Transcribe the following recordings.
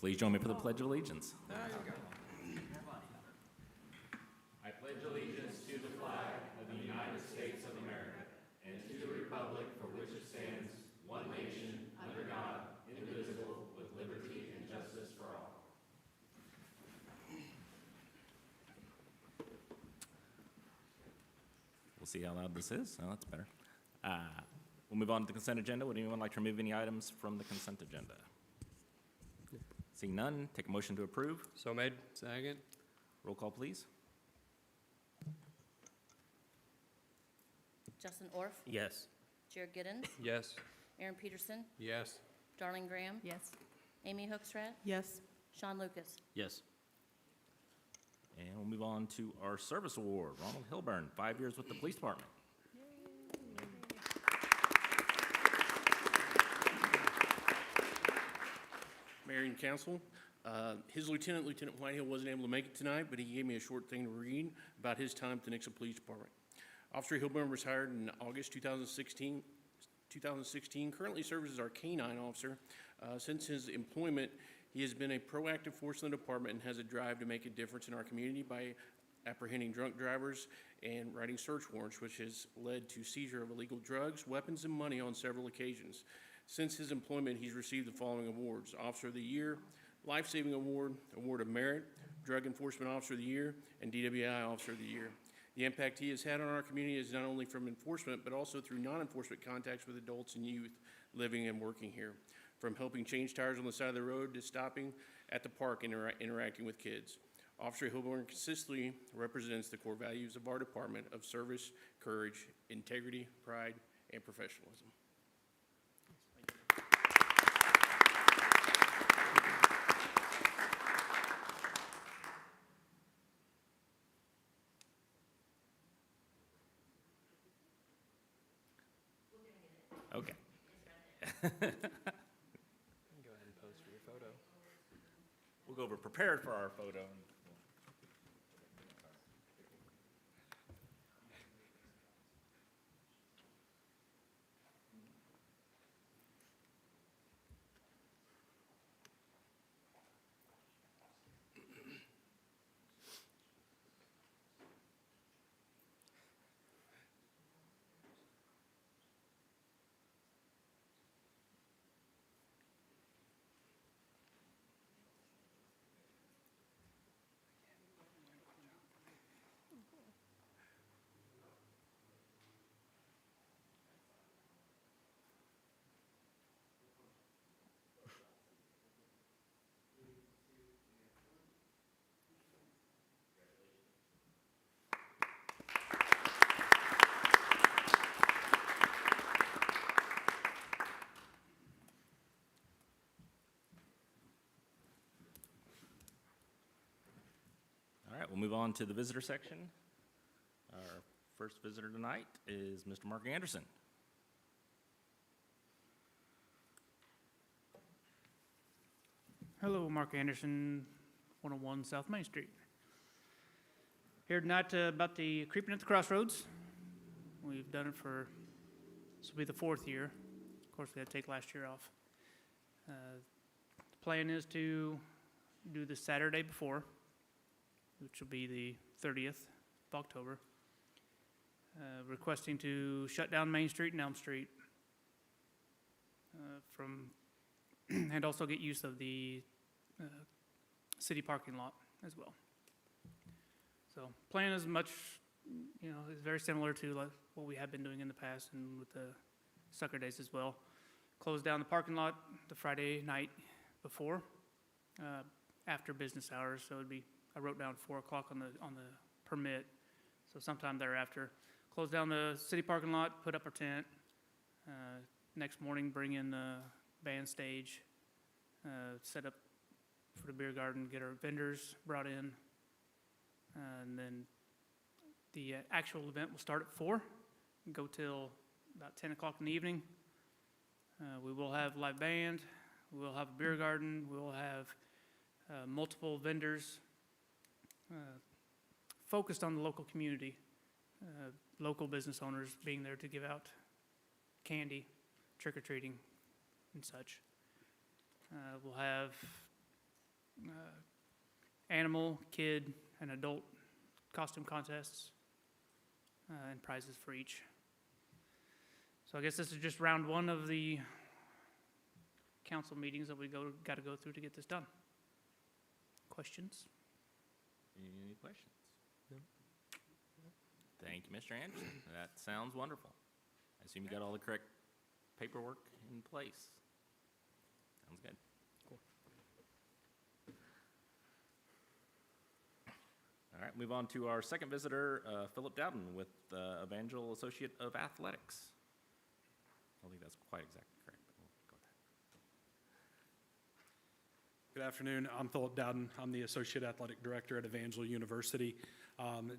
Please join me for the Pledge of Allegiance. There you go. I pledge allegiance to the flag of the United States of America and to the republic for which it stands, one nation, under God, indivisible, with liberty and justice for all. We'll see how loud this is. Oh, that's better. We'll move on to the consent agenda. Would anyone like to remove any items from the consent agenda? Seeing none, take a motion to approve. So made. Second. Roll call, please. Justin Orff, Yes. Jared Giddens, Yes. Aaron Peterson, Yes. Darlene Graham, Yes. Amy Hookstrat, Yes. Sean Lucas. Yes. And we'll move on to our service award. Ronald Hilburn, 5 years with the police department. Mayor and Council, his Lieutenant Whitehill, wasn't able to make it tonight, but he gave me a short thing to read about his time at the Nixa Police Department. Officer Hilburn was hired in August 2016, currently serves as our K-9 officer. Since his employment, he has been a proactive force in the department and has a drive to make a difference in our community by apprehending drunk drivers and writing search warrants, which has led to seizure of illegal drugs, weapons, and money on several occasions. Since his employment, he's received the following awards: Officer of the Year, Life Saving Award, Award of Merit, Drug Enforcement Officer of the Year, and DWI Officer of the Year. The impact he has had on our community is not only from enforcement, but also through non-enforcement contacts with adults and youth living and working here. From helping change tires on the side of the road to stopping at the park and interacting with kids. Officer Hilburn consistently represents the core values of our department of service, courage, integrity, pride, and professionalism. Okay. Go ahead and pose for your photo. We'll go over prepared for our photo. All right, we'll move on to the visitor section. Our first visitor tonight is Mr. Mark Anderson. Hello, Mark Anderson, 101 South Main Street. Here tonight about the Creeping at the Crossroads. We've done it for, this will be the 4th year. Of course, we had to take last year off. The plan is to do the Saturday before, which will be the 30th of October. Requesting to shut down Main Street and Elm Street and also get use of the city parking lot as well. So plan is much, is very similar to like what we have been doing in the past and with the sucker days as well. Close down the parking lot the Friday night before, after business hours. So it'd be, I wrote down 4 o'clock on the permit. So sometime thereafter, close down the city parking lot, put up our tent. Next morning, bring in the band stage, set up for the beer garden, get our vendors brought in. And then the actual event will start at 4, go till about 10 o'clock in the evening. We will have live band, we will have a beer garden, we will have multiple vendors focused on the local community, local business owners being there to give out candy, trick-or-treating, and such. We'll have animal, kid, and adult costume contests, and prizes for each. So I guess this is just round one of the council meetings that we got to go through to get this done. Questions? Any questions? No. Thank you, Mr. Anderson. That sounds wonderful. I assume you got all the correct paperwork in place. Sounds good. Cool. All right, move on to our second visitor, Philip Dowden with Evangel Associate of Athletics. I don't think that's quite exactly correct, but we'll go with that. Good afternoon. I'm Philip Dowden. I'm the Associate Athletic Director at Evangel University.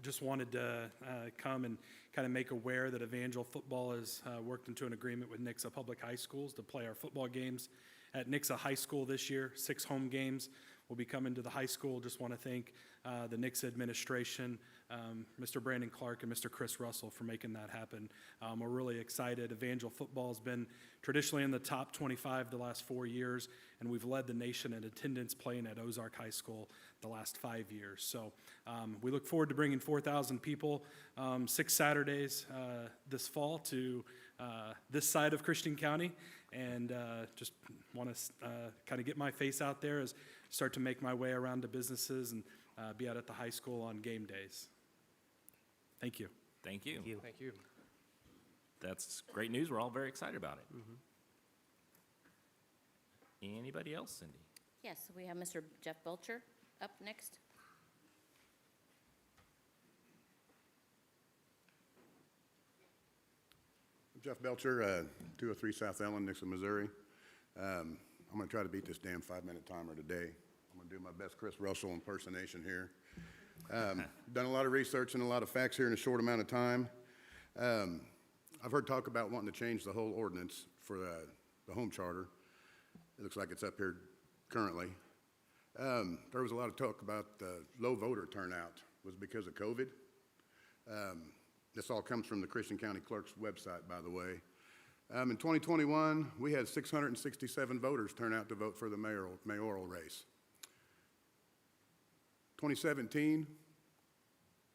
Just wanted to come and kind of make aware that Evangel Football has worked into an agreement with Nixa Public High Schools to play our football games at Nixa High School this year. 6 home games will be coming to the high school. Just want to thank the Nixa administration, Mr. Brandon Clark and Mr. Chris Russell for making that happen. We're really excited. Evangel football has been traditionally in the top 25 the last 4 years, and we've led the nation in attendance playing at Ozark High School the last 5 years. So we look forward to bringing 4,000 people 6 Saturdays this fall to this side of Christian County, and just want to kind of get my face out there as start to make my way around to businesses and be out at the high school on game days. Thank you. Thank you. Thank you. That's great news. We're all very excited about it. Anybody else, Cindy? Yes, we have Mr. Jeff Belcher up next. I'm Jeff Belcher, 203 South Ellen, Nixa, Missouri. I'm going to try to beat this damn 5-minute timer today. I'm going to do my best Chris Russell impersonation here. Done a lot of research and a lot of facts here in a short amount of time. I've heard talk about wanting to change the whole ordinance for the home charter. It looks like it's up here currently. There was a lot of talk about the low voter turnout was because of COVID. This all comes from the Christian County Clerk's website, by the way. In 2021, we had 667 voters turn out to vote for the mayoral race. 2017,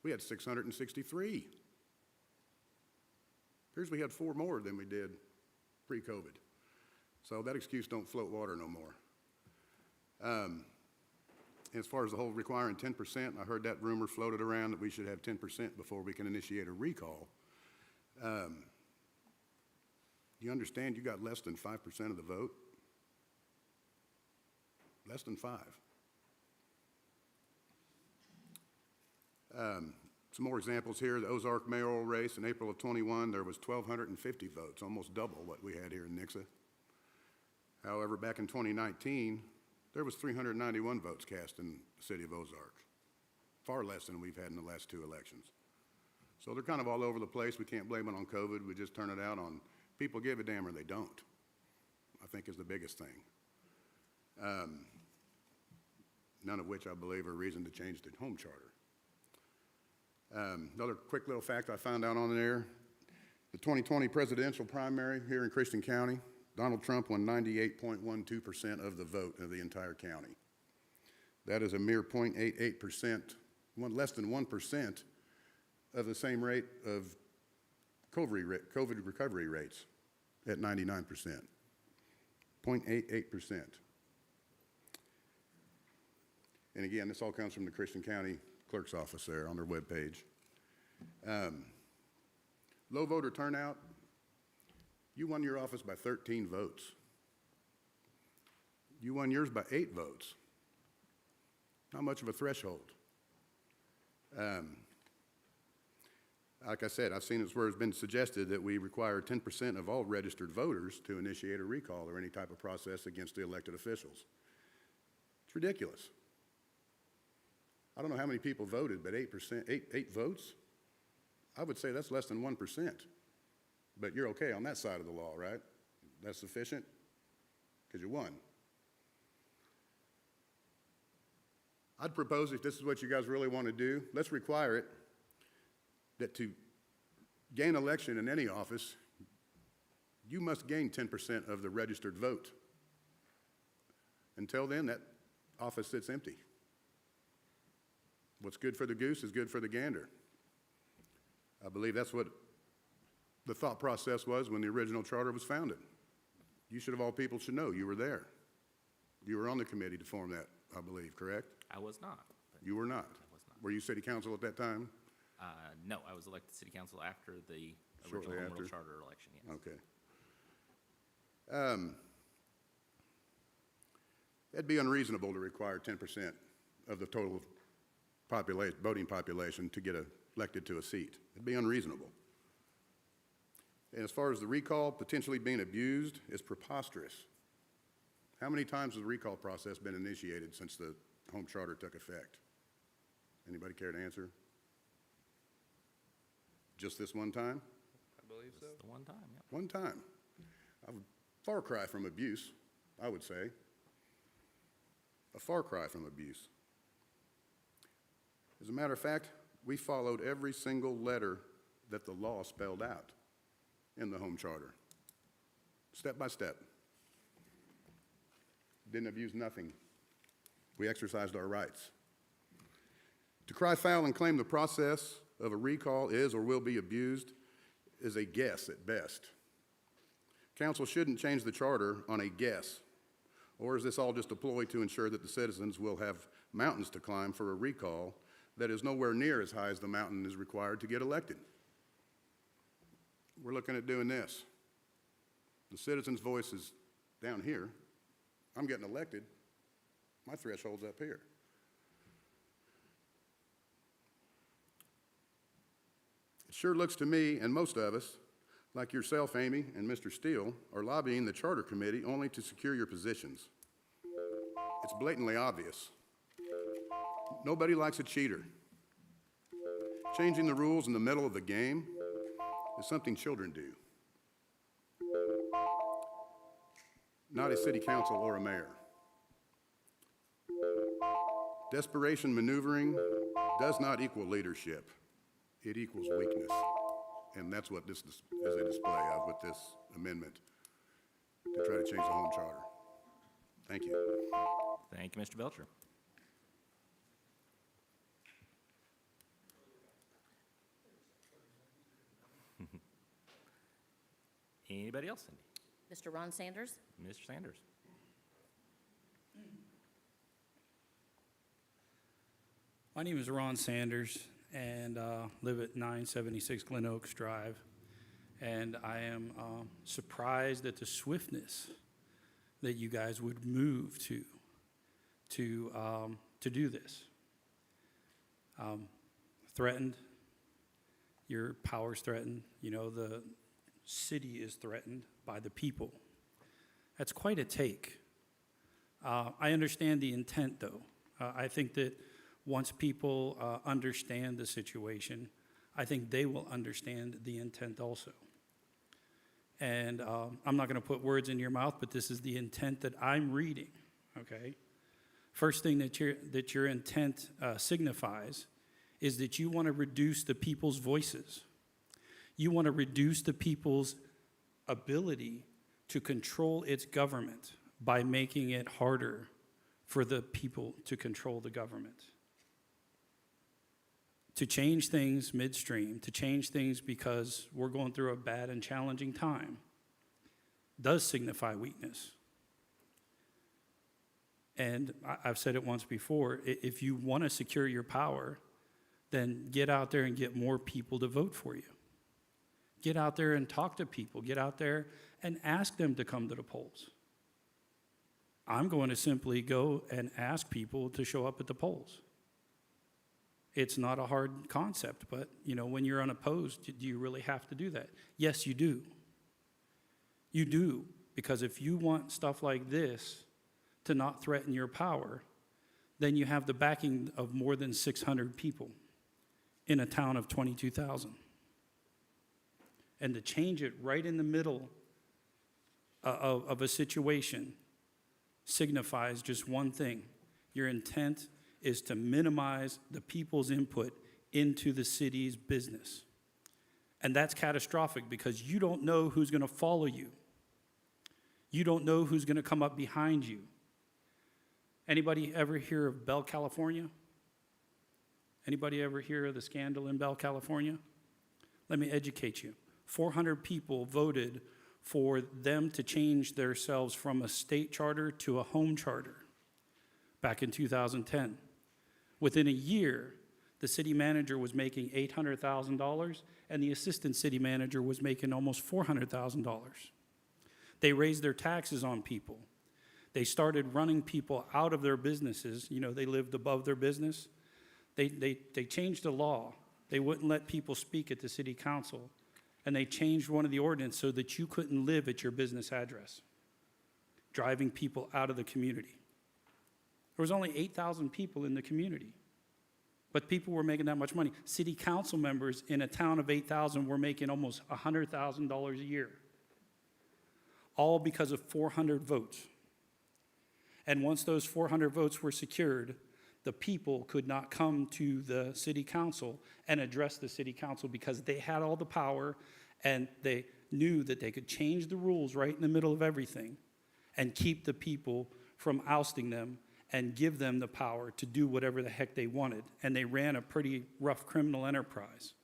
we had 663. Appears we had 4 more than we did pre-COVID. So that excuse don't float water no more. As far as the whole requiring 10%, I heard that rumor floated around that we should have 10% before we can initiate a recall. You understand you got less than 5% of the vote? Less than 5. Some more examples here. The Ozark mayoral race in April of 21, there was 1,250 votes, almost double what we had here in Nixa. However, back in 2019, there was 391 votes cast in the city of Ozark, far less than we've had in the last 2 elections. So they're kind of all over the place. We can't blame it on COVID. We just turn it out on people give a damn or they don't, I think is the biggest thing. None of which I believe are reason to change the home charter. Another quick little fact I found out on there, the 2020 presidential primary here in Christian County, Donald Trump won 98.12% of the vote of the entire county. That is a mere 0.88%, less than 1% of the same rate of COVID recovery rates at 99%, 0.88%. And again, this all comes from the Christian County Clerk's office there on their webpage. Low voter turnout, you won your office by 13 votes. You won yours by 8 votes. Not much of a threshold. Like I said, I've seen it where it's been suggested that we require 10% of all registered voters to initiate a recall or any type of process against the elected officials. It's ridiculous. I don't know how many people voted, but 8 votes? I would say that's less than 1%. But you're okay on that side of the law, right? That's sufficient? Because you won. I'd propose, if this is what you guys really want to do, let's require it that to gain election in any office, you must gain 10% of the registered vote. Until then, that office sits empty. What's good for the goose is good for the gander. I believe that's what the thought process was when the original charter was founded. You should, of all people, should know. You were there. You were on the committee to form that, I believe, correct? I was not. But You were not. I was not. Were you city council at that time? No, I was elected city council after the Shortly original home rule after? charter election, yes. Okay. It'd be unreasonable to require 10% of the total voting population to get elected to a seat. It'd be unreasonable. And as far as the recall potentially being abused, it's preposterous. How many times has the recall process been initiated since the home charter took effect? Anybody care to answer? Just this one time? I believe so. It's the one time, yeah. One time. A far cry from abuse, I would say. A far cry from abuse. As a matter of fact, we followed every single letter that the law spelled out in the home charter, step by step. Didn't abuse nothing. We exercised our rights. To cry foul and claim the process of a recall is or will be abused is a guess at best. Council shouldn't change the charter on a guess. Or is this all just a ploy to ensure that the citizens will have mountains to climb for a recall that is nowhere near as high as the mountain is required to get elected? We're looking at doing this. The citizens' voice is down here. I'm getting elected. My threshold's up here. It sure looks to me, and most of us, like yourself, Amy, and Mr. Steele, are lobbying the Charter Committee only to secure your positions. It's blatantly obvious. Nobody likes a cheater. Changing the rules in the middle of the game is something children do, not a city council or a mayor. Desperation maneuvering does not equal leadership. It equals weakness. And that's what this is a display of with this amendment to try to change the home charter. Thank you. Thank you, Mr. Belcher. Anybody else, Cindy? Mr. Ron Sanders? Mr. Sanders? My name is Ron Sanders, and live at 976 Glen Oaks Drive. And I am surprised at the swiftness that you guys would move to do this. Threatened, your power's threatened. You know, the city is threatened by the people. That's quite a take. I understand the intent, though. I think that once people understand the situation, I think they will understand the intent also. And I'm not going to put words in your mouth, but this is the intent that I'm reading, okay? First thing that your intent signifies is that you want to reduce the people's voices. You want to reduce the people's ability to control its government by making it harder for the people to control the government. To change things midstream, to change things because we're going through a bad and challenging time, does signify weakness. And I've said it once before, if you want to secure your power, then get out there and get more people to vote for you. Get out there and talk to people. Get out there and ask them to come to the polls. I'm going to simply go and ask people to show up at the polls. It's not a hard concept, but you know, when you're unopposed, do you really have to do that? Yes, you do. You do, because if you want stuff like this to not threaten your power, then you have the backing of more than 600 people in a town of 22,000. And to change it right in the middle of a situation signifies just one thing. Your intent is to minimize the people's input into the city's business. And that's catastrophic because you don't know who's going to follow you. You don't know who's going to come up behind you. Anybody ever hear of Bell, California? Anybody ever hear of the scandal in Bell, California? Let me educate you. 400 people voted for them to change themselves from a state charter to a home charter back in 2010. Within a year, the city manager was making $800,000, and the assistant city manager was making almost $400,000. They raised their taxes on people. They started running people out of their businesses. You know, they lived above their business. They changed the law. They wouldn't let people speak at the city council. And they changed one of the ordinance so that you couldn't live at your business address, driving people out of the community. There was only 8,000 people in the community, but people were making that much money. City council members in a town of 8,000 were making almost $100,000 a year, all because of 400 votes. And once those 400 votes were secured, the people could not come to the city council and address the city council because they had all the power and they knew that they could change the rules right in the middle of everything and keep the people from ousting them and give them the power to do whatever the heck they wanted. And they ran a pretty rough criminal enterprise.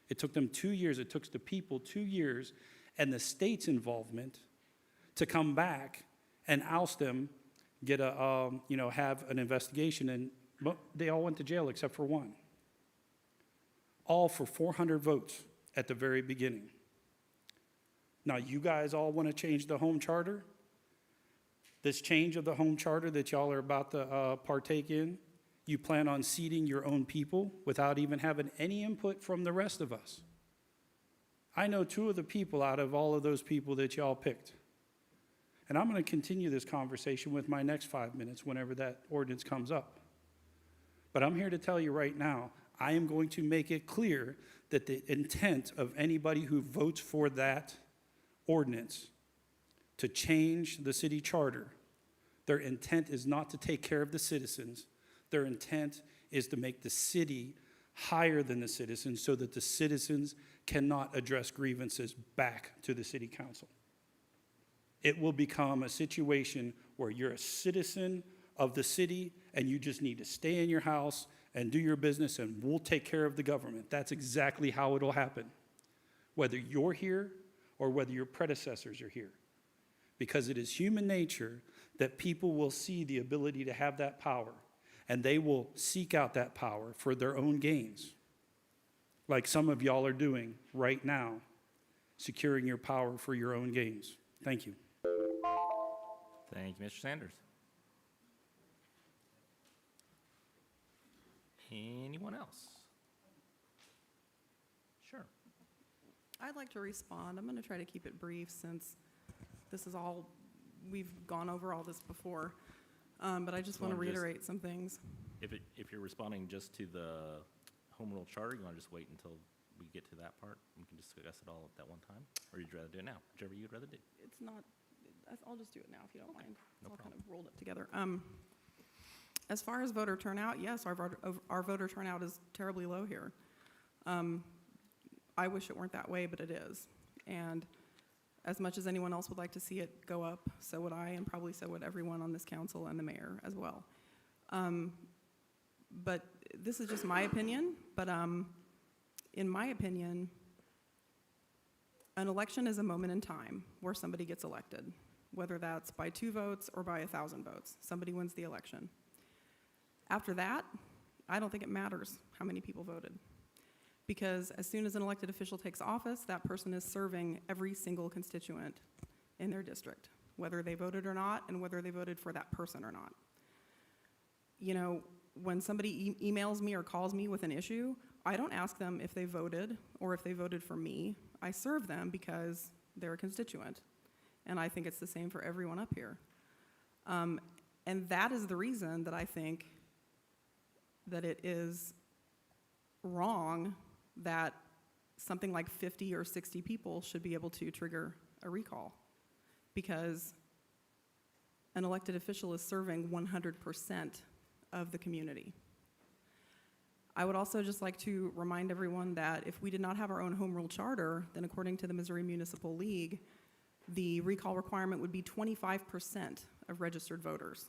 It took them 2 years. It took the people 2 years and the state's involvement to come back and oust them, get a, have an investigation, and they all went to jail except for one. All for 400 votes at the very beginning. Now, you guys all want to change the home charter? This change of the home charter that y'all are about to partake in, you plan on seating your own people without even having any input from the rest of us. I know 2 of the people out of all of those people that y'all picked. And I'm going to continue this conversation with my next 5 minutes whenever that ordinance comes up. But I'm here to tell you right now, I am going to make it clear that the intent of anybody who votes for that ordinance to change the city charter, their intent is not to take care of the citizens. Their intent is to make the city higher than the citizens so that the citizens cannot address grievances back to the city council. It will become a situation where you're a citizen of the city and you just need to stay in your house and do your business and we'll take care of the government. That's exactly how it'll happen, whether you're here or whether your predecessors are here. Because it is human nature that people will see the ability to have that power and they will seek out that power for their own gains, like some of y'all are doing right now, securing your power for your own gains. Thank you. Thank you, Mr. Sanders. Anyone else? Sure. I'd like to respond. I'm going to try to keep it brief since this is all, we've gone over all this before. But I just want to reiterate some things. If you're responding just to the home rule charter, you want to just wait until we get to that part? We can discuss it all at that one time? Or you'd rather do it now? Whichever you'd rather do. It's not, I'll just do it now if you don't mind. No It's all problem. kind of rolled up together. As far as voter turnout, yes, our voter turnout is terribly low here. I wish it weren't that way, but it is. And as much as anyone else would like to see it go up, so would I, and probably so would everyone on this council and the mayor as well. But this is just my opinion, but in my opinion, an election is a moment in time where somebody gets elected, whether that's by 2 votes or by 1,000 votes. Somebody wins the election. After that, I don't think it matters how many people voted. Because as soon as an elected official takes office, that person is serving every single constituent in their district, whether they voted or not, and whether they voted for that person or not. You know, when somebody emails me or calls me with an issue, I don't ask them if they voted or if they voted for me. I serve them because they're a constituent. And I think it's the same for everyone up here. And that is the reason that I think that it is wrong that something like 50 or 60 people should be able to trigger a recall, because an elected official is serving 100% of the community. I would also just like to remind everyone that if we did not have our own home rule charter, then according to the Missouri Municipal League, the recall requirement would be 25% of registered voters.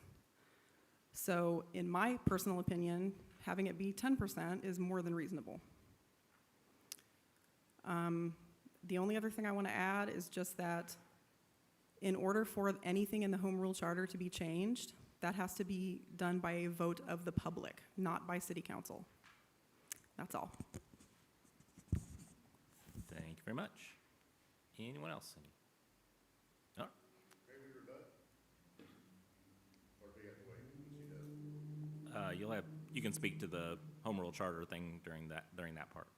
So in my personal opinion, having it be 10% is more than reasonable. The only other thing I want to add is just that in order for anything in the home rule charter to be changed, that has to be done by a vote of the public, not by city council. That's all. Thank you very much. Anyone else? No? You can speak to the home rule charter thing during that part.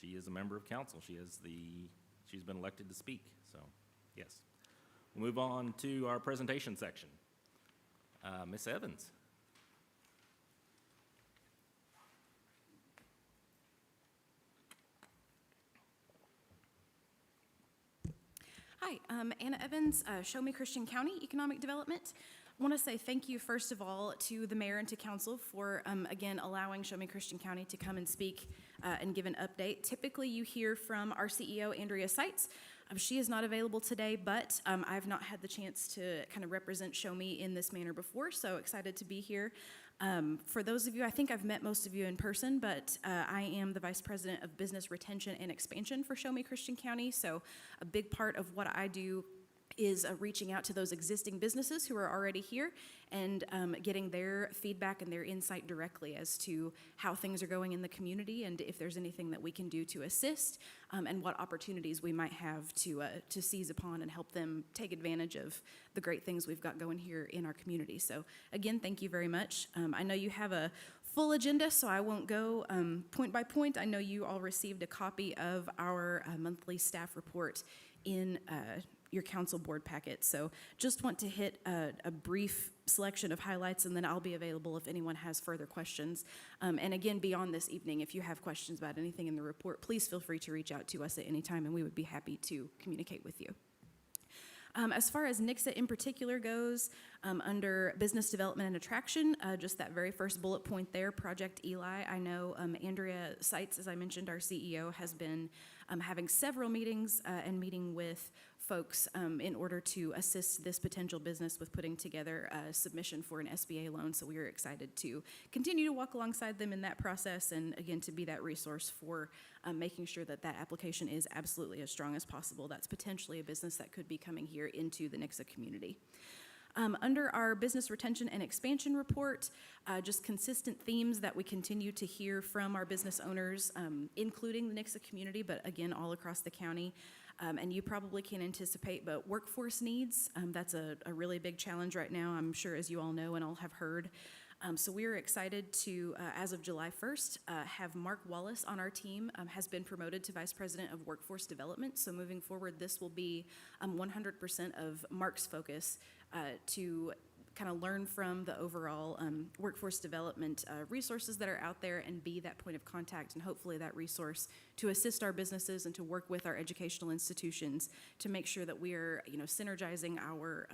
She is a member of council. She's been elected to speak, so yes. We'll move on to our presentation section. Ms. Evans. Hi, Anna Evans, Show Me Christian County Economic Development. I want to say thank you, first of all, to the mayor and to council for, again, allowing Show Me Christian County to come and speak and give an update. Typically, you hear from our CEO, Andrea Seitz. She is not available today, but I've not had the chance to kind of represent Show Me in this manner before, so excited to be here. For those of you, I think I've met most of you in person, but I am the Vice President of Business Retention and Expansion for Show Me Christian County, so a big part of what I do is reaching out to those existing businesses who are already here and getting their feedback and their insight directly as to how things are going in the community and if there's anything that we can do to assist and what opportunities we might have to seize upon and help them take advantage of the great things we've got going here in our community. So again, thank you very much. I know you have a full agenda, so I won't go point by point. I know you all received a copy of our monthly staff report in your council board packet. So just want to hit a brief selection of highlights, and then I'll be available if anyone has further questions. And again, beyond this evening, if you have questions about anything in the report, please feel free to reach out to us at any time, and we would be happy to communicate with you. As far as Nixa in particular goes, under business development and attraction, just that very first bullet point there, Project Eli, I know Andrea Seitz, as I mentioned, our CEO, has been having several meetings and meeting with folks in order to assist this potential business with putting together a submission for an SBA loan. So we are excited to continue to walk alongside them in that process and, again, to be that resource for making sure that that application is absolutely as strong as possible. That's potentially a business that could be coming here into the Nixa community. Under our business retention and expansion report, just consistent themes that we continue to hear from our business owners, including the Nixa community, but again, all across the county. And you probably can anticipate, but workforce needs, that's a really big challenge right now, I'm sure, as you all know and all have heard. So we are excited to, as of July 1st, have Mark Wallace on our team, has been promoted to Vice President of Workforce Development. So moving forward, this will be 100% of Mark's focus to kind of learn from the overall workforce development resources that are out there and be that point of contact and hopefully that resource to assist our businesses and to work with our educational institutions to make sure that we are, synergizing our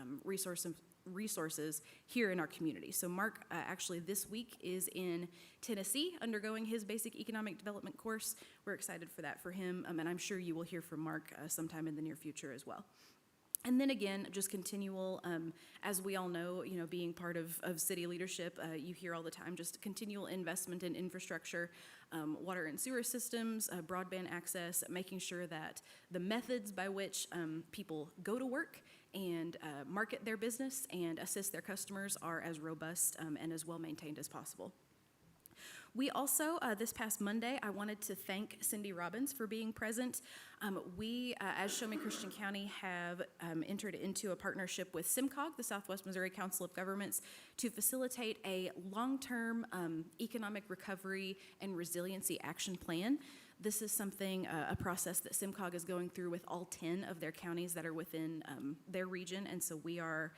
resources here in our community. So Mark actually this week is in Tennessee undergoing his basic economic development course. We're excited for that for him, and I'm sure you will hear from Mark sometime in the near future as well. And then again, just continual, as we all know, being part of city leadership, you hear all the time, just continual investment in infrastructure, water and sewer systems, broadband access, making sure that the methods by which people go to work and market their business and assist their customers are as robust and as well maintained as possible. We also, this past Monday, I wanted to thank Cindy Robbins for being present. We, as Show Me Christian County, have entered into a partnership with SIMCOG, the Southwest Missouri Council of Governments, to facilitate a long-term economic recovery and resiliency action plan. This is something, a process that SIMCOG is going through with all 10 of their counties that are within their region, and so we are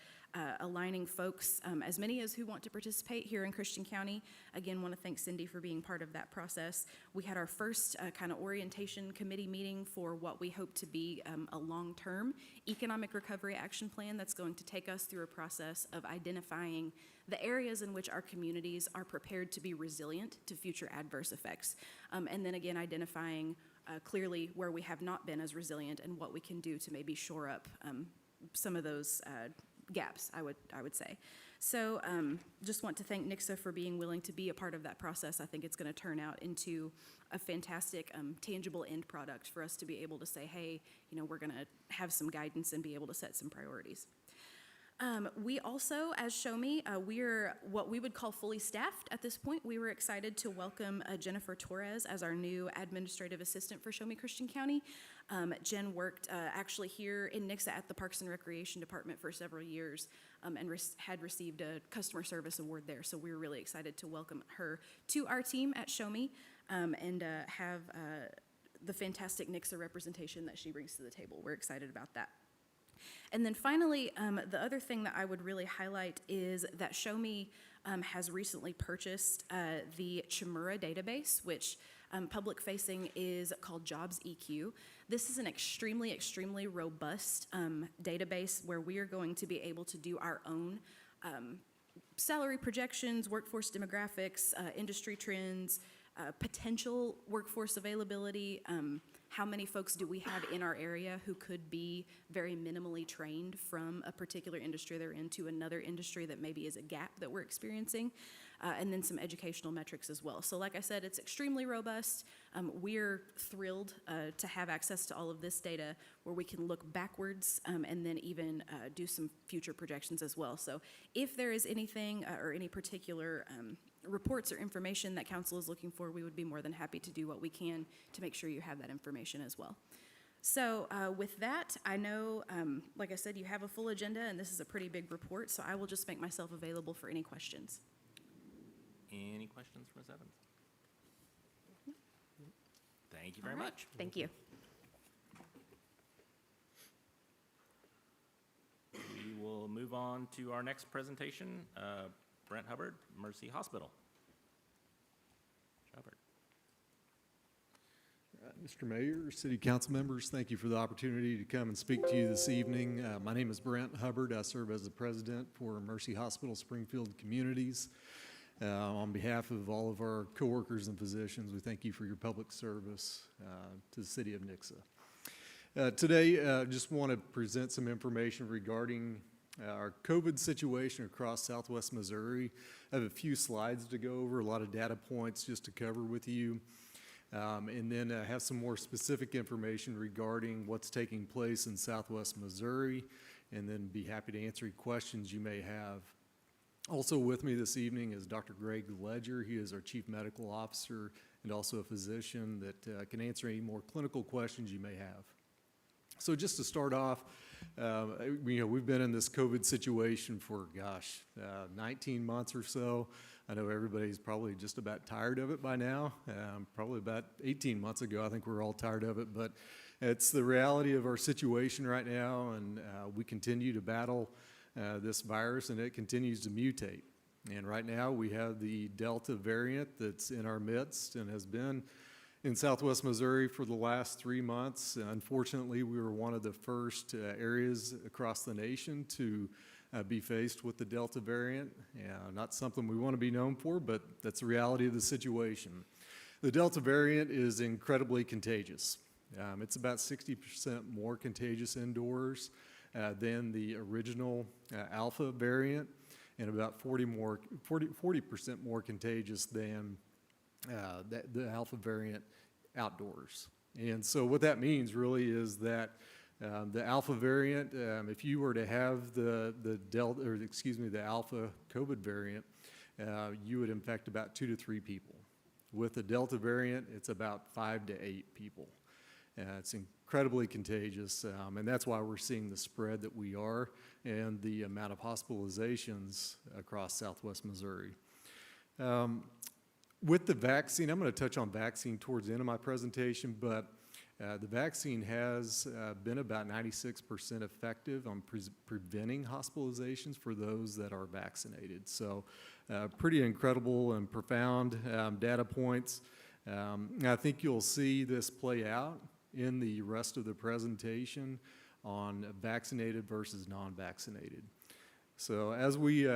aligning folks, as many as who want to participate here in Christian County. Again, want to thank Cindy for being part of that process. We had our first kind of orientation committee meeting for what we hope to be a long-term economic recovery action plan that's going to take us through a process of identifying the areas in which our communities are prepared to be resilient to future adverse effects. And then again, identifying clearly where we have not been as resilient and what we can do to maybe shore up some of those gaps, I would say. So just want to thank Nixa for being willing to be a part of that process. I think it's going to turn out into a fantastic, tangible end product for us to be able to say, hey, we're going to have some guidance and be able to set some priorities. We also, as Show Me, we're what we would call fully staffed at this point. We were excited to welcome Jennifer Torres as our new administrative assistant for Show Me Christian County. Jen worked actually here in Nixa at the Parks and Recreation Department for several years and had received a customer service award there. So we were really excited to welcome her to our team at Show Me and have the fantastic Nixa representation that she brings to the table. We're excited about that. And then finally, the other thing that I would really highlight is that Show Me has recently purchased the Chimura database, which public-facing is called Jobs EQ. This is an extremely, extremely robust database where we are going to be able to do our own salary projections, workforce demographics, industry trends, potential workforce availability, how many folks do we have in our area who could be very minimally trained from a particular industry they're in to another industry that maybe is a gap that we're experiencing, and then some educational metrics as well. So like I said, it's extremely robust. We're thrilled to have access to all of this data where we can look backwards and then even do some future projections as well. So if there is anything or any particular reports or information that council is looking for, we would be more than happy to do what we can to make sure you have that information as well. So with that, I know, like I said, you have a full agenda and this is a pretty big report, so I will just make myself available for any questions. Any questions for Ms. Evans? Thank you very All right. much. Thank you. We will move on to our next presentation. Brent Hubbard, Mercy Hospital. Hubbard. Mr. Mayor, City Council members, thank you for the opportunity to come and speak to you this evening. My name is Brent Hubbard. I serve as the president for Mercy Hospital Springfield Communities. On behalf of all of our coworkers and physicians, we thank you for your public service to the city of Nixa. Today, I just want to present some information regarding our COVID situation across Southwest Missouri. I have a few slides to go over, a lot of data points just to cover with you, and then have some more specific information regarding what's taking place in Southwest Missouri, and then be happy to answer any questions you may have. Also with me this evening is Dr. Greg Ledger. He is our Chief Medical Officer and also a physician that can answer any more clinical questions you may have. So just to start off, we've been in this COVID situation for, 19 months or so. I know everybody's probably just about tired of it by now. Probably about 18 months ago, I think we were all tired of it, but it's the reality of our situation right now, and we continue to battle this virus, and it continues to mutate. And right now, we have the Delta variant that's in our midst and has been in Southwest Missouri for the last 3 months. Unfortunately, we were one of the first areas across the nation to be faced with the Delta variant. Not something we want to be known for, but that's the reality of the situation. The Delta variant is incredibly contagious. It's about 60% more contagious indoors than the original Alpha variant, and about 40% more contagious than the Alpha variant outdoors. And so what that means really is that the Alpha variant, if you were to have the Alpha COVID variant, you would infect about 2 to 3 people. With the Delta variant, it's about 5 to 8 people. It's incredibly contagious, and that's why we're seeing the spread that we are and the amount of hospitalizations across Southwest Missouri. With the vaccine, I'm going to touch on vaccine towards the end of my presentation, but the vaccine has been about 96% effective on preventing hospitalizations for those that are vaccinated. So pretty incredible and profound data points. I think you'll see this play out in the rest of the presentation on vaccinated versus non-vaccinated. So as we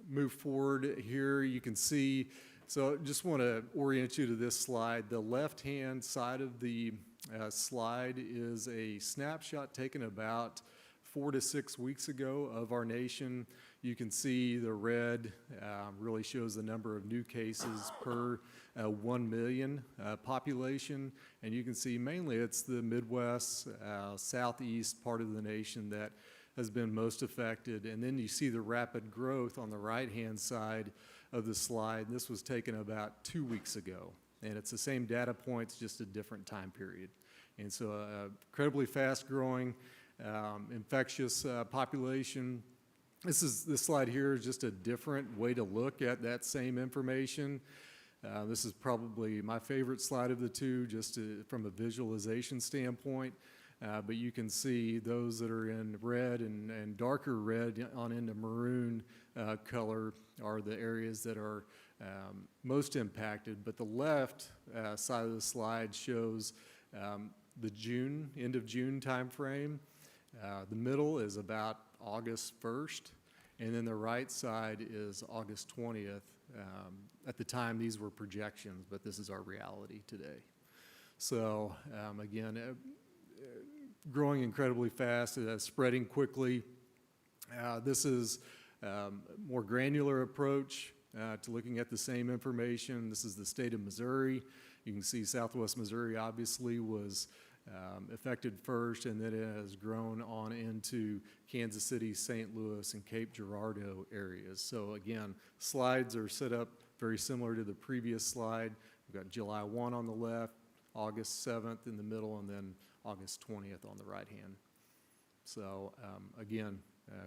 move forward here, you can see, so I just want to orient you to this slide. The left-hand side of the slide is a snapshot taken about 4 to 6 weeks ago of our nation. You can see the red really shows the number of new cases per 1 million population. And you can see mainly it's the Midwest, Southeast part of the nation that has been most affected. And then you see the rapid growth on the right-hand side of the slide. This was taken about 2 weeks ago. And it's the same data points, just a different time period. And so incredibly fast-growing, infectious population. This slide here is just a different way to look at that same information. This is probably my favorite slide of the two, just from a visualization standpoint. But you can see those that are in red and darker red on into maroon color are the areas that are most impacted. But the left side of the slide shows the end of June timeframe. The middle is about August 1st, and then the right side is August 20th. At the time, these were projections, but this is our reality today. So again, growing incredibly fast, spreading quickly. This is more granular approach to looking at the same information. This is the state of Missouri. You can see Southwest Missouri obviously was affected first, and then it has grown on into Kansas City, St. Louis, and Cape Girardeau areas. So again, slides are set up very similar to the previous slide. We've got July 1 on the left, August 7th in the middle, and then August 20th on the right hand. So again,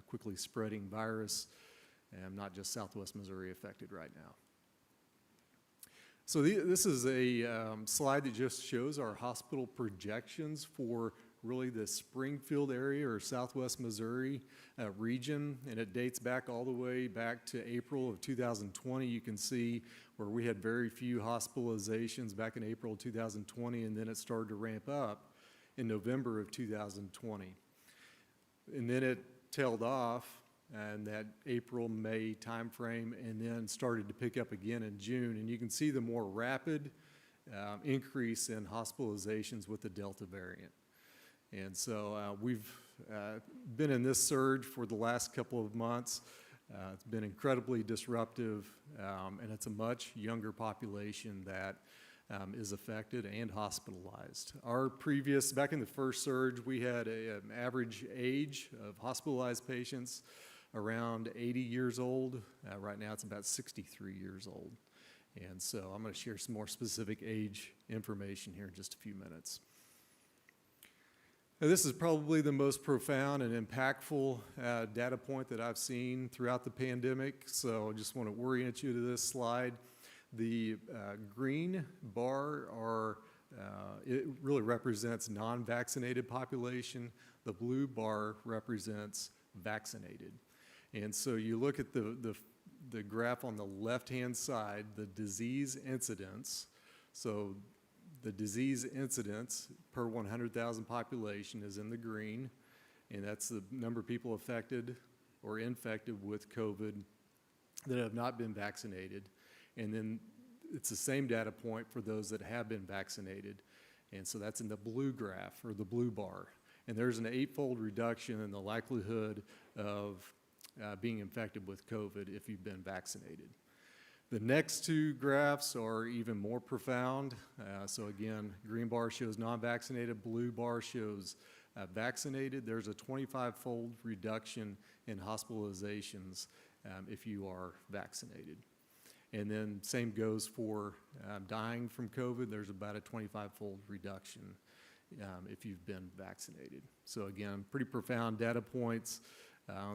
quickly spreading virus, and not just Southwest Missouri affected right now. So this is a slide that just shows our hospital projections for really the Springfield area or Southwest Missouri region, and it dates back all the way back to April of 2020. You can see where we had very few hospitalizations back in April of 2020, and then it started to ramp up in November of 2020. And then it tailed off in that April, May timeframe, and then started to pick up again in June. And you can see the more rapid increase in hospitalizations with the Delta variant. And so we've been in this surge for the last couple of months. It's been incredibly disruptive, and it's a much younger population that is affected and hospitalized. Back in the first surge, we had an average age of hospitalized patients around 80 years old. Right now it's about 63 years old. And so I'm going to share some more specific age information here in just a few minutes. Now, this is probably the most profound and impactful data point that I've seen throughout the pandemic. So I just want to orient you to this slide. The green bar it really represents non-vaccinated population. The blue bar represents vaccinated. And so you look at the graph on the left-hand side, the disease incidence. So the disease incidence per 100,000 population is in the green, and that's the number of people affected or infected with COVID that have not been vaccinated. And then it's the same data point for those that have been vaccinated. And so that's in the blue graph or the blue bar. And there's an 8-fold reduction in the likelihood of being infected with COVID if you've been vaccinated. The next two graphs are even more profound. So again, green bar shows non-vaccinated, blue bar shows vaccinated. There's a 25-fold reduction in hospitalizations if you are vaccinated. And then same goes for dying from COVID. There's about a 25-fold reduction if you've been vaccinated. So again, pretty profound data points.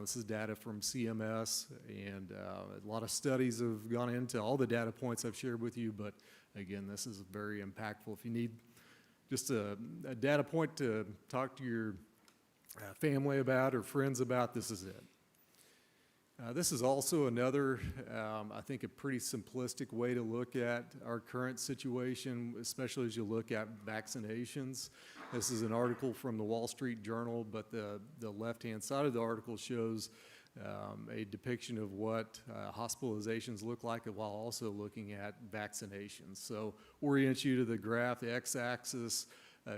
This is data from CMS, and a lot of studies have gone into all the data points I've shared with you, but again, this is very impactful. If you need just a data point to talk to your family about or friends about, this is it. This is also another, I think, a pretty simplistic way to look at our current situation, especially as you look at vaccinations. This is an article from the Wall Street Journal, but the left-hand side of the article shows a depiction of what hospitalizations look like while also looking at vaccinations. So orient you to the graph. The x-axis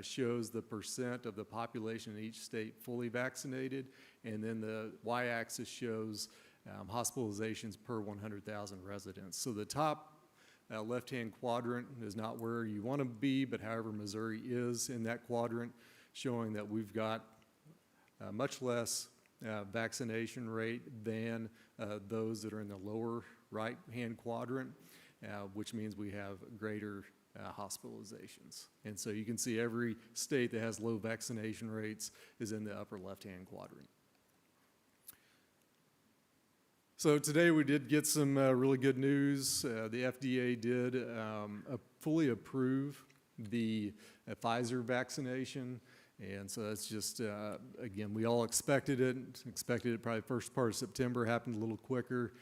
shows the percent of the population in each state fully vaccinated, and then the y-axis shows hospitalizations per 100,000 residents. So the top left-hand quadrant is not where you want to be, but however, Missouri is in that quadrant, showing that we've got much less vaccination rate than those that are in the lower right-hand quadrant, which means we have greater hospitalizations. And so you can see every state that has low vaccination rates is in the upper left-hand quadrant. So today we did get some really good news. The FDA did fully approve the Pfizer vaccination. And so that's just, again, we all expected it probably first part of September, happened a little quicker.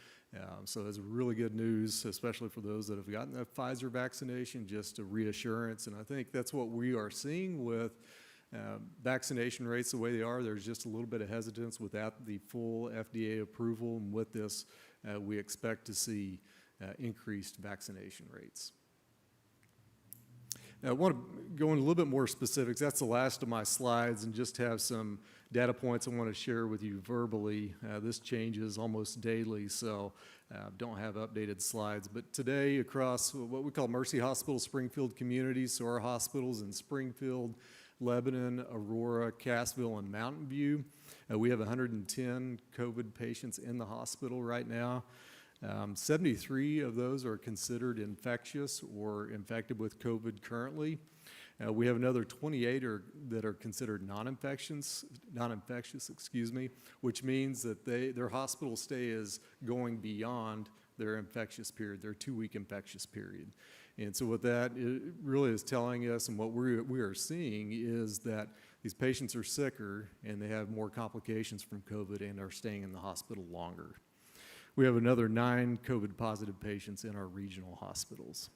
So it's really good news, especially for those that have gotten the Pfizer vaccination, just a reassurance. And I think that's what we are seeing with vaccination rates the way they are. There's just a little bit of hesitance without the full FDA approval. And with this, we expect to see increased vaccination rates. Now, I want to go into a little bit more specifics. That's the last of my slides, and just have some data points I want to share with you verbally. This changes almost daily, so don't have updated slides. But today, across what we call Mercy Hospital Springfield communities, so our hospitals in Springfield, Lebanon, Aurora, Cassville, and Mountain View, we have 110 COVID patients in the hospital right now. 73 of those are considered infectious or infected with COVID currently. We have another 28 that are considered non-infectious, which means that their hospital stay is going beyond their infectious period, their 2-week infectious period. And so what that really is telling us, and what we are seeing, is that these patients are sicker and they have more complications from COVID and are staying in the hospital longer. We have another 9 COVID positive patients in our regional hospitals.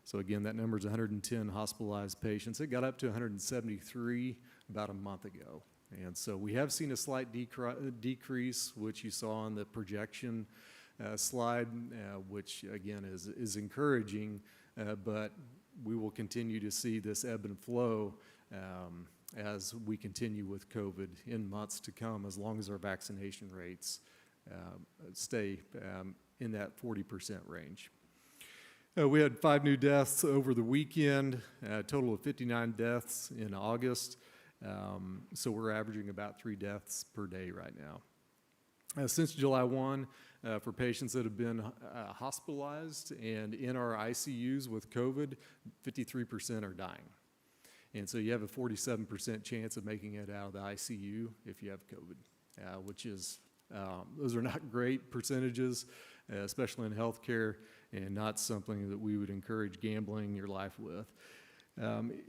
So again, that number is 110 hospitalized patients. It got up to 173 about a month ago. And so we have seen a slight decrease, which you saw on the projection slide, which again is encouraging, but we will continue to see this ebb and flow as we continue with COVID in months to come, as long as our vaccination rates stay in that 40% range. We had 5 new deaths over the weekend, a total of 59 deaths in August. So we're averaging about 3 deaths per day right now. Since July 1, for patients that have been hospitalized and in our ICUs with COVID, 53% are dying. And so you have a 47% chance of making it out of the ICU if you have COVID, which is, those are not great percentages, especially in healthcare, and not something that we would encourage gambling your life with.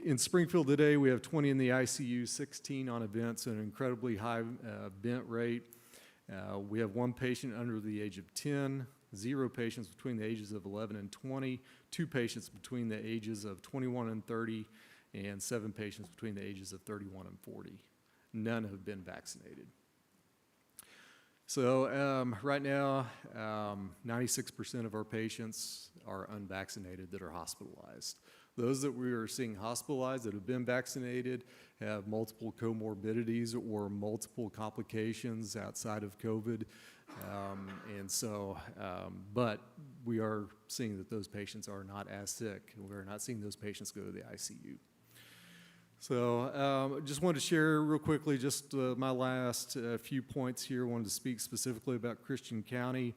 In Springfield today, we have 20 in the ICU, 16 on events, an incredibly high vent rate. We have 1 patient under the age of 10, 0 patients between the ages of 11 and 20, 2 patients between the ages of 21 and 30, and 7 patients between the ages of 31 and 40. None have been vaccinated. So right now, 96% of our patients are unvaccinated that are hospitalized. Those that we are seeing hospitalized that have been vaccinated have multiple comorbidities or multiple complications outside of COVID. But we are seeing that those patients are not as sick. We're not seeing those patients go to the ICU. So just wanted to share real quickly just my last few points here. Wanted to speak specifically about Christian County,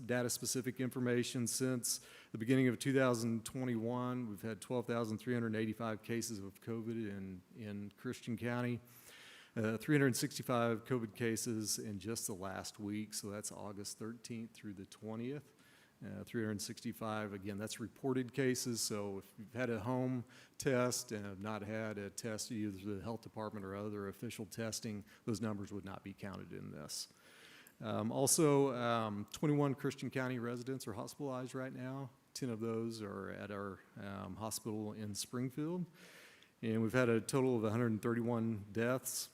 data-specific information. Since the beginning of 2021, we've had 12,385 cases of COVID in Christian County, 365 COVID cases in just the last week, so that's August 13th through the 20th. 365, again, that's reported cases, so if you've had a home test and have not had a test either through the health department or other official testing, those numbers would not be counted in this. 21 Christian County residents are hospitalized right now. 10 of those are at our hospital in Springfield. And we've had a total of 131 deaths.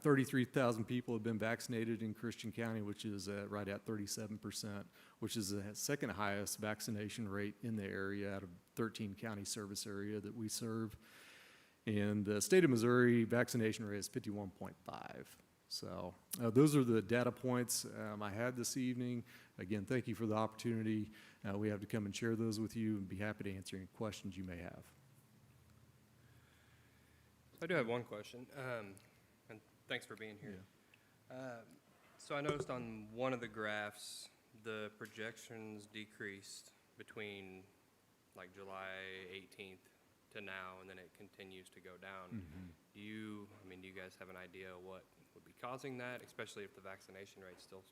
33,000 people have been vaccinated in Christian County, which is right at 37%, which is the second highest vaccination rate in the area out of 13 county service area that we serve. And the state of Missouri vaccination rate is 51.5. So those are the data points I had this evening. Again, thank you for the opportunity we have to come and share those with you, and be happy to answer any questions you may have. I do have one question, and thanks for being here. So I noticed on one of the graphs, the projections decreased between like July 18th to now, and then it continues to go down. Do you guys have an idea what would be causing that, especially if the vaccination rate's still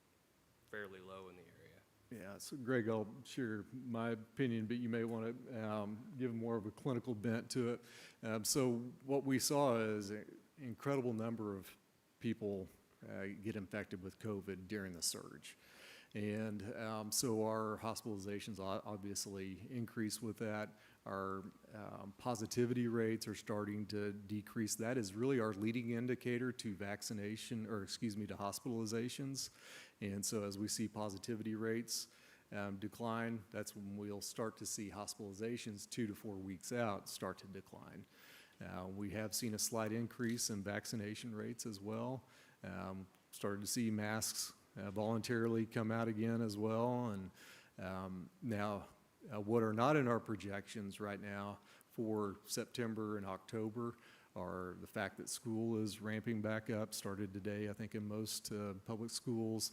fairly low in the area? Yeah, so Greg, I'll share my opinion, but you may want to give more of a clinical bent to it. So what we saw is an incredible number of people get infected with COVID during the surge. And so our hospitalizations obviously increase with that. Our positivity rates are starting to decrease. That is really our leading indicator to vaccination, or excuse me, to hospitalizations. And so as we see positivity rates decline, that's when we'll start to see hospitalizations 2 to 4 weeks out start to decline. We have seen a slight increase in vaccination rates as well. Started to see masks voluntarily come out again as well. And now what are not in our projections right now for September and October are the fact that school is ramping back up, started today, I think, in most public schools,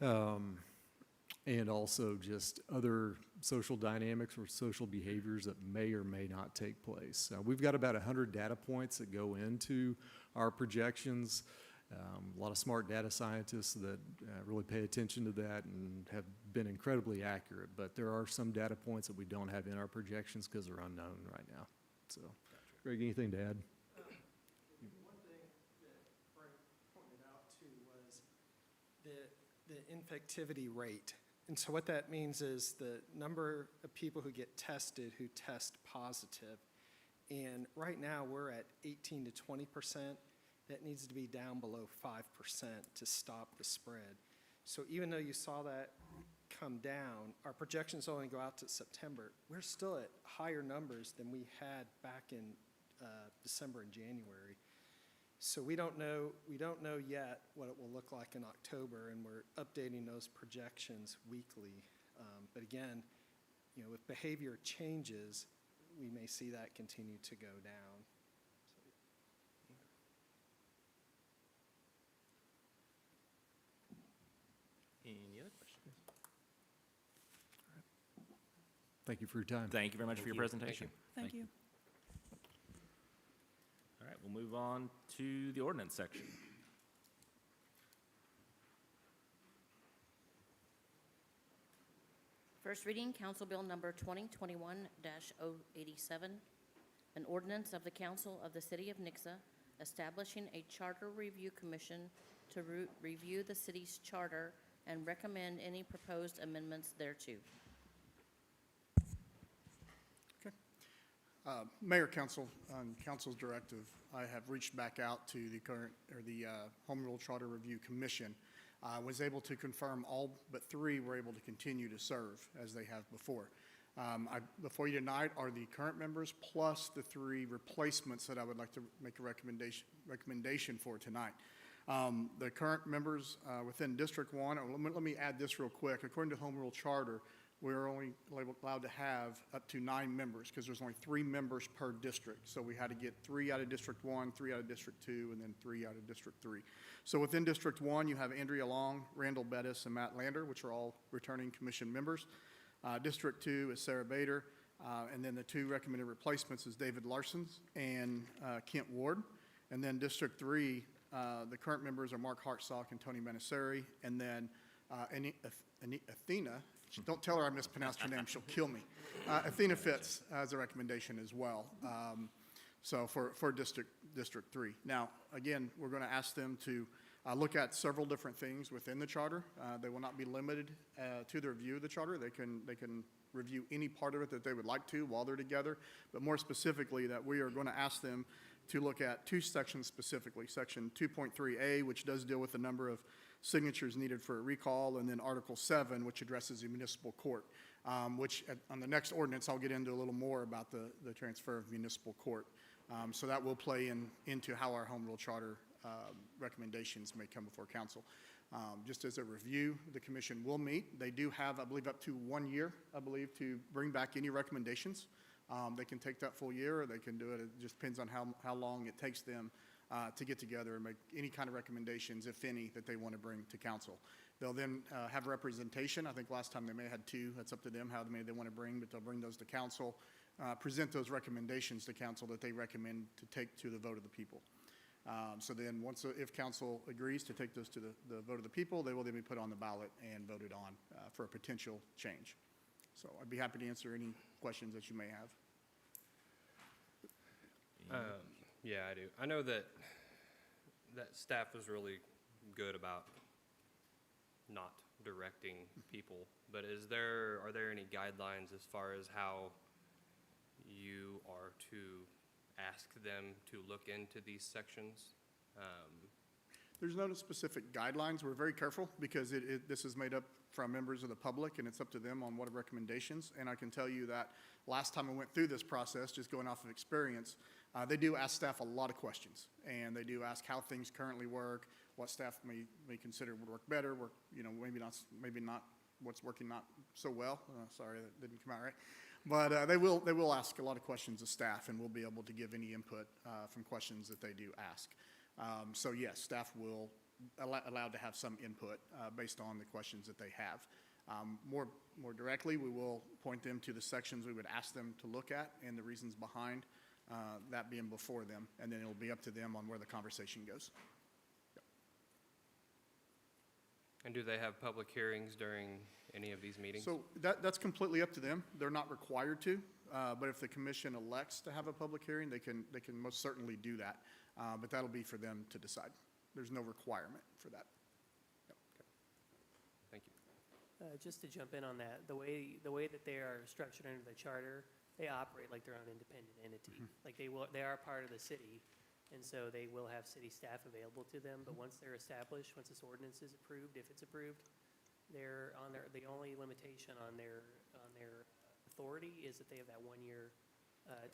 and also just other social dynamics or social behaviors that may or may not take place. We've got about 100 data points that go into our projections. A lot of smart data scientists that really pay attention to that and have been incredibly accurate, but there are some data points that we don't have in our projections because they're unknown right now. So, Greg, anything to add? One thing that Frank pointed out too was the infectivity rate. And so what that means is the number of people who get tested who test positive. And right now we're at 18 to 20%. That needs to be down below 5% to stop the spread. So even though you saw that come down, our projections only go out to September. We're still at higher numbers than we had back in December and January. So we don't know yet what it will look like in October, and we're updating those projections weekly. But again, if behavior changes, we may see that continue to go down. Any other questions? Thank you for your time. Thank you very much for your presentation. Thank you. All right, we'll move on to the ordinance section. First reading, Council Bill Number 2021-087, an ordinance of the Council of the City of Nixa establishing a charter review commission to review the city's charter and recommend any proposed amendments thereto. Mayor, Council, on Council's directive, I have reached back out to the Home Rule Charter Review Commission. I was able to confirm all but 3 were able to continue to serve as they have before. Before you tonight are the current members plus the 3 replacements that I would like to make a recommendation for tonight. The current members within District 1, let me add this real quick. According to Home Rule Charter, we're only allowed to have up to 9 members because there's only 3 members per district. So we had to get 3 out of District 1, 3 out of District 2, and then 3 out of District 3. So within District 1, you have Andrea Long, Randall Bettis, and Matt Lander, which are all returning commission members. District 2 is Sarah Bader, and then the 2 recommended replacements is David Larsons and Kent Ward. And then District 3, the current members are Mark Hartsock and Tony Manaseri, and then Athena. Don't tell her I mispronounced her name, she'll kill me. Athena Fitz as a recommendation as well. So for District 3. Now, again, we're going to ask them to look at several different things within the charter. They will not be limited to the review of the charter. They can review any part of it that they would like to while they're together, but more specifically that we are going to ask them to look at 2 sections specifically. Section 2.3A, which does deal with the number of signatures needed for a recall, and then Article 7, which addresses the municipal court, which on the next ordinance, I'll get into a little more about the transfer of municipal court. So that will play into how our home rule charter recommendations may come before council. Just as a review, the commission will meet. They do have, I believe, up to 1 year, I believe, to bring back any recommendations. They can take that full year, or they can do it. It just depends on how long it takes them to get together and make any kind of recommendations, if any, that they want to bring to council. They'll then have representation. I think last time they may have had 2. That's up to them how many they want to bring, but they'll bring those to council, present those recommendations to council that they recommend to take to the vote of the people. So then if council agrees to take those to the vote of the people, they will then be put on the ballot and voted on for a potential change. So I'd be happy to answer any questions that you may have. Yeah, I do. I know that staff was really good about not directing people, but are there any guidelines as far as how you are to ask them to look into these sections? There's no specific guidelines. We're very careful because this is made up from members of the public, and it's up to them on what recommendations. And I can tell you that last time I went through this process, just going off of experience, they do ask staff a lot of questions, and they do ask how things currently work, what staff may consider would work better, maybe not what's working not so well. Sorry, that didn't come out right. But they will ask a lot of questions of staff, and we'll be able to give any input from questions that they do ask. So yes, staff will allowed to have some input based on the questions that they have. More directly, we will point them to the sections we would ask them to look at and the reasons behind that being before them, and then it'll be up to them on where the conversation goes. Yep. And do they have public hearings during any of these meetings? So that's completely up to them. They're not required to, but if the commission elects to have a public hearing, they can most certainly do that. But that'll be for them to decide. There's no requirement for that. Yep. Okay. Thank you. Just to jump in on that, the way that they are structured under the charter, they operate like their own independent entity. Like they are part of the city, and so they will have city staff available to them. But once they're established, once this ordinance is approved, if it's approved, they're on the only limitation on their authority is that they have that 1 year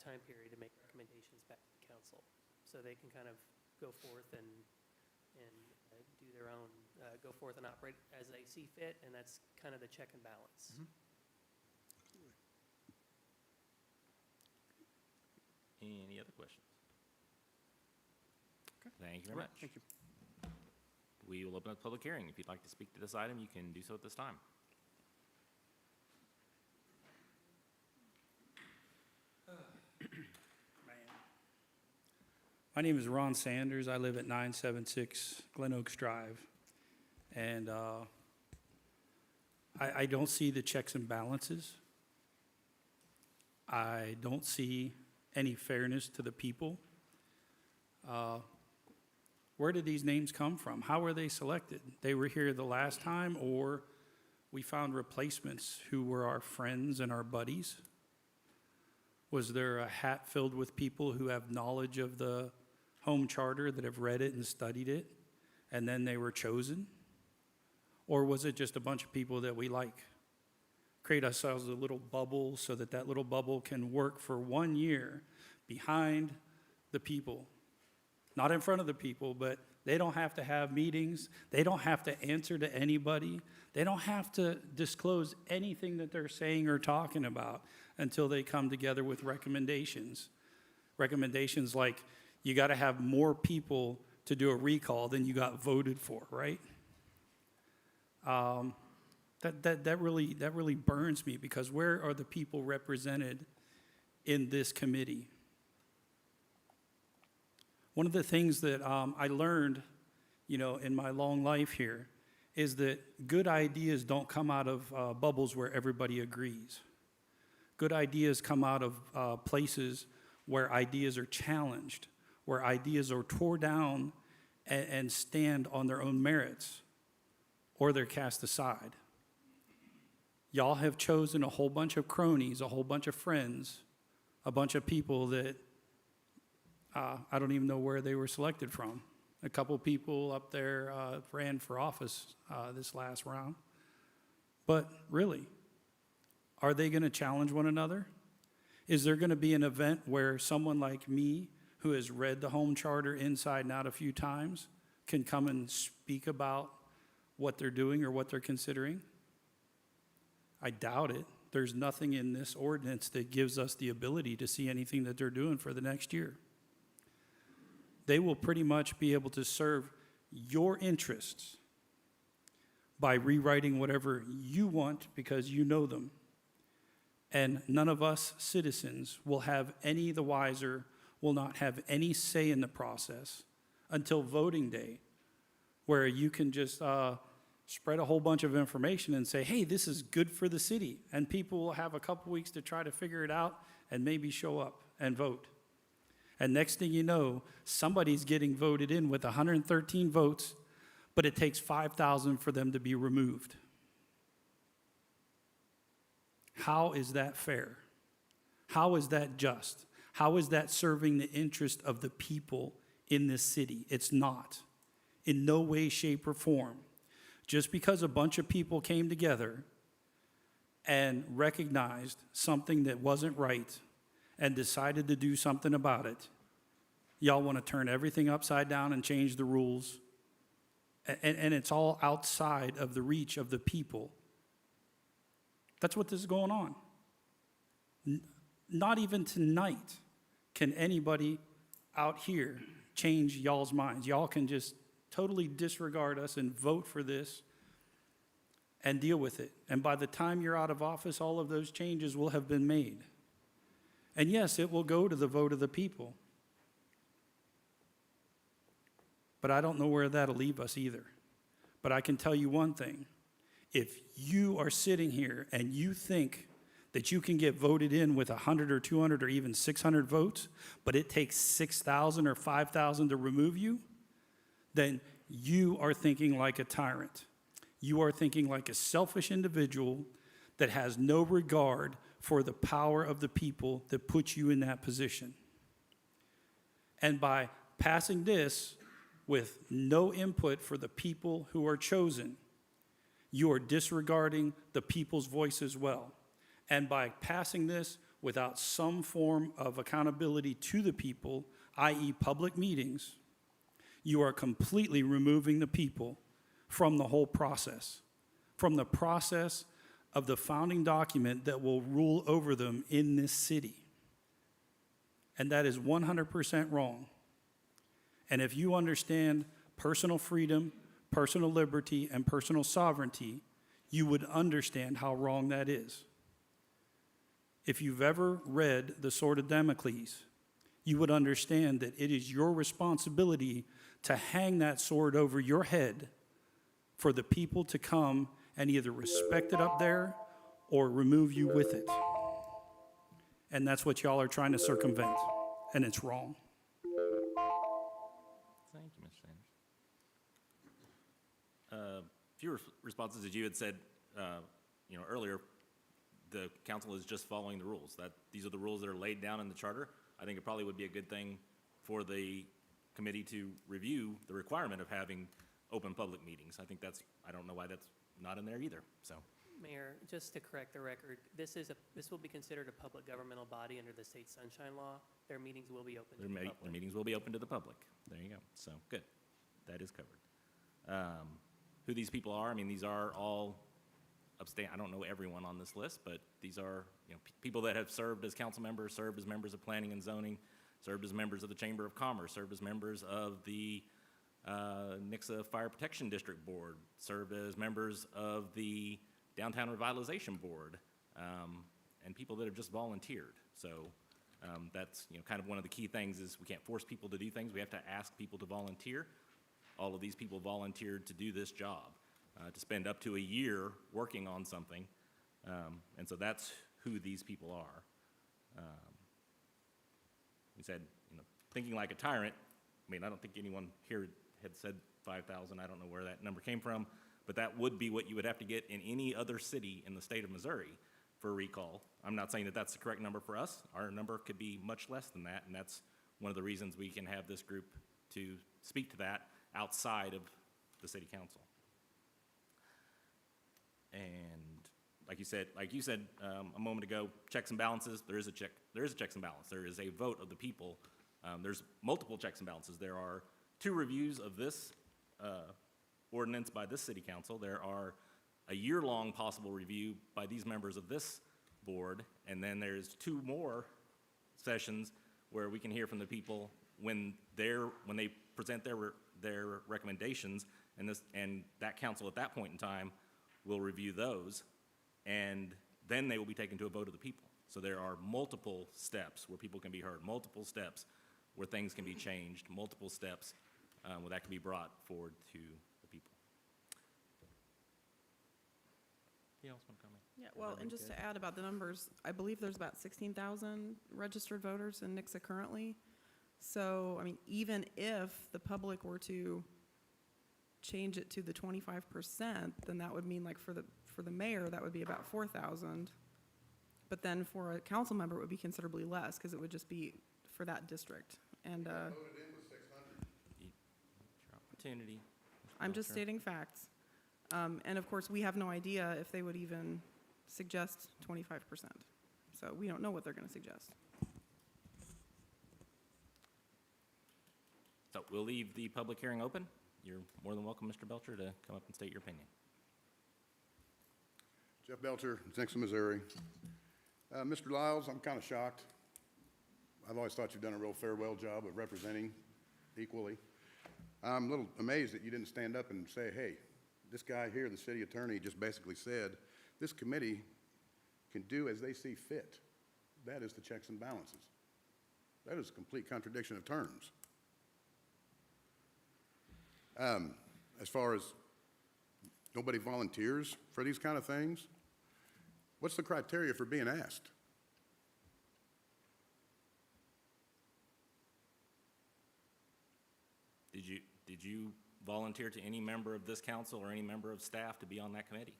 time period to make recommendations back to the council. So they can kind of go forth and do their own, go forth and operate as they see fit, and that's kind of the check and balance. Any other questions? Okay. Thank you very much. Thank you. We will open up the public hearing. If you'd like to speak to this item, you can do so at this time. My name is Ron Sanders. I live at 976 Glen Oaks Drive. And I don't see the checks and balances. I don't see any fairness to the people. Where did these names come from? How were they selected? They were here the last time, or we found replacements who were our friends and our buddies? Was there a hat filled with people who have knowledge of the home charter, that have read it and studied it, and then they were chosen? Or was it just a bunch of people that we like? Create ourselves a little bubble so that that little bubble can work for 1 year behind the people. Not in front of the people, but they don't have to have meetings. They don't have to answer to anybody. They don't have to disclose anything that they're saying or talking about until they come together with recommendations. Recommendations like, you got to have more people to do a recall than you got voted for, right? That really burns me, because where are the people represented in this committee? One of the things that I learned, in my long life here, is that good ideas don't come out of bubbles where everybody agrees. Good ideas come out of places where ideas are challenged, where ideas are tore down and stand on their own merits, or they're cast aside. Y'all have chosen a whole bunch of cronies, a whole bunch of friends, a bunch of people that I don't even know where they were selected from. A couple people up there ran for office this last round. But really, are they going to challenge one another? Is there going to be an event where someone like me, who has read the home charter inside and out a few times can come and speak about what they're doing or what they're considering? I doubt it. There's nothing in this ordinance that gives us the ability to see anything that they're doing for the next year. They will pretty much be able to serve your interests by rewriting whatever you want because you know them. And none of us citizens will have any the wiser, will not have any say in the process until voting day, where you can just spread a whole bunch of information and say, hey, this is good for the city. And people will have a couple weeks to try to figure it out and maybe show up and vote. And next thing you know, somebody's getting voted in with 113 votes, but it takes 5,000 for them to be removed. How is that fair? How is that just? How is that serving the interest of the people in this city? It's not. In no way, shape, or form. Just because a bunch of people came together and recognized something that wasn't right and decided to do something about it, y'all want to turn everything upside down and change the rules. And it's all outside of the reach of the people. That's what is going on. Not even tonight can anybody out here change y'all's minds. Y'all can just totally disregard us and vote for this and deal with it. And by the time you're out of office, all of those changes will have been made. And yes, it will go to the vote of the people. But I don't know where that'll leave us either. But I can tell you one thing. If you are sitting here and you think that you can get voted in with 100 or 200 or even 600 votes, but it takes 6,000 or 5,000 to remove you, then you are thinking like a tyrant. You are thinking like a selfish individual that has no regard for the power of the people that put you in that position. And by passing this with no input for the people who are chosen, you are disregarding the people's voice as well. And by passing this without some form of accountability to the people, i.e. public meetings, you are completely removing the people from the whole process, from the process of the founding document that will rule over them in this city. And that is 100% wrong. And if you understand personal freedom, personal liberty, and personal sovereignty, you would understand how wrong that is. If you've ever read The Sword of Damocles, you would understand that it is your responsibility to hang that sword over your head for the people to come and either respect it up there or remove you with it. And that's what y'all are trying to circumvent, and it's wrong. Thank you, Mr. Sanders. A few responses that you had said, earlier, the council is just following the rules. These are the rules that are laid down in the charter. I think it probably would be a good thing for the committee to review the requirement of having open public meetings. I don't know why that's not in there either, so. Mayor, just to correct the record, this will be considered a public governmental body under the state sunshine law. Their meetings will be open to the public. Their meetings will be open to the public. There you go. So, good. That is covered. Who these people are, these are all I don't know everyone on this list, but these are people that have served as council members, served as members of planning and zoning, served as members of the Chamber of Commerce, served as members of the Nixa Fire Protection District Board, served as members of the Downtown Revitalization Board, and people that have just volunteered. So that's kind of one of the key things is we can't force people to do things. We have to ask people to volunteer. All of these people volunteered to do this job, to spend up to a year working on something. And so that's who these people are. We said, thinking like a tyrant. I don't think anyone here had said 5,000. I don't know where that number came from, but that would be what you would have to get in any other city in the state of Missouri for a recall. I'm not saying that that's the correct number for us. Our number could be much less than that, and that's one of the reasons we can have this group to speak to that outside of the city council. And like you said a moment ago, checks and balances. There is a checks and balance. There is a vote of the people There's multiple checks and balances. There are 2 reviews of this ordinance by this city council. There are a year-long possible review by these members of this board, and then there's 2 more sessions where we can hear from the people when they present their recommendations, and that council at that point in time will review those, and then they will be taken to a vote of the people. So there are multiple steps where people can be heard, multiple steps where things can be changed, multiple steps where that can be brought forward to the people. Anyone else want to comment? Yeah, well, and just to add about the numbers, I believe there's about 16,000 registered voters in Nixa currently. So, I mean, even if the public were to change it to the 25%, then that would mean like for the mayor, that would be about 4,000. But then for a council member, it would be considerably less because it would just be for that district. And Opportunity. I'm just stating facts. And of course, we have no idea if they would even suggest 25%. So we don't know what they're going to suggest. So we'll leave the public hearing open. You're more than welcome, Mr. Belcher, to come up and state your opinion. Jeff Belcher, Nixa, Missouri. Mr. Lyles, I'm kind of shocked. I've always thought you've done a real farewell job of representing equally. I'm a little amazed that you didn't stand up and say, hey, this guy here, the city attorney, just basically said, this committee can do as they see fit. That is the checks and balances. That is a complete contradiction of terms. As far as nobody volunteers for these kind of things, what's the criteria for being asked? Did you volunteer to any member of this council or any member of staff to be on that committee?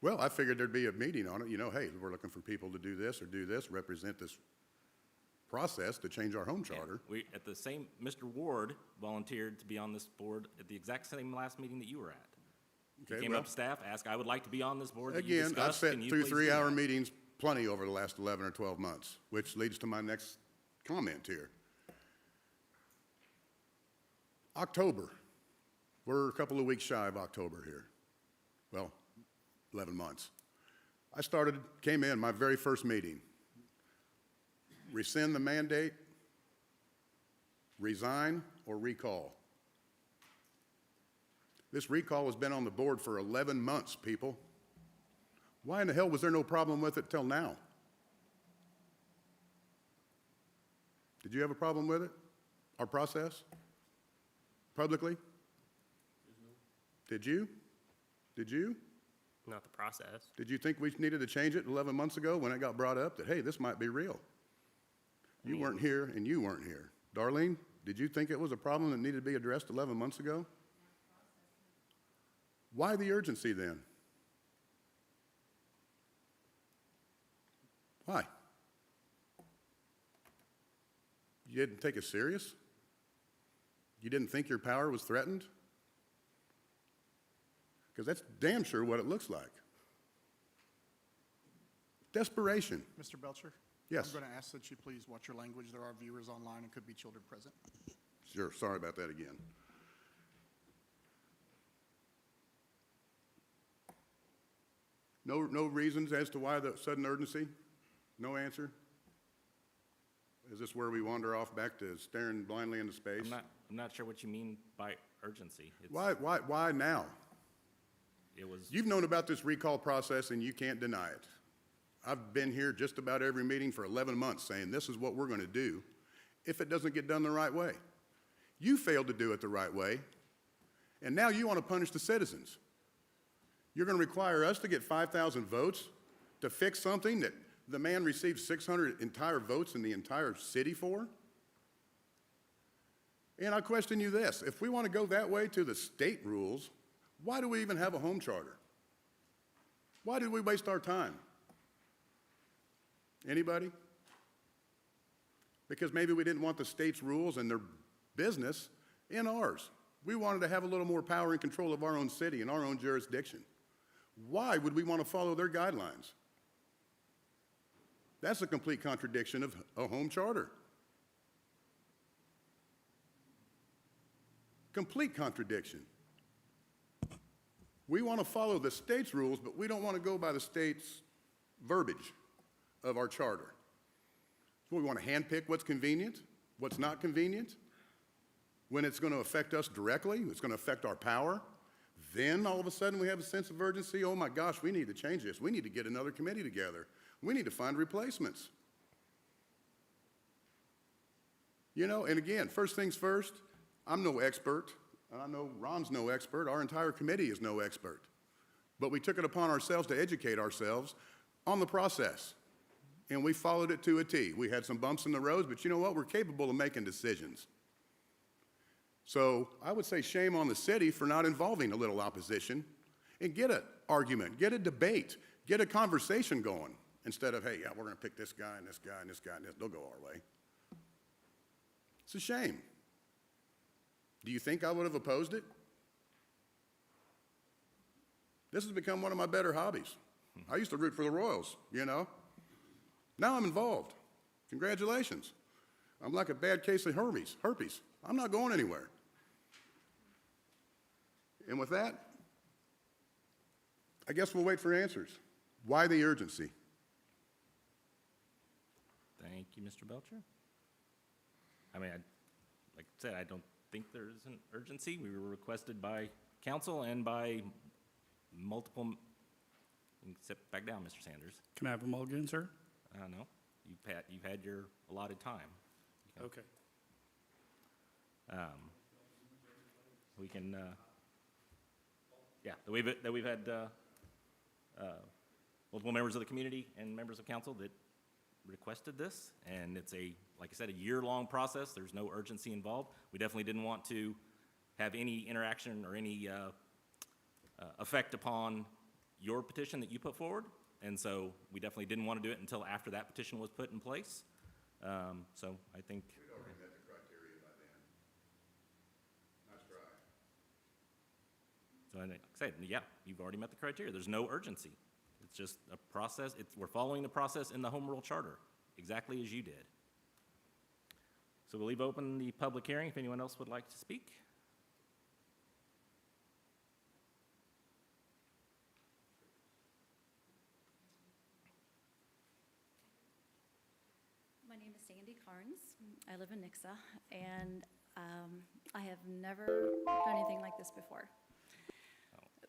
Well, I figured there'd be a meeting on it. You know, hey, we're looking for people to do this, represent this process to change our home charter. Mr. Ward volunteered to be on this board at the exact same last meeting that you were at. He Okay, came well, up to staff, asked, I would like to be on this board that you again, I've discussed. sat Can you through please do 3-hour that?" meetings plenty over the last 11 or 12 months, which leads to my next comment here. October. We're a couple of weeks shy of October here. Well, 11 months. Came in, my very first meeting. Rescind the mandate, resign, or recall. This recall has been on the board for 11 months, people. Why in the hell was there no problem with it till now? Did you have a problem with it? Our process? Publicly? Did you? Did you? Not the process. Did you think we needed to change it 11 months ago when it got brought up that, hey, this might be real? You weren't here and you weren't here. Darlene, did you think it was a problem that needed to be addressed 11 months ago? Why the urgency then? Why? You didn't take it serious? You didn't think your power was threatened? Because that's damn sure what it looks like. Desperation. Mr. Belcher? Yes. I'm going to ask that you please watch your language. There are viewers online and could be children present. Sure, sorry about that again. No reasons as to why the sudden urgency? No answer? Is this where we wander off back to staring blindly into space? I'm not sure what you mean by urgency. Why now? You've known about this recall process and you can't deny it. I've been here just about every meeting for 11 months saying this is what we're going to do if it doesn't get done the right way. You failed to do it the right way, and now you want to punish the citizens. You're going to require us to get 5,000 votes to fix something that the man received 600 entire votes in the entire city for? And I question you this, if we want to go that way to the state rules, why do we even have a home charter? Why did we waste our time? Anybody? Because maybe we didn't want the state's rules and their business in ours. We wanted to have a little more power and control of our own city and our own jurisdiction. Why would we want to follow their guidelines? That's a complete contradiction of a home charter. Complete contradiction. We want to follow the state's rules, but we don't want to go by the state's verbiage of our charter. So we want to handpick what's convenient, what's not convenient, when it's going to affect us directly, it's going to affect our power. Then all of a sudden we have a sense of urgency. Oh my gosh, we need to change this. We need to get another committee together. We need to find replacements. You know, and again, first things first, I'm no expert, and I know Ron's no expert. Our entire committee is no expert. But we took it upon ourselves to educate ourselves on the process, and we followed it to a T. We had some bumps in the road, but you know what? We're capable of making decisions. So I would say shame on the city for not involving a little opposition and get an argument, get a debate, get a conversation going instead of, hey, yeah, we're going to pick this guy and this guy and this guy and this. They'll go our way. It's a shame. Do you think I would have opposed it? This has become one of my better hobbies. I used to root for the Royals, you know. Now I'm involved. Congratulations. I'm like a bad case of herpes. I'm not going anywhere. And with that, I guess we'll wait for answers. Why the urgency? Thank you, Mr. Belcher. I mean, like I said, I don't think there's an urgency. We were requested by council and by multiple. You can sit back down, Mr. Sanders. Can I have them all again, sir? No, you've had your allotted time. Okay. We can, yeah, that we've had multiple members of the community and members of council that requested this, and it's like I said, a year-long process. There's no urgency involved. We definitely didn't want to have any interaction or any effect upon your petition that you put forward, and so we definitely didn't want to do it until after that petition was put in place. So I think. We'd already met the criteria by then. Nice try. So like I said, yeah, you've already met the criteria. There's no urgency. It's just a process. We're following the process in the Home Rule Charter, exactly as you did. So we'll leave open the public hearing if anyone else would like to speak. My name is Sandy Carnes. I live in Nixa, and I have never done anything like this before.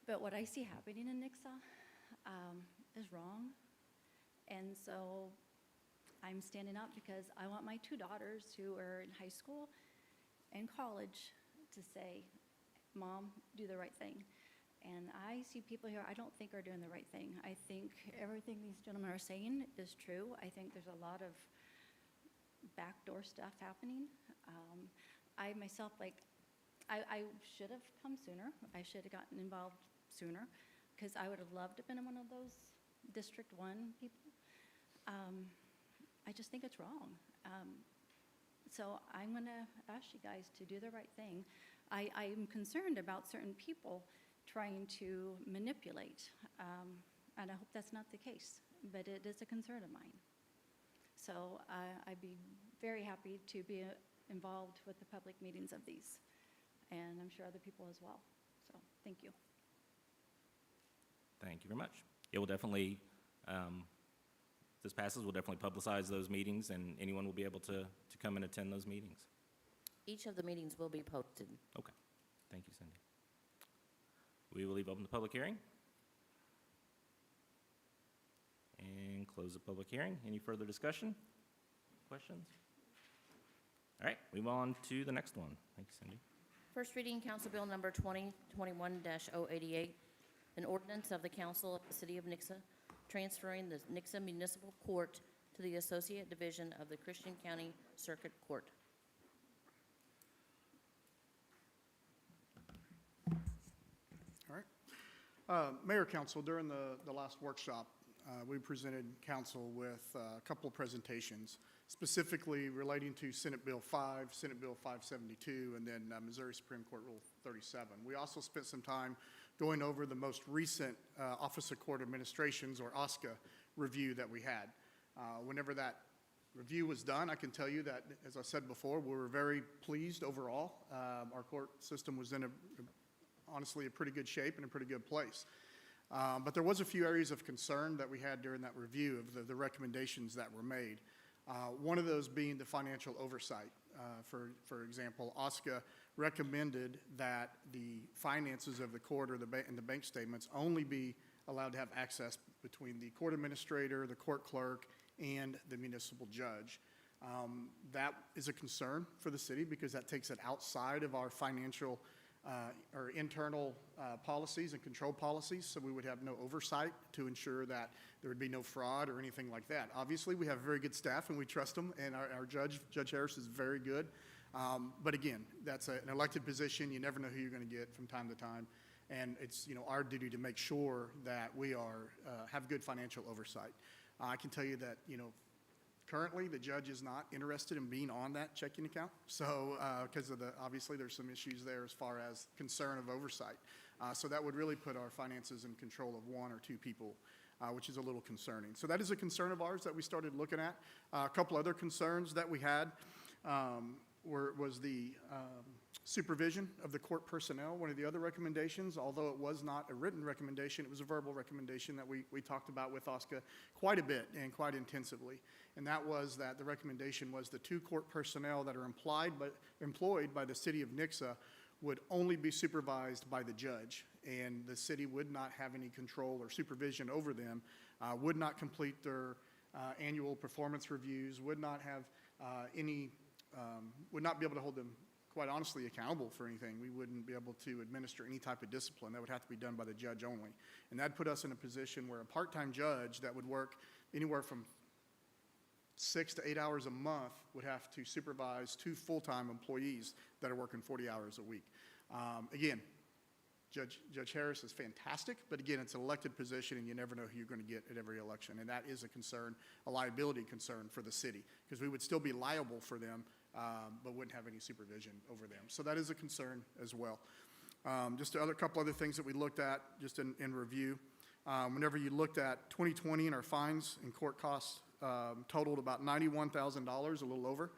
But what I see happening in Nixa is wrong, and so I'm standing up because I want my two daughters who are in high school and college to say, Mom, do the right thing. And I see people here I don't think are doing the right thing. I think everything these gentlemen are saying is true. I think there's a lot of backdoor stuff happening. I myself, I should have come sooner. I should have gotten involved sooner because I would have loved to have been one of those District 1 people. I just think it's wrong. So I'm going to ask you guys to do the right thing. I'm concerned about certain people trying to manipulate, and I hope that's not the case, but it is a concern of mine. So I'd be very happy to be involved with the public meetings of these, and I'm sure other people as well. So thank you. Thank you very much. It will definitely, if this passes, we'll definitely publicize those meetings, and anyone will be able to come and attend those meetings. Each of the meetings will be posted. Okay. Thank you, Cindy. We will leave open the public hearing and close the public hearing. Any further discussion? Questions? All right, move on to the next one. Thank you, Cindy. First reading, Council Bill Number 2021-088, an ordinance of the Council of the City of Nixa transferring the Nixa Municipal Court to the Associate Division of the Christian County Circuit Court. All right. Mayor, Council, during the last workshop, we presented council with a couple of presentations, specifically relating to Senate Bill 5, Senate Bill 572, and then Missouri Supreme Court Rule 37. We also spent some time going over the most recent Office of Court Administrations, or OSCA, review that we had. Whenever that review was done, I can tell you that, as I said before, we were very pleased overall. Our court system was in honestly, a pretty good shape and a pretty good place. But there was a few areas of concern that we had during that review of the recommendations that were made. One of those being the financial oversight. For example, OSCA recommended that the finances of the court or and the bank statements only be allowed to have access between the court administrator, the court clerk, and the municipal judge. That is a concern for the city because that takes it outside of our financial or internal policies and control policies, so we would have no oversight to ensure that there would be no fraud or anything like that. Obviously, we have very good staff and we trust them, and our Judge Harris is very good. But again, that's an elected position. You never know who you're going to get from time to time, and it's our duty to make sure that we have good financial oversight. I can tell you that currently, the judge is not interested in being on that checking account, so because of obviously there's some issues there as far as concern of oversight. So that would really put our finances in control of one or two people, which is a little concerning. So that is a concern of ours that we started looking at. A couple other concerns that we had was the supervision of the court personnel. One of the other recommendations, although it was not a written recommendation, it was a verbal recommendation that we talked about with OSCA quite a bit and quite intensively. And that was that the recommendation was the 2 court personnel that are employed by the city of Nixa would only be supervised by the judge, and the city would not have any control or supervision over them, would not complete their annual performance reviews, would not have would not be able to hold them, quite honestly, accountable for anything. We wouldn't be able to administer any type of discipline. That would have to be done by the judge only. And that put us in a position where a part-time judge that would work anywhere from 6 to 8 hours a month would have to supervise 2 full-time employees that are working 40 hours a week. Again, Judge Harris is fantastic, but again, it's an elected position and you never know who you're going to get at every election. And that is a concern, a liability concern for the city, because we would still be liable for them, but wouldn't have any supervision over them. So that is a concern as well. Just a couple other things that we looked at just in review. Whenever you looked at 2020 and our fines and court costs totaled about $91,000, a little over,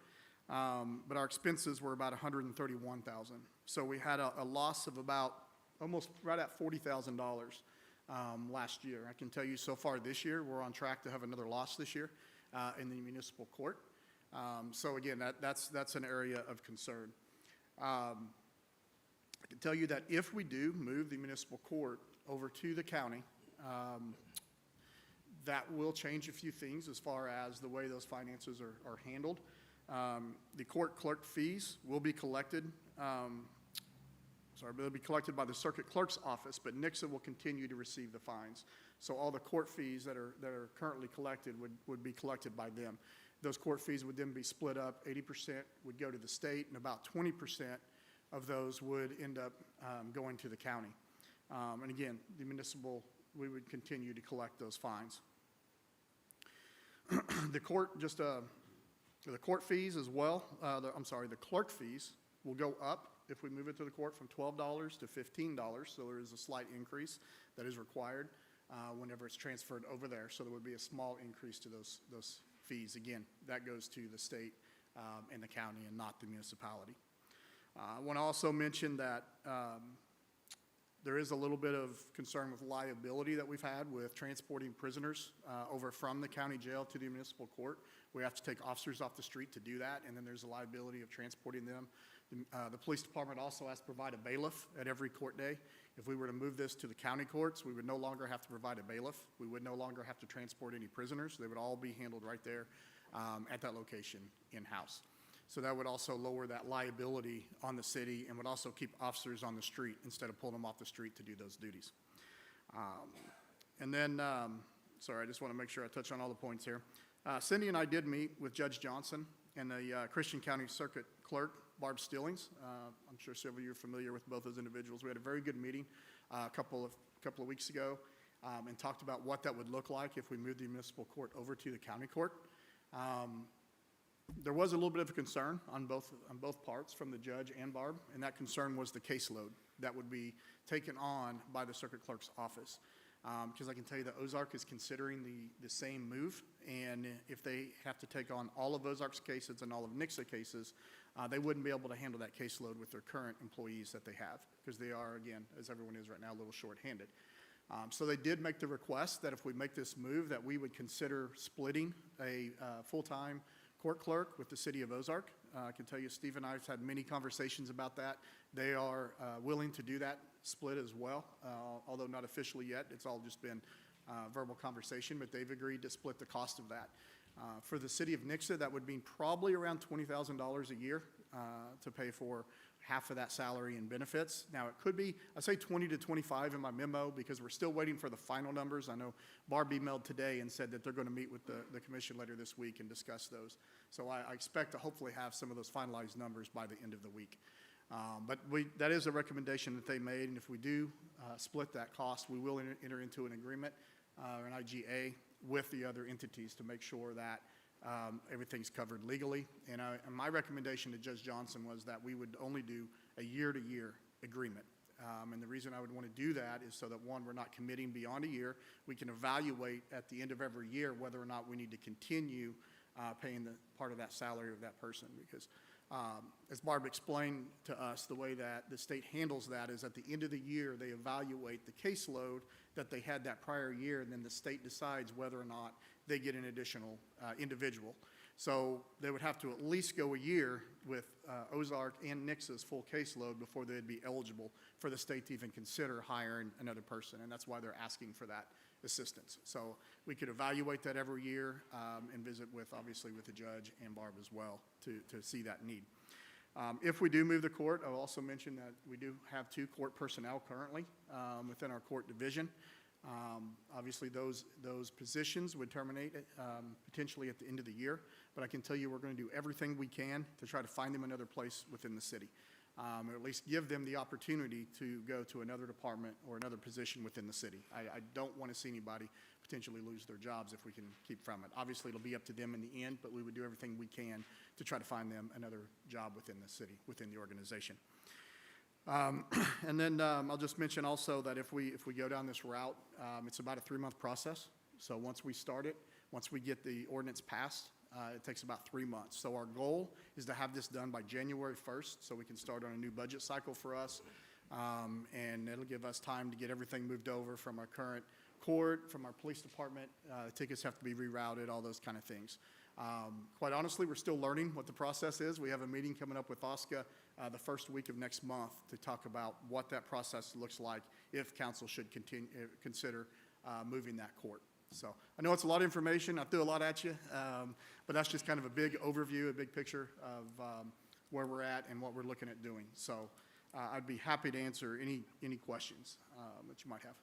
but our expenses were about $131,000. So we had a loss of about almost right at $40,000 last year. I can tell you so far this year, we're on track to have another loss this year in the municipal court. So again, that's an area of concern. I can tell you that if we do move the municipal court over to the county, that will change a few things as far as the way those finances are handled. The court clerk fees will be collected. They'll be collected by the circuit clerk's office, but Nixa will continue to receive the fines. So all the court fees that are currently collected would be collected by them. Those court fees would then be split up. 80% would go to the state, and about 20% of those would end up going to the county. And again, the municipal, we would continue to collect those fines. The court fees as well, the clerk fees will go up if we move it to the court from $12 to $15. So there is a slight increase that is required whenever it's transferred over there. So there would be a small increase to those fees. Again, that goes to the state and the county and not the municipality. I want to also mention that there is a little bit of concern with liability that we've had with transporting prisoners over from the county jail to the municipal court. We have to take officers off the street to do that, and then there's a liability of transporting them. The police department also has to provide a bailiff at every court day. If we were to move this to the county courts, we would no longer have to provide a bailiff. We would no longer have to transport any prisoners. They would all be handled right there at that location in-house. So that would also lower that liability on the city and would also keep officers on the street instead of pulling them off the street to do those duties. And then, sorry, I just want to make sure I touch on all the points here. Cindy and I did meet with Judge Johnson and the Christian County Circuit Clerk, Barb Stillings. I'm sure several of you are familiar with both those individuals. We had a very good meeting a couple of weeks ago and talked about what that would look like if we moved the municipal court over to the county court. There was a little bit of a concern on both parts from the judge and Barb, and that concern was the caseload that would be taken on by the circuit clerk's office. because I can tell you that Ozark is considering the same move, and if they have to take on all of Ozark's cases and all of Nixa cases, they wouldn't be able to handle that caseload with their current employees that they have, because they are, again, as everyone is right now, a little short-handed. So they did make the request that if we make this move, that we would consider splitting a full-time court clerk with the city of Ozark. I can tell you Steve and I have had many conversations about that. They are willing to do that split as well, although not officially yet. It's all just been verbal conversation, but they've agreed to split the cost of that. For the city of Nixa, that would mean probably around $20,000 a year to pay for half of that salary and benefits. Now, it could be, I say 20 to 25 in my memo because we're still waiting for the final numbers. I know Barb emailed today and said that they're going to meet with the commission later this week and discuss those. So I expect to hopefully have some of those finalized numbers by the end of the week. But that is a recommendation that they made, and if we do split that cost, we will enter into an agreement, an IGA, with the other entities to make sure that everything's covered legally. And my recommendation to Judge Johnson was that we would only do a year-to-year agreement. And the reason I would want to do that is so that, one, we're not committing beyond a year. We can evaluate at the end of every year whether or not we need to continue paying the part of that salary of that person. Because as Barb explained to us, the way that the state handles that is at the end of the year, they evaluate the caseload that they had that prior year, and then the state decides whether or not they get an additional individual. So they would have to at least go a year with Ozark and Nixa's full caseload before they'd be eligible for the state to even consider hiring another person, and that's why they're asking for that assistance. So we could evaluate that every year and visit with, obviously, with the judge and Barb as well to see that need. If we do move the court, I'll also mention that we do have 2 court personnel currently within our court division. Obviously, those positions would terminate potentially at the end of the year, but I can tell you we're going to do everything we can to try to find them another place within the city, or at least give them the opportunity to go to another department or another position within the city. I don't want to see anybody potentially lose their jobs if we can keep from it. Obviously, it'll be up to them in the end, but we would do everything we can to try to find them another job within the city, within the organization. And then I'll just mention also that if we go down this route, it's about a 3-month process. So once we start it, once we get the ordinance passed, it takes about 3 months. So our goal is to have this done by January 1st so we can start on a new budget cycle for us. And it'll give us time to get everything moved over from our current court, from our police department. Tickets have to be rerouted, all those kind of things. Quite honestly, we're still learning what the process is. We have a meeting coming up with OSCA the first week of next month to talk about what that process looks like if council should consider moving that court. So I know it's a lot of information. I threw a lot at you, but that's just kind of a big overview, a big picture of where we're at and what we're looking at doing. So I'd be happy to answer any questions that you might have.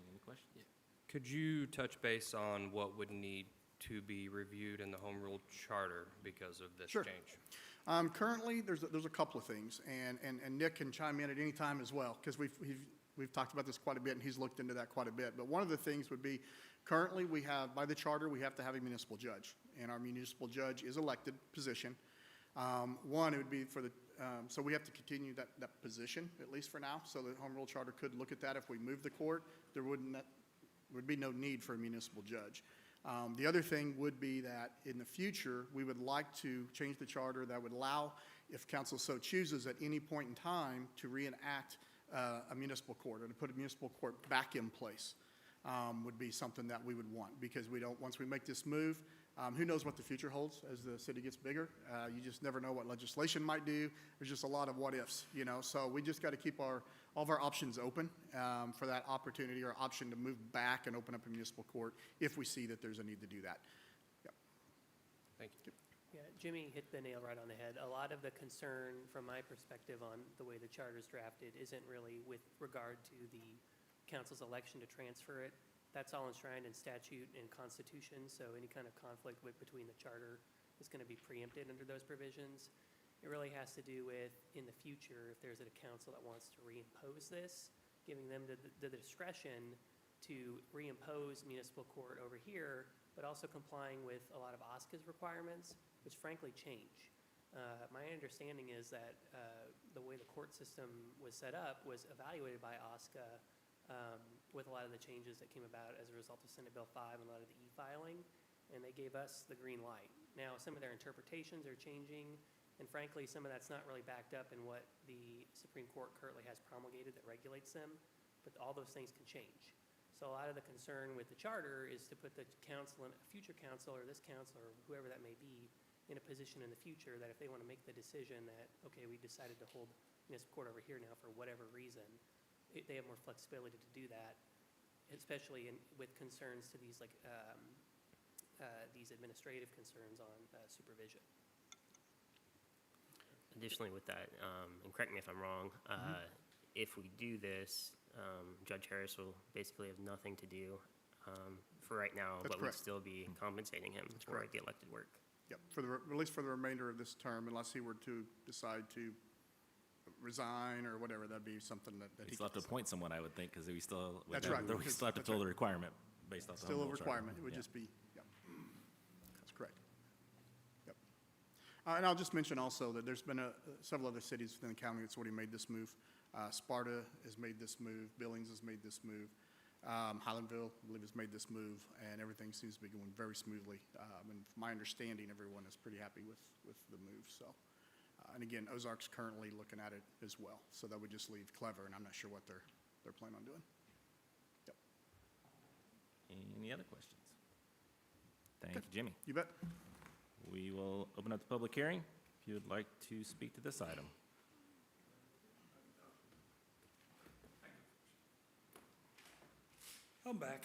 Any questions? Yeah. Could you touch base on what would need to be reviewed in the home rule charter because of this Sure. change? Currently, there's a couple of things, and Nick can chime in at any time as well, because we've talked about this quite a bit, and he's looked into that quite a bit. But one of the things would be, currently we have, by the charter, we have to have a municipal judge, and our municipal judge is elected position. One, it would be for the, so we have to continue that position, at least for now, so the home rule charter could look at that. If we move the court, there would be no need for a municipal judge. The other thing would be that in the future, we would like to change the charter that would allow, if council so chooses at any point in time, to reenact a municipal court or to put a municipal court back in place would be something that we would want, because we don't, once we make this move, who knows what the future holds as the city gets bigger. You just never know what legislation might do. There's just a lot of what ifs, you know, so we just got to keep all of our options open for that opportunity or option to move back and open up a municipal court if we see that there's a need to do that. Yep. Thank you. Yeah, Jimmy hit the nail right on the head. A lot of the concern from my perspective on the way the charter is drafted isn't really with regard to the council's election to transfer it. That's all enshrined in statute and constitution, so any kind of conflict between the charter is going to be preempted under those provisions. It really has to do with, in the future, if there's a council that wants to reimpose this, giving them the discretion to reimpose municipal court over here, but also complying with a lot of OSCA's requirements, which frankly change. My understanding is that the way the court system was set up was evaluated by OSCA with a lot of the changes that came about as a result of Senate Bill 5 and a lot of the e-filing, and they gave us the green light. Now, some of their interpretations are changing, and frankly, some of that's not really backed up in what the Supreme Court currently has promulgated that regulates them, but all those things can change. So a lot of the concern with the charter is to put the council, a future council, or this council, or whoever that may be, in a position in the future that if they want to make the decision that, okay, we decided to hold municipal court over here now for whatever reason, they have more flexibility to do that, especially with concerns to these these administrative concerns on supervision. Additionally with that, and correct me if I'm wrong, if we do this, Judge Harris will basically have nothing to do for right now, That's but we'd correct. still be compensating him for correct. the elected work. Yep, at least for the remainder of this term, unless he were to decide to resign or whatever, that'd be something that he We still have to could appoint someone, I would think, because we still. That's right, We still have to that's fill the right. requirement based off the home Still a rule charter. requirement, it would Yeah. just be, yep. That's correct. Yep. And I'll just mention also that there's been several other cities within the county that's already made this move. Sparta has made this move, Billings has made this move, Highlandville, I believe, has made this move, and everything seems to be going very smoothly. And from my understanding, everyone is pretty happy with the move, so. And again, Ozark's currently looking at it as well, so that would just leave Clever, and I'm not sure what they're planning on doing. Yep. Any other questions? Thank you, Jimmy. You bet. We will open up the public hearing. If you would like to speak to this item. I'm back.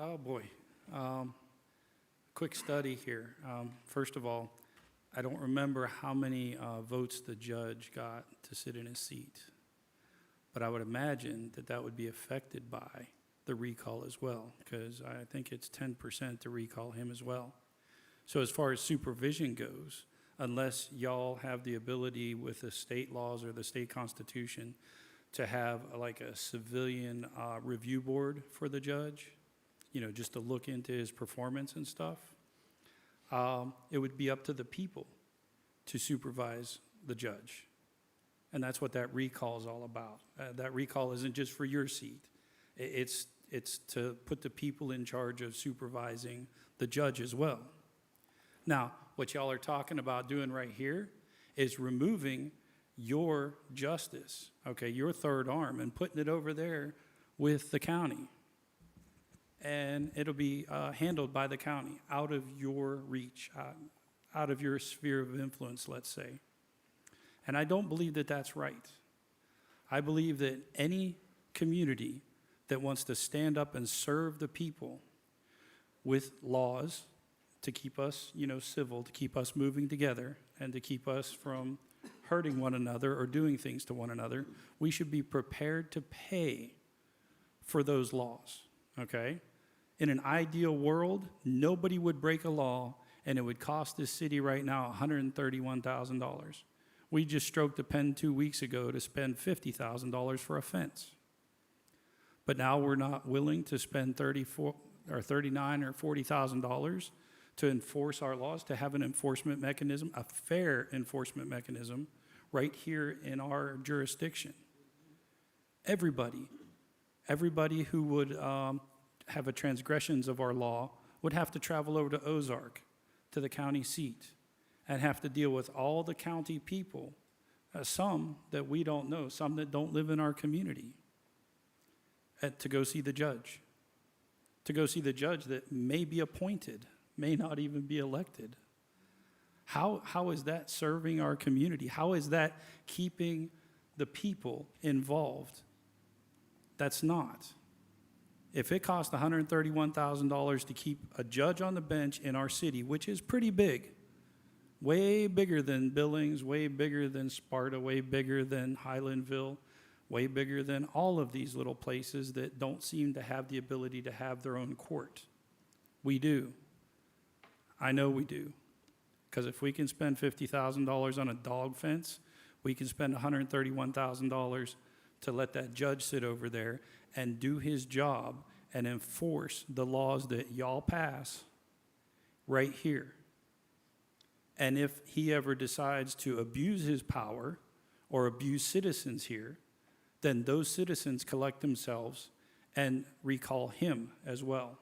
Oh, boy. Quick study here. First of all, I don't remember how many votes the judge got to sit in his seat, but I would imagine that that would be affected by the recall as well, because I think it's 10% to recall him as well. So as far as supervision goes, unless y'all have the ability with the state laws or the state constitution to have like a civilian review board for the judge, you know, just to look into his performance and stuff, it would be up to the people to supervise the judge. And that's what that recall is all about. That recall isn't just for your seat. It's to put the people in charge of supervising the judge as well. Now, what y'all are talking about doing right here is removing your justice, okay, your third arm, and putting it over there with the county. And it'll be handled by the county, out of your reach, out of your sphere of influence, let's say. And I don't believe that that's right. I believe that any community that wants to stand up and serve the people with laws to keep us, you know, civil, to keep us moving together, and to keep us from hurting one another or doing things to one another, we should be prepared to pay for those laws, okay? In an ideal world, nobody would break a law, and it would cost this city right now $131,000. We just stroked a pen 2 weeks ago to spend $50,000 for a fence. But now we're not willing to spend $39,000 or $40,000 to enforce our laws, to have an enforcement mechanism, a fair enforcement mechanism, right here in our jurisdiction. Everybody who would have a transgressions of our law would have to travel over to Ozark, to the county seat, and have to deal with all the county people, some that we don't know, some that don't live in our community, to go see the judge. To go see the judge that may be appointed, may not even be elected. How is that serving our community? How is that keeping the people involved? That's not. If it costs $131,000 to keep a judge on the bench in our city, which is pretty big, way bigger than Billings, way bigger than Sparta, way bigger than Highlandville, way bigger than all of these little places that don't seem to have the ability to have their own court. We do. I know we do. Because if we can spend $50,000 on a dog fence, we can spend $131,000 to let that judge sit over there and do his job and enforce the laws that y'all pass right here. And if he ever decides to abuse his power or abuse citizens here, then those citizens collect themselves and recall him as well.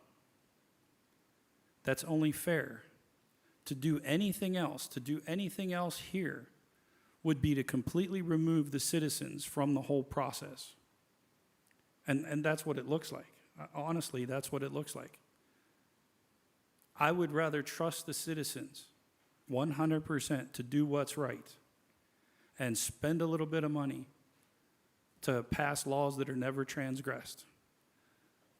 That's only fair. To do anything else here would be to completely remove the citizens from the whole process. And that's what it looks like. Honestly, that's what it looks like. I would rather trust the citizens 100% to do what's right and spend a little bit of money to pass laws that are never transgressed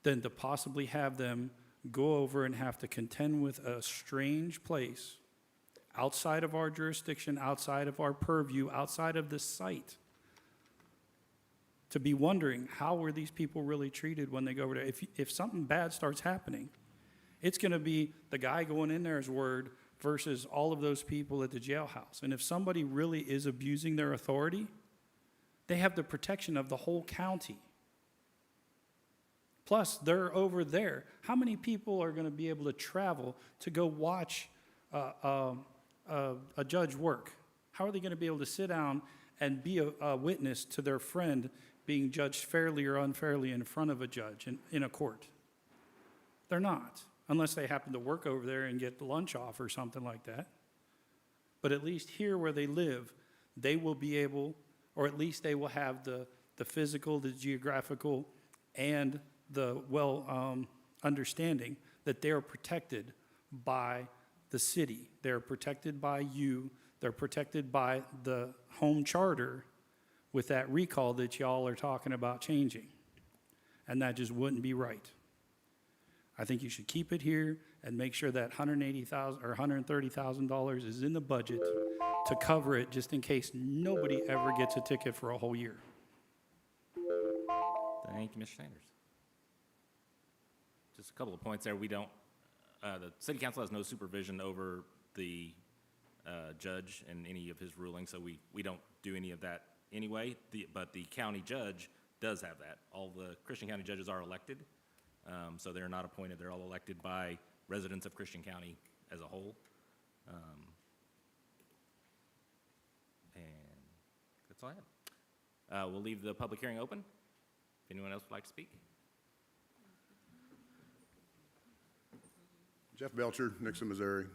than to possibly have them go over and have to contend with a strange place outside of our jurisdiction, outside of our purview, outside of this site, to be wondering, how were these people really treated when they go over there? If something bad starts happening, it's going to be the guy going in there's word versus all of those people at the jailhouse. And if somebody really is abusing their authority, they have the protection of the whole county. Plus, they're over there. How many people are going to be able to travel to go watch a judge work? How are they going to be able to sit down and be a witness to their friend being judged fairly or unfairly in front of a judge in a court? They're not, unless they happen to work over there and get lunch off or something like that. But at least here where they live, they will be able, or at least they will have the physical, the geographical, and the understanding that they are protected by the city. They're protected by you. They're protected by the home charter with that recall that y'all are talking about changing. And that just wouldn't be right. I think you should keep it here and make sure that $180,000 or $130,000 is in the budget to cover it just in case nobody ever gets a ticket for a whole year. Thank you, Mr. Sanders. Just a couple of points there. We don't, the city council has no supervision over the judge and any of his rulings, so we don't do any of that anyway. But the county judge does have that. All the Christian County judges are elected, so they're not appointed. They're all elected by residents of Christian County as a whole. And that's all I have. We'll leave the public hearing open. If anyone else would like to speak. Jeff Belcher, Nixa, Missouri.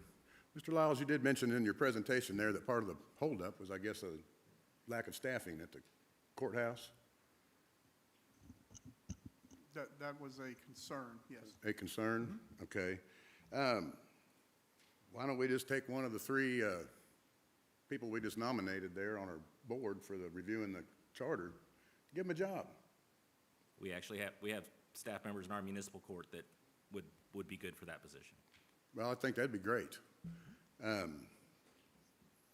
Mr. Lyles, you did mention in your presentation there that part of the holdup was, I guess, a lack of staffing at the courthouse. That was a concern, yes. A concern? Okay. Why don't we just take one of the three people we just nominated there on our board for the reviewing the charter, give them a job? We actually have staff members in our municipal court that would be good for that position. Well, I think that'd be great.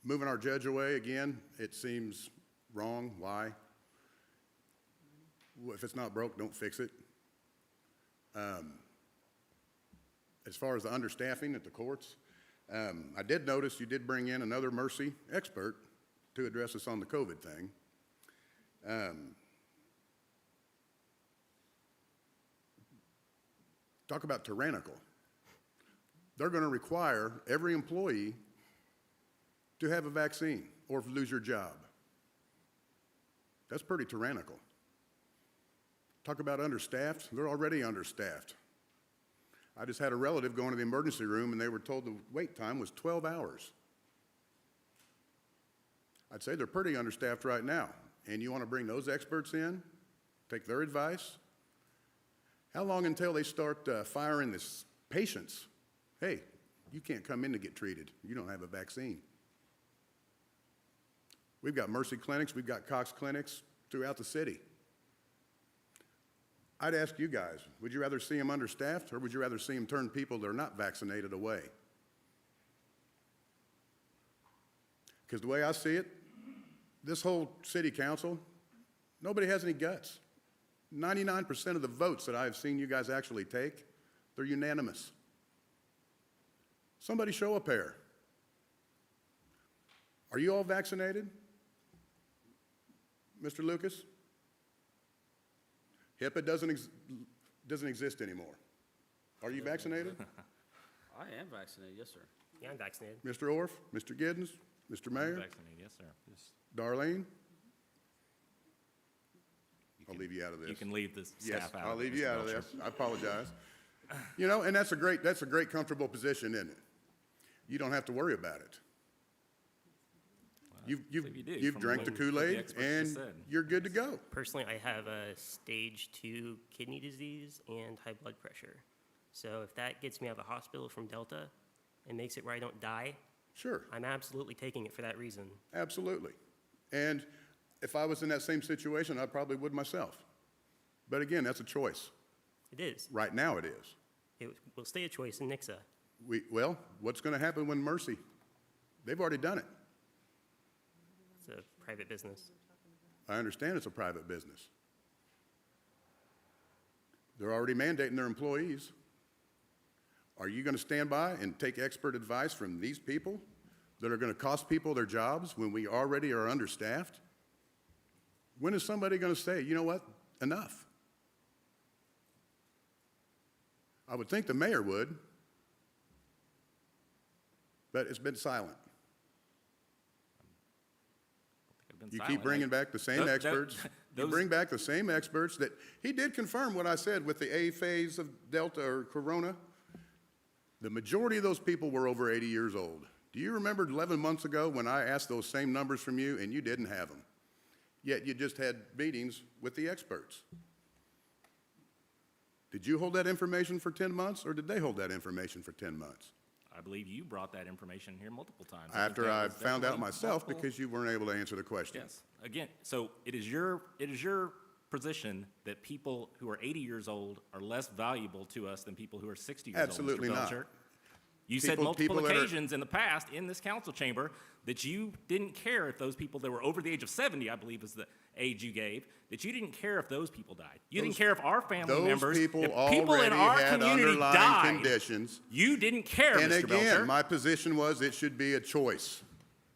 Moving our judge away again, it seems wrong. Why? Well, if it's not broke, don't fix it. As far as the understaffing at the courts, I did notice you did bring in another Mercy expert to address us on the COVID thing. Talk about tyrannical. They're going to require every employee to have a vaccine or lose your job. That's pretty tyrannical. Talk about understaffed. They're already understaffed. I just had a relative go into the emergency room and they were told the wait time was 12 hours. I'd say they're pretty understaffed right now. And you want to bring those experts in, take their advice? How long until they start firing these patients? Hey, you can't come in to get treated. You don't have a vaccine. We've got Mercy clinics, we've got Cox clinics throughout the city. I'd ask you guys, would you rather see them understaffed or would you rather see them turn people that are not vaccinated away? Because the way I see it, this whole city council, nobody has any guts. 99% of the votes that I've seen you guys actually take, they're unanimous. Somebody show a pair. Are you all vaccinated? Mr. Lucas? HIPAA doesn't exist anymore. Are you vaccinated? I am vaccinated, yes, sir. Yeah, I'm vaccinated. Mr. Orff, Mr. Giddens, Mr. Mayor? Vaccinated, yes, sir. Yes. Darlene? I'll leave you out of this. You can leave the Yes, staff out. I'll of it, leave you Mr. out of Belcher. this. I apologize. You know, and that's a great comfortable position, isn't it? You don't have to worry about it. believe you do, You've from drank the what the Kool-Aid experts and just said. you're good to go. Personally, I have a stage 2 kidney disease and high blood pressure. So if that gets me out of the hospital from Delta and makes it where I don't die, Sure, I'm absolutely taking it for that reason. absolutely. And if I was in that same situation, I probably would myself. But again, that's a choice. It is. Right now it is. It will stay a choice in Nixa. Well, what's going to happen when Mercy? They've already done it. It's a private business. I understand it's a private business. They're already mandating their employees. Are you going to stand by and take expert advice from these people that are going to cost people their jobs when we already are understaffed? When is somebody going to say, you know what, enough? I would think the mayor would, but it's been silent. You keep bringing back the same experts. You bring back the same experts that, he did confirm what I said with the A phase of Delta or Corona. The majority of those people were over 80 years old. Do you remember 11 months ago when I asked those same numbers from you and you didn't have them? Yet you just had meetings with the experts. Did you hold that information for 10 months or did they hold that information for 10 months? I believe you brought that information here multiple times. After I found out definitely myself multiple- because you weren't able to answer the question. Yes. Again, so it is your position that people who are 80 years old are less valuable to us than people who are 60 years Absolutely old, Mr. not. Belcher? You said People multiple that are- occasions in the past in this council chamber that you didn't care if those people that were over the age of 70, I believe is the age you gave, that you didn't care if those people died. You didn't care if our family members, Those people if people in already our had community underlying died, conditions. you didn't care, And Mr. Belcher. again, my position was it should be a choice.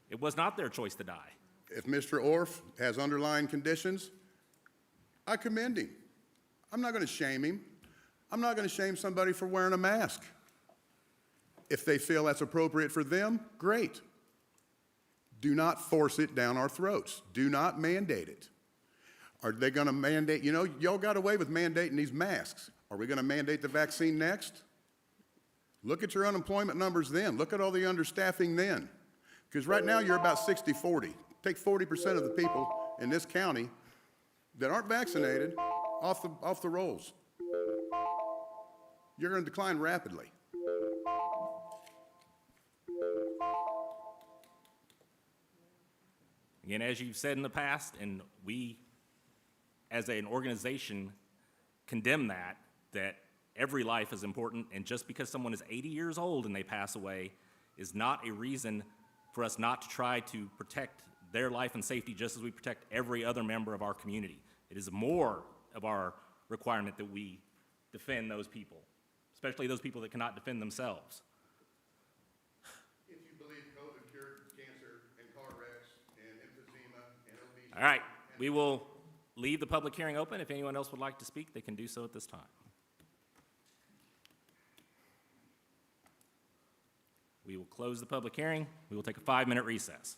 It was not their choice to die. If Mr. Orff has underlying conditions, I commend him. I'm not going to shame him. I'm not going to shame somebody for wearing a mask. If they feel that's appropriate for them, great. Do not force it down our throats. Do not mandate it. Are they going to mandate, you know, y'all got away with mandating these masks. Are we going to mandate the vaccine next? Look at your unemployment numbers then. Look at all the understaffing then. Because right now you're about 60-40. Take 40% of the people in this county that aren't vaccinated off the rolls. You're going to decline rapidly. Again, as you've said in the past, and we, as an organization, condemn that every life is important, and just because someone is 80 years old and they pass away is not a reason for us not to try to protect their life and safety just as we protect every other member of our community. It is more of our requirement that we defend those people, especially those people that cannot defend themselves. If you believe COVID cured cancer and car wrecks and emphysema and obesity. All right, we will leave the public hearing open. If anyone else would like to speak, they can do so at this time. We will close the public hearing. We will take a 5-minute recess.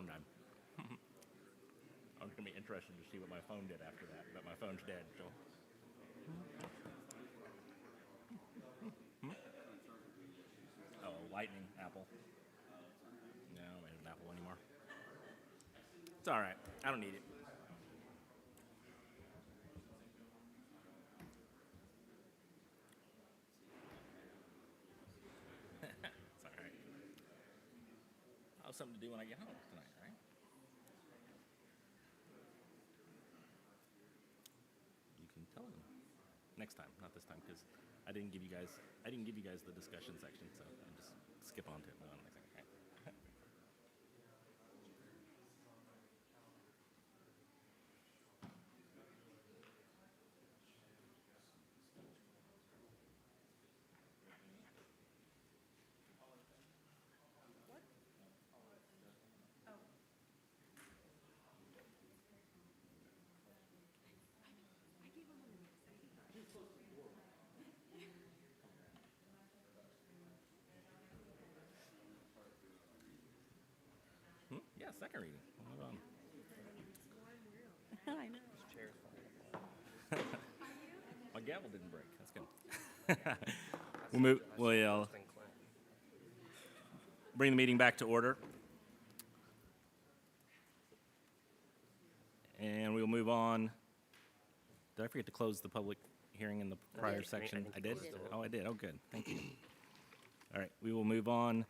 phone died. I'm gonna be interested to see what my phone did after that, but my phone's dead, so. Oh, lightning, Apple. No, it isn't Apple anymore. It's all right. I don't need it. It's all right. I'll have something to do when I get home tonight, right? You can tell them next time, not this time, because I didn't give you guys the discussion section, so I just skip on to it. Next thing, right? Yeah, second reading. We'll move on. I know. My gavel didn't break. That's good. We'll bring the meeting back to order. And we'll move on. Did I forget to close the public hearing in the prior section? I did? Oh, I did. Oh, good. Thank you. All right, we will move on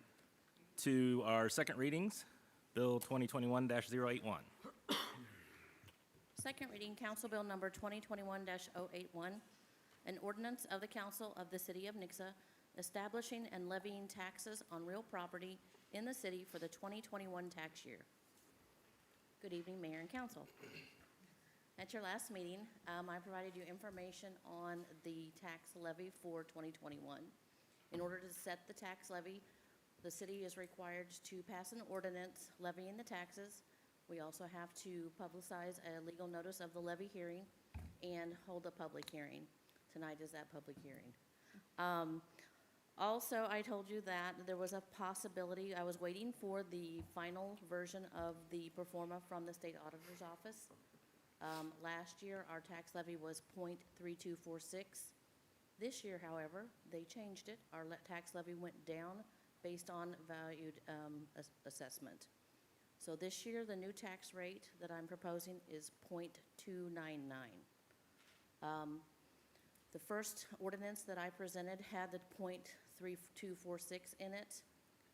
to our second readings. Bill 2021-081. Second reading, Council Bill Number 2021-081, an ordinance of the Council of the City of Nixa establishing and levying taxes on real property in the city for the 2021 tax year. Good evening, Mayor and Council. At your last meeting, I provided you information on the tax levy for 2021. In order to set the tax levy, the city is required to pass an ordinance levying the taxes. We also have to publicize a legal notice of the levy hearing and hold a public hearing. Tonight is that public hearing. Also, I told you that there was a possibility, I was waiting for the final version of the performa from the state auditor's office. Last year, our tax levy was .3246. This year, however, they changed it. Our tax levy went down based on valued assessment. So this year, the new tax rate that I'm proposing is .299. The first ordinance that I presented had the .3246 in it.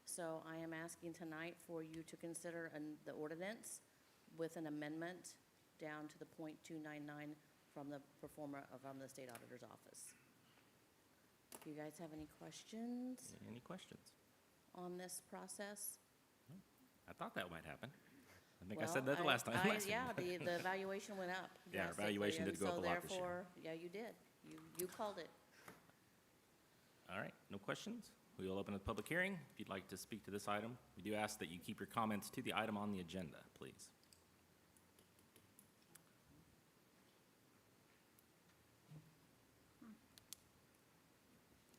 So I am asking tonight for you to consider the ordinance with an amendment down to the .299 from the performer from the state auditor's office. Do you guys have any questions Any questions? on this process? I thought that might happen. I think I said that the last time. Yeah, the valuation went up. Yeah, our drastically, valuation did and go up so a lot this year. therefore, yeah, you did. You called it. All right, no questions? We will open the public hearing. If you'd like to speak to this item, we do ask that you keep your comments to the item on the agenda, please.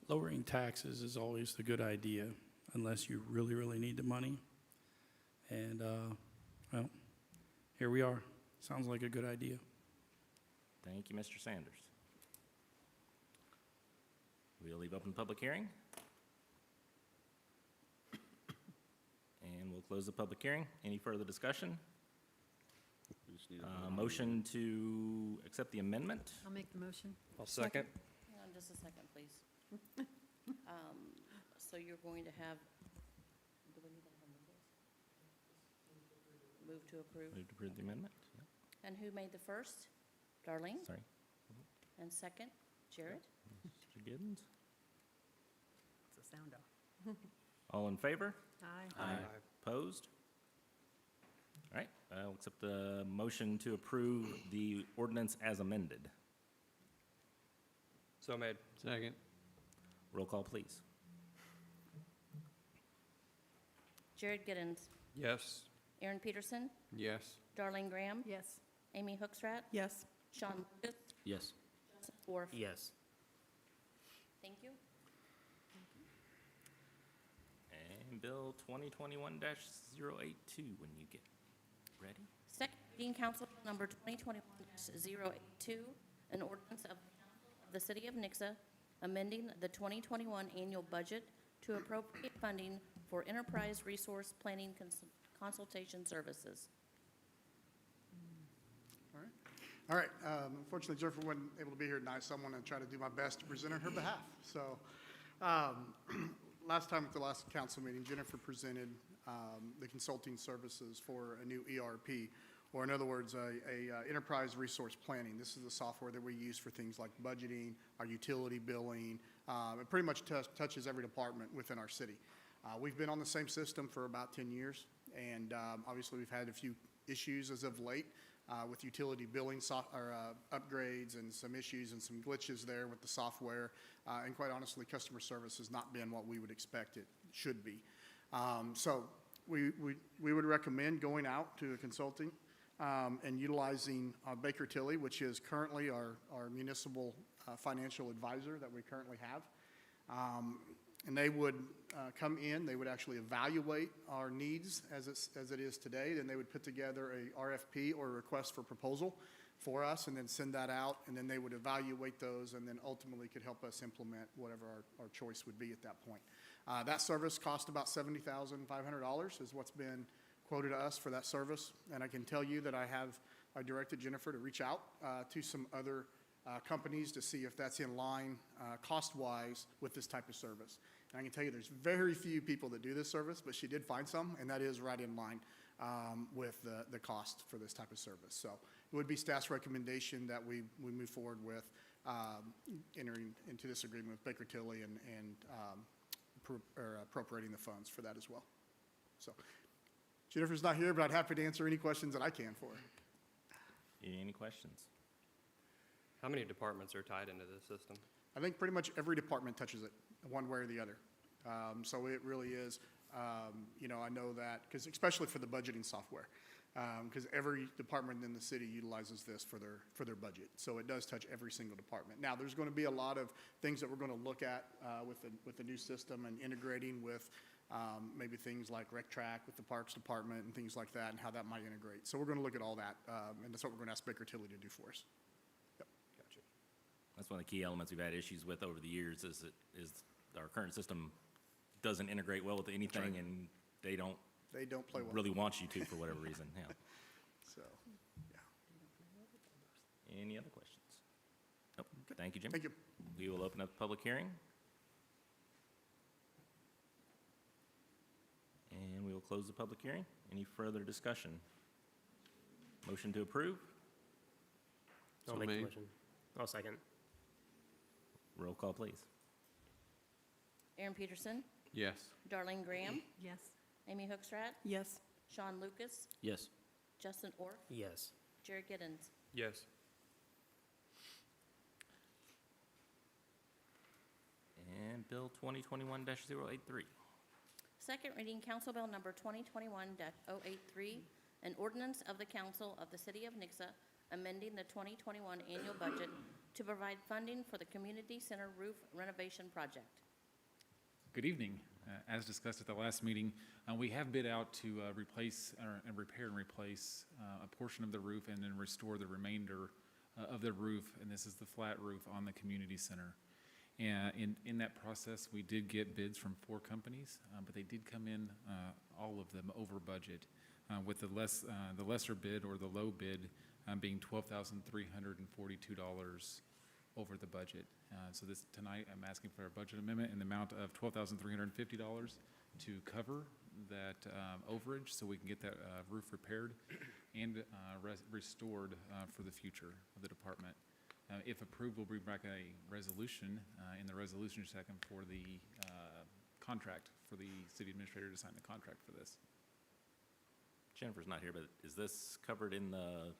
Lowering taxes is always a good idea unless you really, really need the money. And, well, here we are. Sounds like a good idea. Thank you, Mr. Sanders. We'll leave open the public hearing. And we'll close the public hearing. Any further discussion? Motion to accept the amendment. I'll make the motion. I'll second. Hang on just a second, please. So you're going to have, do we need to have this? Move to approve. Move to approve the amendment. And who made the first? Darlene? Sorry. And second? Jared? Mr. Giddens. It's a sound off. All in favor? Aye. Opposed? All right, I'll accept the motion to approve the ordinance as amended. So made. Second. Roll call, please. Jared Giddens? Yes. Aaron Peterson? Yes. Darlene Graham? Yes. Amy Hookstrat? Yes. Sean Lucas? Yes. Joseph Orff? Yes. Thank you. And and Bill 2021-082 when you get ready. Second reading, Council Bill number 2021-082, an ordinance of the City of Nixa amending the 2021 annual budget to appropriate funding for enterprise resource planning consultation services. All right, unfortunately Jennifer wasn't able to be here tonight, so I'm gonna try to do my best to present on her behalf. So, last time at the last council meeting, Jennifer presented the consulting services for a new ERP, or in other words, a enterprise resource planning. This is the software that we use for things like budgeting, our utility billing. It pretty much touches every department within our city. We've been on the same system for about 10 years, and obviously we've had a few issues as of late with utility billing upgrades and some issues and some glitches there with the software. And quite honestly, customer service has not been what we would expect it should be. So we would recommend going out to a consulting and utilizing Baker Tilly, which is currently our municipal financial advisor that we currently have. And they would come in, they would actually evaluate our needs as it is today, then they would put together a RFP or a request for proposal for us and then send that out, and then they would evaluate those and then ultimately could help us implement whatever our choice would be at that point. That service cost about $70,500 is what's been quoted to us for that service, and I can tell you that I directed Jennifer to reach out to some other companies to see if that's in line cost-wise with this type of service. And I can tell you there's very few people that do this service, but she did find some, and that is right in line with the cost for this type of service. So it would be staff's recommendation that we move forward with entering into this agreement with Baker Tilly and appropriating the funds for that as well. So Jennifer's not here, but I'd happy to answer any questions that I can for her. Any questions? How many departments are tied into this system? I think pretty much every department touches it, one way or the other. So it really is, I know that, because especially for the budgeting software, because every department in the city utilizes this for their budget. So it does touch every single department. Now, there's going to be a lot of things that we're going to look at with the new system and integrating with maybe things like Rec Track with the Parks Department and things like that and how that might integrate. So we're going to look at all that, and that's what we're going to ask Baker Tilly to do for us. That's one of the key elements we've had issues with over the years is our current system doesn't integrate well with anything, right. And they don't play well. really want you to for whatever reason. Yeah. So, yeah. Any other questions? Nope. Thank you, Jim. Thank you. We will open up the public hearing. And we will close the public hearing. Any further discussion? Motion to approve? I'll make the motion. I'll second. Roll call, please. Aaron Peterson, Yes. Darlene Graham, Yes. Amy Hookstrat, Yes. Sean Lucas, Yes. Justin Orr, Yes. Jared Giddens. Yes. And Bill 2021-083. Second reading, Council Bill number 2021-083, an ordinance of the Council of the City of Nixa amending the 2021 annual budget to provide funding for the community center roof renovation project. Good evening. As discussed at the last meeting, we have bid out to replace and repair and replace a portion of the roof and then restore the remainder of the roof, and this is the flat roof on the community center. And in that process, we did get bids from 4 companies, but they did come in, all of them, over budget, with the lesser bid or the low bid being $12,342 over the budget. So tonight, I'm asking for a budget amendment in the amount of $12,350 to cover that overage so we can get that roof repaired and restored for the future of the department. If approved, we'll bring back a resolution in the resolution second for the contract for the city administrator to sign the contract for this. Jennifer's not here, but is this covered in the,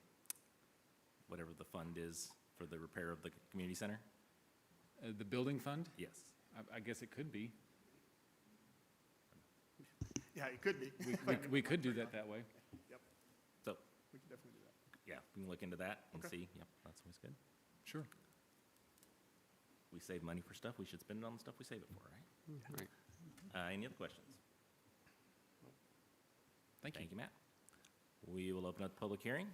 whatever the fund is for the repair of the community center? The building fund? Yes. I guess it could be. Yeah, it could be. We could do that way. Yep, So, we can definitely do that. yeah, we can look into that and Okay. see. Yep, that's always good. Sure. We save money for stuff, we should spend it on the stuff we save it for, right? Right. Any other questions? Thank you, Matt. We will open up the public hearing.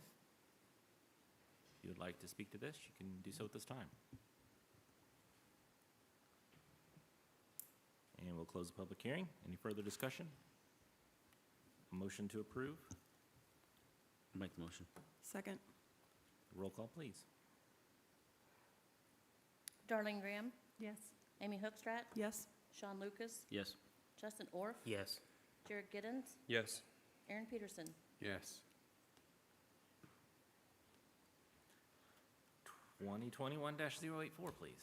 If you would like to speak to this, you can do so at this time. And we'll close the public hearing. Any further discussion? A motion to approve? Make the motion. Second. Roll call, please. Darlene Graham, Yes. Amy Hookstrat, Yes. Sean Lucas, Yes. Justin Orff, Yes. Jared Giddens, Yes. Aaron Peterson. Yes. 2021-084, please.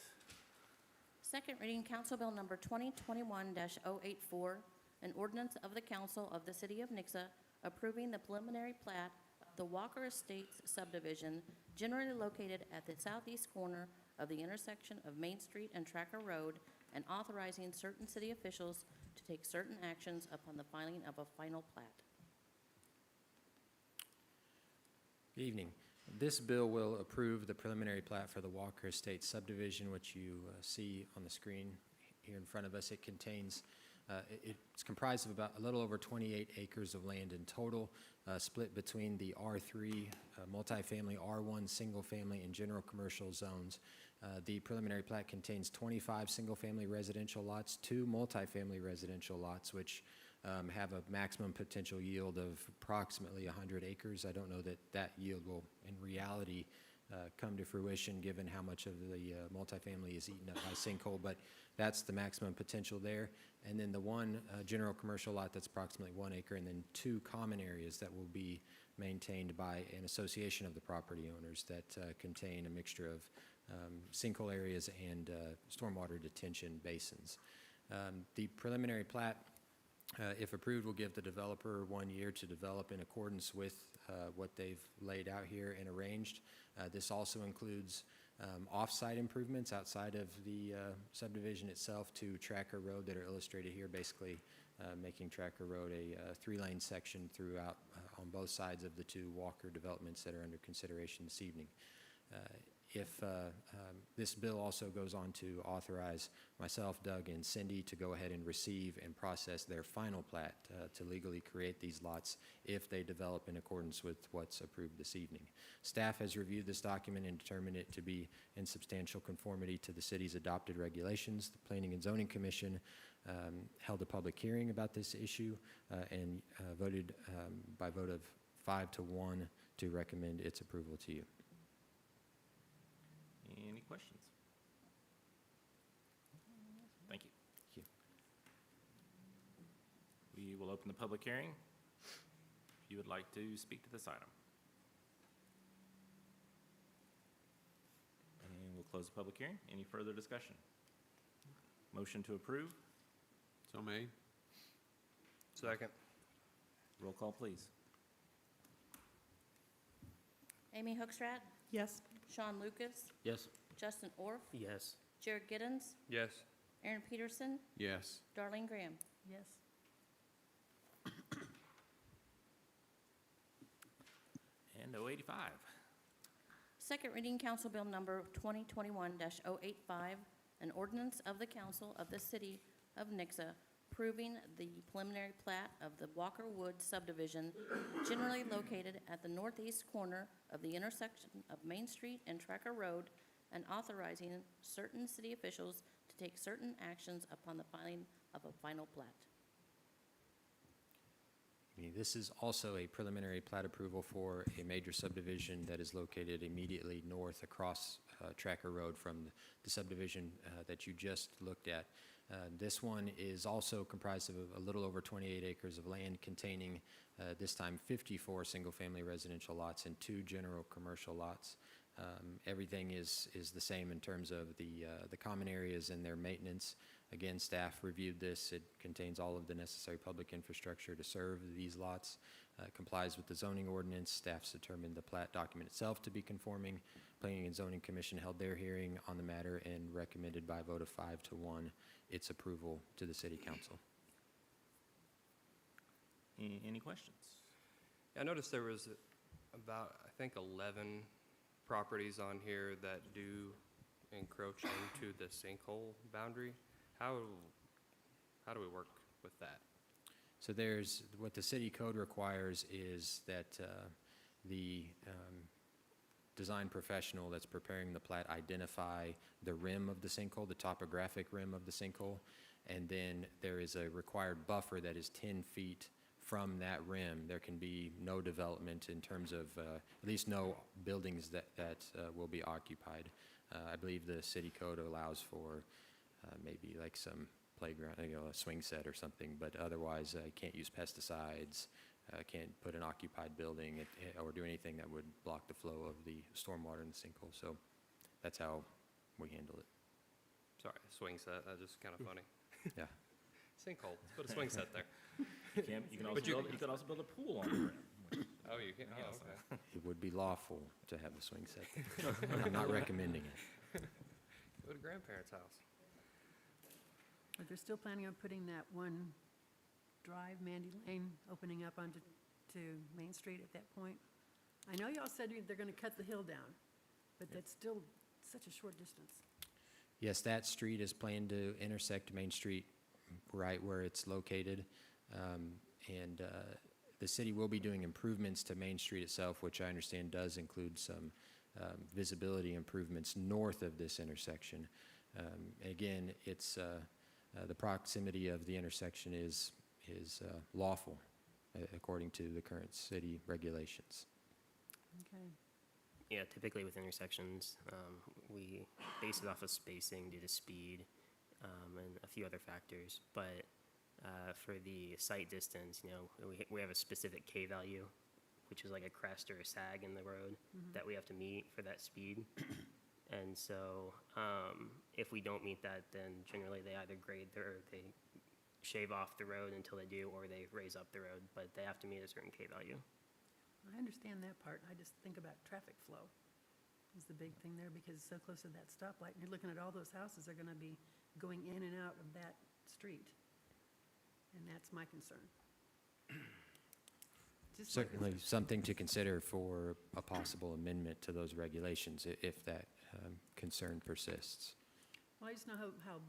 Second reading, Council Bill Number 2021-084, an ordinance of the Council of the City of Nixa approving the preliminary plat of the Walker Estates subdivision generally located at the southeast corner of the intersection of Main Street and Tracker Road, and authorizing certain city officials to take certain actions upon the filing of a final plat. Good evening. This bill will approve the preliminary plat for the Walker Estates subdivision, which you see on the screen here in front of us. It contains, it's comprised of about a little over 28 acres of land in total, split between the R3 multifamily, R1 single-family, and general commercial zones. The preliminary plat contains 25 single-family residential lots, 2 multifamily residential lots, which have a maximum potential yield of approximately 100 acres. I don't know that that yield will, in reality, come to fruition given how much of the multifamily is eaten up by sinkhole, but that's the maximum potential there. And then the one general commercial lot that's approximately 1 acre, and then 2 common areas that will be maintained by an association of the property owners that contain a mixture of sinkhole areas and stormwater detention basins. The preliminary plat, if approved, will give the developer 1 year to develop in accordance with what they've laid out here and arranged. This also includes off-site improvements outside of the subdivision itself to Tracker Road that are illustrated here, basically making Tracker Road a 3-lane section throughout on both sides of the 2 Walker developments that are under consideration this evening. If this bill also goes on to authorize myself, Doug, and Cindy to go ahead and receive and process their final plat to legally create these lots if they develop in accordance with what's approved this evening. Staff has reviewed this document and determined it to be in substantial conformity to the city's adopted regulations. The Planning and Zoning Commission held a public hearing about this issue and voted by vote of 5-1 to recommend its approval to you. Any questions? Thank you. Thank you. We will open the public hearing. If you would like to speak to this item. And we'll close the public hearing. Any further discussion? Motion to approve? So made. Second. Roll call, please. Amy Hookstrat, Yes. Sean Lucas, Yes. Justin Orff, Yes. Jared Giddens, Yes. Aaron Peterson, Yes. Darlene Graham. Yes. And 085. Second reading, Council Bill Number 2021-085, an ordinance of the Council of the City of Nixa approving the preliminary plat of the Walker Woods subdivision generally located at the northeast corner of the intersection of Main Street and Tracker Road, and authorizing certain city officials to take certain actions upon the filing of a final plat. This is also a preliminary plat approval for a major subdivision that is located immediately north across Tracker Road from the subdivision that you just looked at. This one is also comprised of a little over 28 acres of land containing this time 54 single-family residential lots and 2 general commercial lots. Everything is the same in terms of the common areas and their maintenance. Again, staff reviewed this. It contains all of the necessary public infrastructure to serve these lots, complies with the zoning ordinance. Staff's determined the plat document itself to be conforming. Planning and Zoning Commission held their hearing on the matter and recommended by a vote of 5-1 its approval to the City Council. Any questions? I noticed there was about, I think, 11 properties on here that do encroach into the sinkhole boundary. How do we work with that? So there's, what the city code requires is that the design professional that's preparing the plat identify the rim of the sinkhole, the topographic rim of the sinkhole, and then there is a required buffer that is 10 feet from that rim. There can be no development in terms of, at least no buildings that will be occupied. I believe the city code allows for maybe like some playground, a swing set or something, but otherwise can't use pesticides, can't put an occupied building or do anything that would block the flow of the stormwater in the sinkhole. So that's how we handle it. Sorry, swing set, that's just kind of funny. Yeah. Sinkhole, let's put a swing set there. You could also build a pool on the rim. Oh, you can, oh, okay. It would be lawful to have a swing set there. I'm not recommending it. Go to grandparents' house. But they're still planning on putting that one drive, Mandy Lane, opening up onto Main Street at that point. I know y'all said they're going to cut the hill down, but that's still such a short distance. Yes, that street is planned to intersect Main Street right where it's located. And the city will be doing improvements to Main Street itself, which I understand does include some visibility improvements north of this intersection. Again, it's the proximity of the intersection is lawful according to the current city regulations. Okay. Yeah, typically with intersections, we base it off of spacing due to speed and a few other factors. But for the sight distance, we have a specific K value, which is like a crest or a sag in the road that we have to meet for that speed. And so if we don't meet that, then generally they either they shave off the road until they do, or they raise up the road, but they have to meet a certain K value. I understand that part. I just think about traffic flow is the big thing there, because it's so close to that stoplight. And you're looking at all those houses are going to be going in and out of that street. And that's my concern. Just my Certainly concern. something to consider for a possible amendment to those regulations if that concern persists. Well, I just know how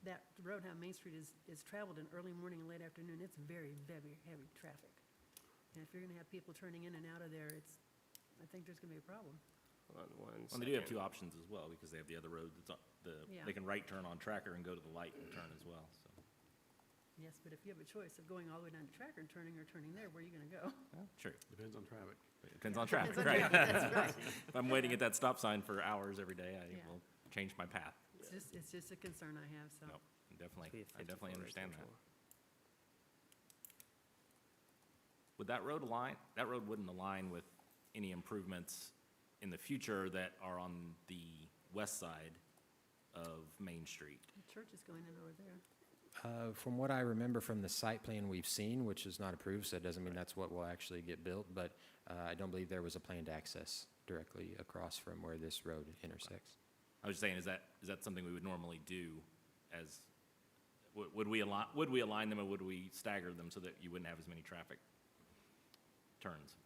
that road, how Main Street is traveled in early morning and late afternoon. It's very, very heavy traffic. And if you're going to have people turning in and out of there, I think there's going to be a problem. Hold on one Well, they do have second. two options as well, because they have the other road that's Yeah. they can right turn on Tracker and go to the light and turn as well, so. Yes, but if you have a choice of going all the way down to Tracker and turning or turning there, where are you going to go? Sure. Depends on traffic. It depends on traffic, Depends on right? traffic, that's right. If I'm waiting at that stop sign for hours every day, I Yeah. will change my path. It's just a concern I have, so. No, We definitely, have I definitely 54 understand that. residential. Would that road align, that road wouldn't align with any improvements in the future that are on the west side of Main Street? The church is going in over there. From what I remember from the site plan we've seen, which is not approved, so it doesn't mean that's what will actually get built, but I don't believe there was a planned access directly across from where this road intersects. I was just saying, is that something we would normally do as, would we align them, or would we stagger them so that you wouldn't have as many traffic turns?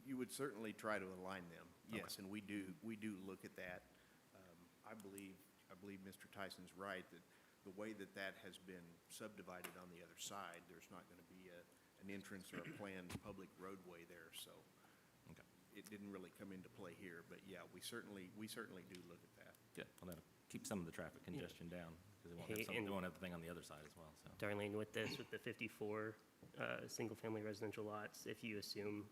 You would certainly try to align them, yes, and we do look at that. I believe Mr. Tyson's right, that the way that has been subdivided on the other side, there's not going to be an entrance or a planned public roadway there, so Okay. it didn't really come into play here, but yeah, we certainly do look at that. Good, well, that'll keep some of the traffic congestion down, because Hey, and- they won't have the thing on the other side as well, so. Darlene, with the 54 single-family residential lots, if you assume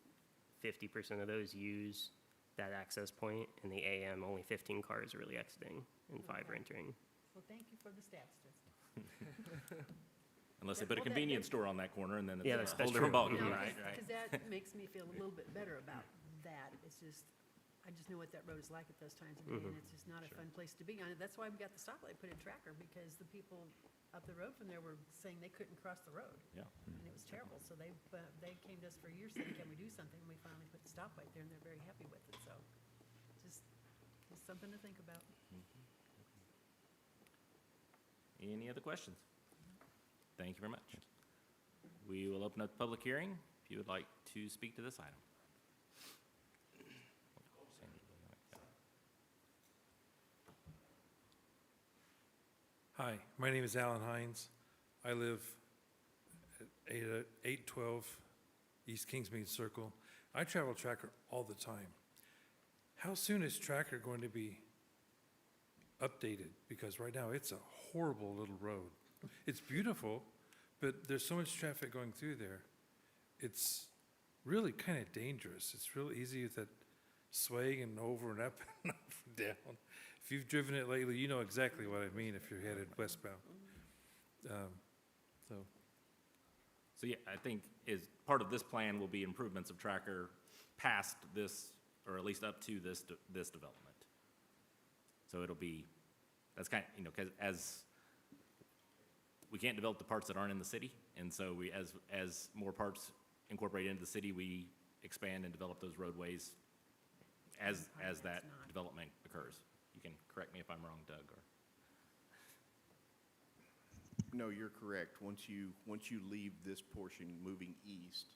50% of those use that access point, in the AM, only 15 cars are really exiting and 5 are entering. Well, thank you for the stats, Justin. Unless they put a Well, that- convenience store on that corner, and then Yeah, it's a that's whole different true. ballgame, No, right? because that makes me feel a little bit better about that. It's just, I just know what that road is like at those times of day, and it's just not a fun place to be on. That's why we got the stoplight put in Tracker, because the people up the road from there were saying they couldn't cross the road. Yeah. And it was terrible, so they came to us for years saying, can we do something? And we finally put the stoplight there, and they're very happy with it, so just something to think about. Any other questions? Thank you very much. We will open up the public hearing, if you would like to speak to this item. Hi, my name is Alan Hines. I live at 812 East Kingsmead Circle. I travel Tracker all the time. How soon is Tracker going to be updated? Because right now, it's a horrible little road. It's beautiful, but there's so much traffic going through there. It's really kind of dangerous. It's real easy with that swaying and over and up and up and down. If you've driven it lately, you know exactly what I mean if you're headed westbound. So yeah, I think part of this plan will be improvements of Tracker past this, or at least up to this development. So it'll be, that's kind of, because as we can't develop the parts that aren't in the city, and so as more parts incorporate into the city, we expand and develop those roadways as that development occurs. You can correct me if I'm wrong, Doug, or. No, you're correct. Once you leave this portion moving east,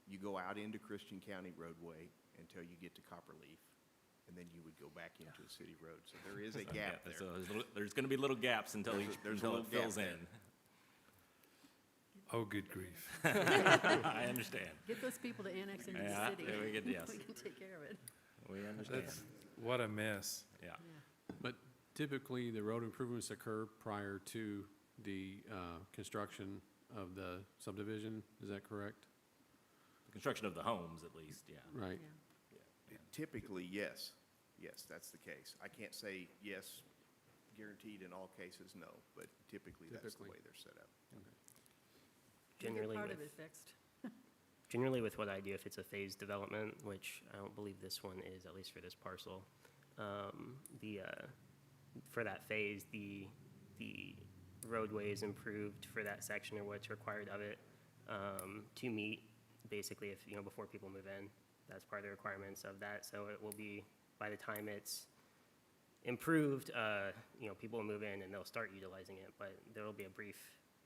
you go out into Christian County roadway until you get to Copperleaf, and then you would go back into a city road. So there is a gap there. So there's going to be little gaps until it fills in. Oh, good grief. I understand. Get those people to annex into the city. Yes. We can take care of it. We understand. What a mess. Yeah. But typically, the road improvements occur prior to the construction of the subdivision, is that correct? The construction of the homes, at least, yeah. Right. Typically, yes. Yes, that's the case. I can't say yes, guaranteed in all cases, no, but typically that's the way they're set up. Generally Part with, of it fixed. generally with what I do, if it's a phased development, which I don't believe this one is, at least for this parcel, for that phase, the roadway is improved for that section or what's required of it to meet, basically, if, before people move in. That's part of the requirements of that. So it will be, by the time it's improved, people will move in and they'll start utilizing it, but there will be a brief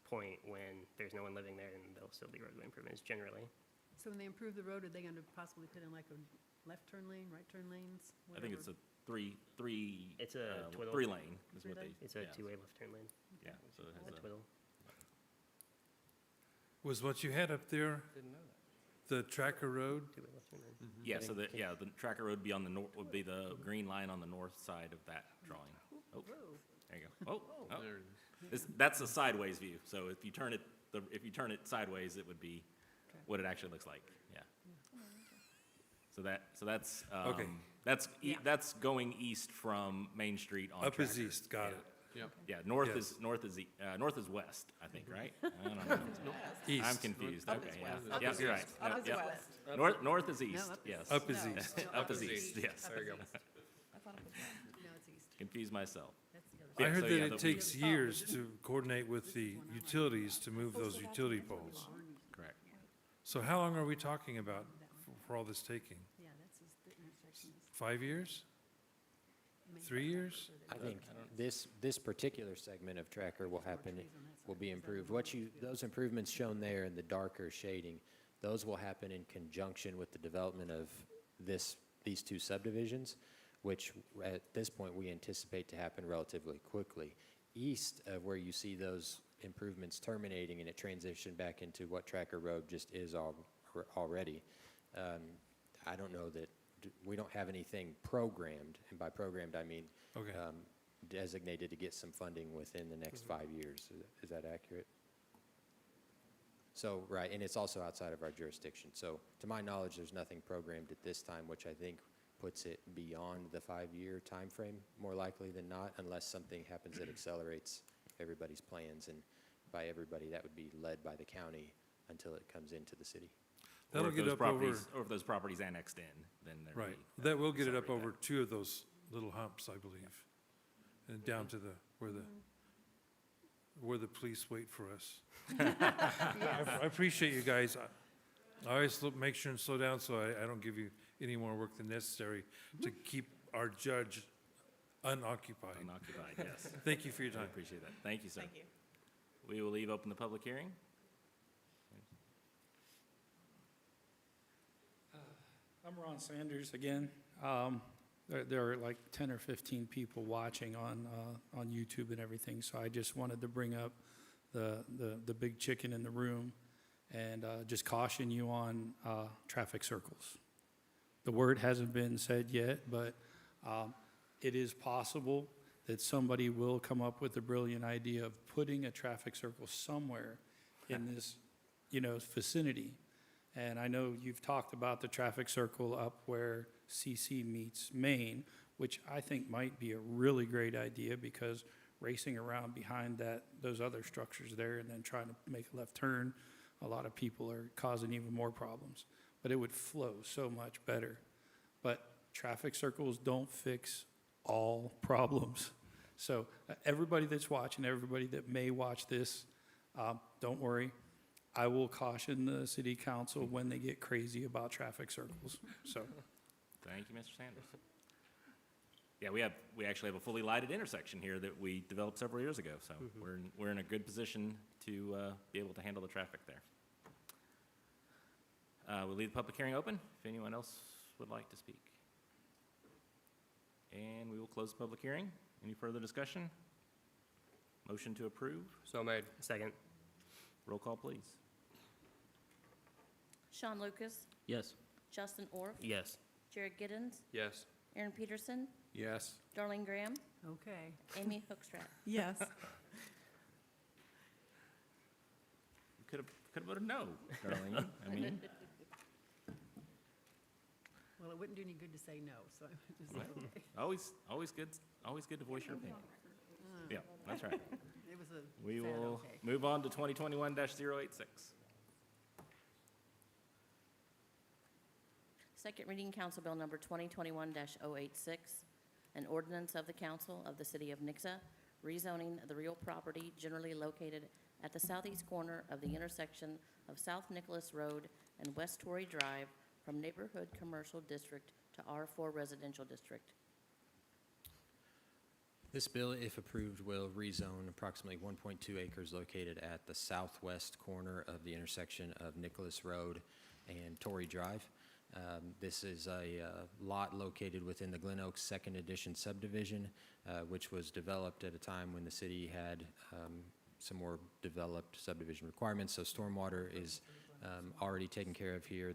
point when there's no one living there and there'll still be roadway improvements generally. So when they improve the road, are they going to possibly put in like a left turn lane, right turn lanes? I think it's a three It's a twiddle. 3-lane is what Three-lane? they. It's a two-way left turn lane. Yeah, so it has A twiddle. Was what you had up there the Tracker Road? Two-way left turn lane. Yeah, so the Tracker Road would be the green line on the north side of that drawing. Oh, there you go. Oh. That's a sideways view. So if you turn it sideways, it would be what it actually looks like. Yeah. So that's Okay. That's going east from Main Street on Up is Tracker. east, got it. Yep. Yeah, north Yes. is west, I think, right? I don't know. East. I'm confused. Up Okay, is yeah. west. Yep, you're right. Up Yep, is yep. west. North is east, up is yes. Up is east. Up is east, yes. There you go. No, it's east. Confused myself. That's the other I Yeah, heard so that yeah, it the- takes years to coordinate with the utilities to move those utility poles. Correct. So how long are we talking about for all this taking? Yeah, that's the intersection. 5 years? 3 years? I think this particular segment of Tracker will be improved. Those improvements shown there in the darker shading, those will happen in conjunction with the development of these two subdivisions, which at this point we anticipate to happen relatively quickly. East of where you see those improvements terminating and it transitioned back into what Tracker Road just is already, I don't know that we don't have anything programmed, and by programmed I mean Okay. designated to get some funding within the next 5 years. Is that accurate? So, right, and it's also outside of our jurisdiction. So, to my knowledge, there's nothing programmed at this time, which I think puts it beyond the 5-year time frame, more likely than not, unless something happens that accelerates everybody's plans. And by everybody, that would be led by the county until it comes into the city. That'll get up over, Or if those properties annexed in, then there'd right, be. that will get it up accelerate over 2 of those little humps, I believe. And down to where the police wait for us. I appreciate you guys. I always make sure and slow down so I don't give you any more work than necessary to keep our judge unoccupied. Unoccupied, yes. Thank you for your I time. appreciate that. Thank you, sir. Thank you. We will leave open the public hearing. I'm Ron Sanders again. There are like 10 or 15 people watching on YouTube and everything, so I just wanted to bring up the big chicken in the room and just caution you on traffic circles. The word hasn't been said yet, but it is possible that somebody will come up with the brilliant idea of putting a traffic circle somewhere in this, vicinity. And I know you've talked about the traffic circle up where CC meets Main, which I think might be a really great idea, because racing around behind those other structures there and then trying to make a left turn, a lot of people are causing even more problems. But it would flow so much better. But traffic circles don't fix all problems. So everybody that's watching, everybody that may watch this, don't worry. I will caution the city council when they get crazy about traffic circles. So, Thank you, Mr. Sanders. Yeah, we actually have a fully lighted intersection here that we developed several years ago, so we're in a good position to be able to handle the traffic there. We'll leave the public hearing open if anyone else would like to speak. And we will close the public hearing. Any further discussion? Motion to approve? So made. Second. Roll call, please. Sean Lucas, Yes. Justin Orff, Yes. Jared Giddens, Yes. Aaron Peterson, Yes. Darlene Graham, Okay. Amy Hookstrat. Yes. You could have voted no, Darlene. I mean, Well, it wouldn't do any good to say no, so I would just say okay. always good to voice your opinion. Yeah, that's right. It was a We sad will okay. move on to 2021-086. Second reading, Council Bill Number 2021-086, an ordinance of the Council of the City of Nixa, rezoning the real property generally located at the southeast corner of the intersection of South Nicholas Road and West Torrey Drive from Neighborhood Commercial District to R4 Residential District. This bill, if approved, will rezone approximately 1.2 acres located at the southwest corner of the intersection of Nicholas Road and Torrey Drive. This is a lot located within the Glen Oaks Second Edition subdivision, which was developed at a time when the city had some more developed subdivision requirements. So stormwater is already taken care of here.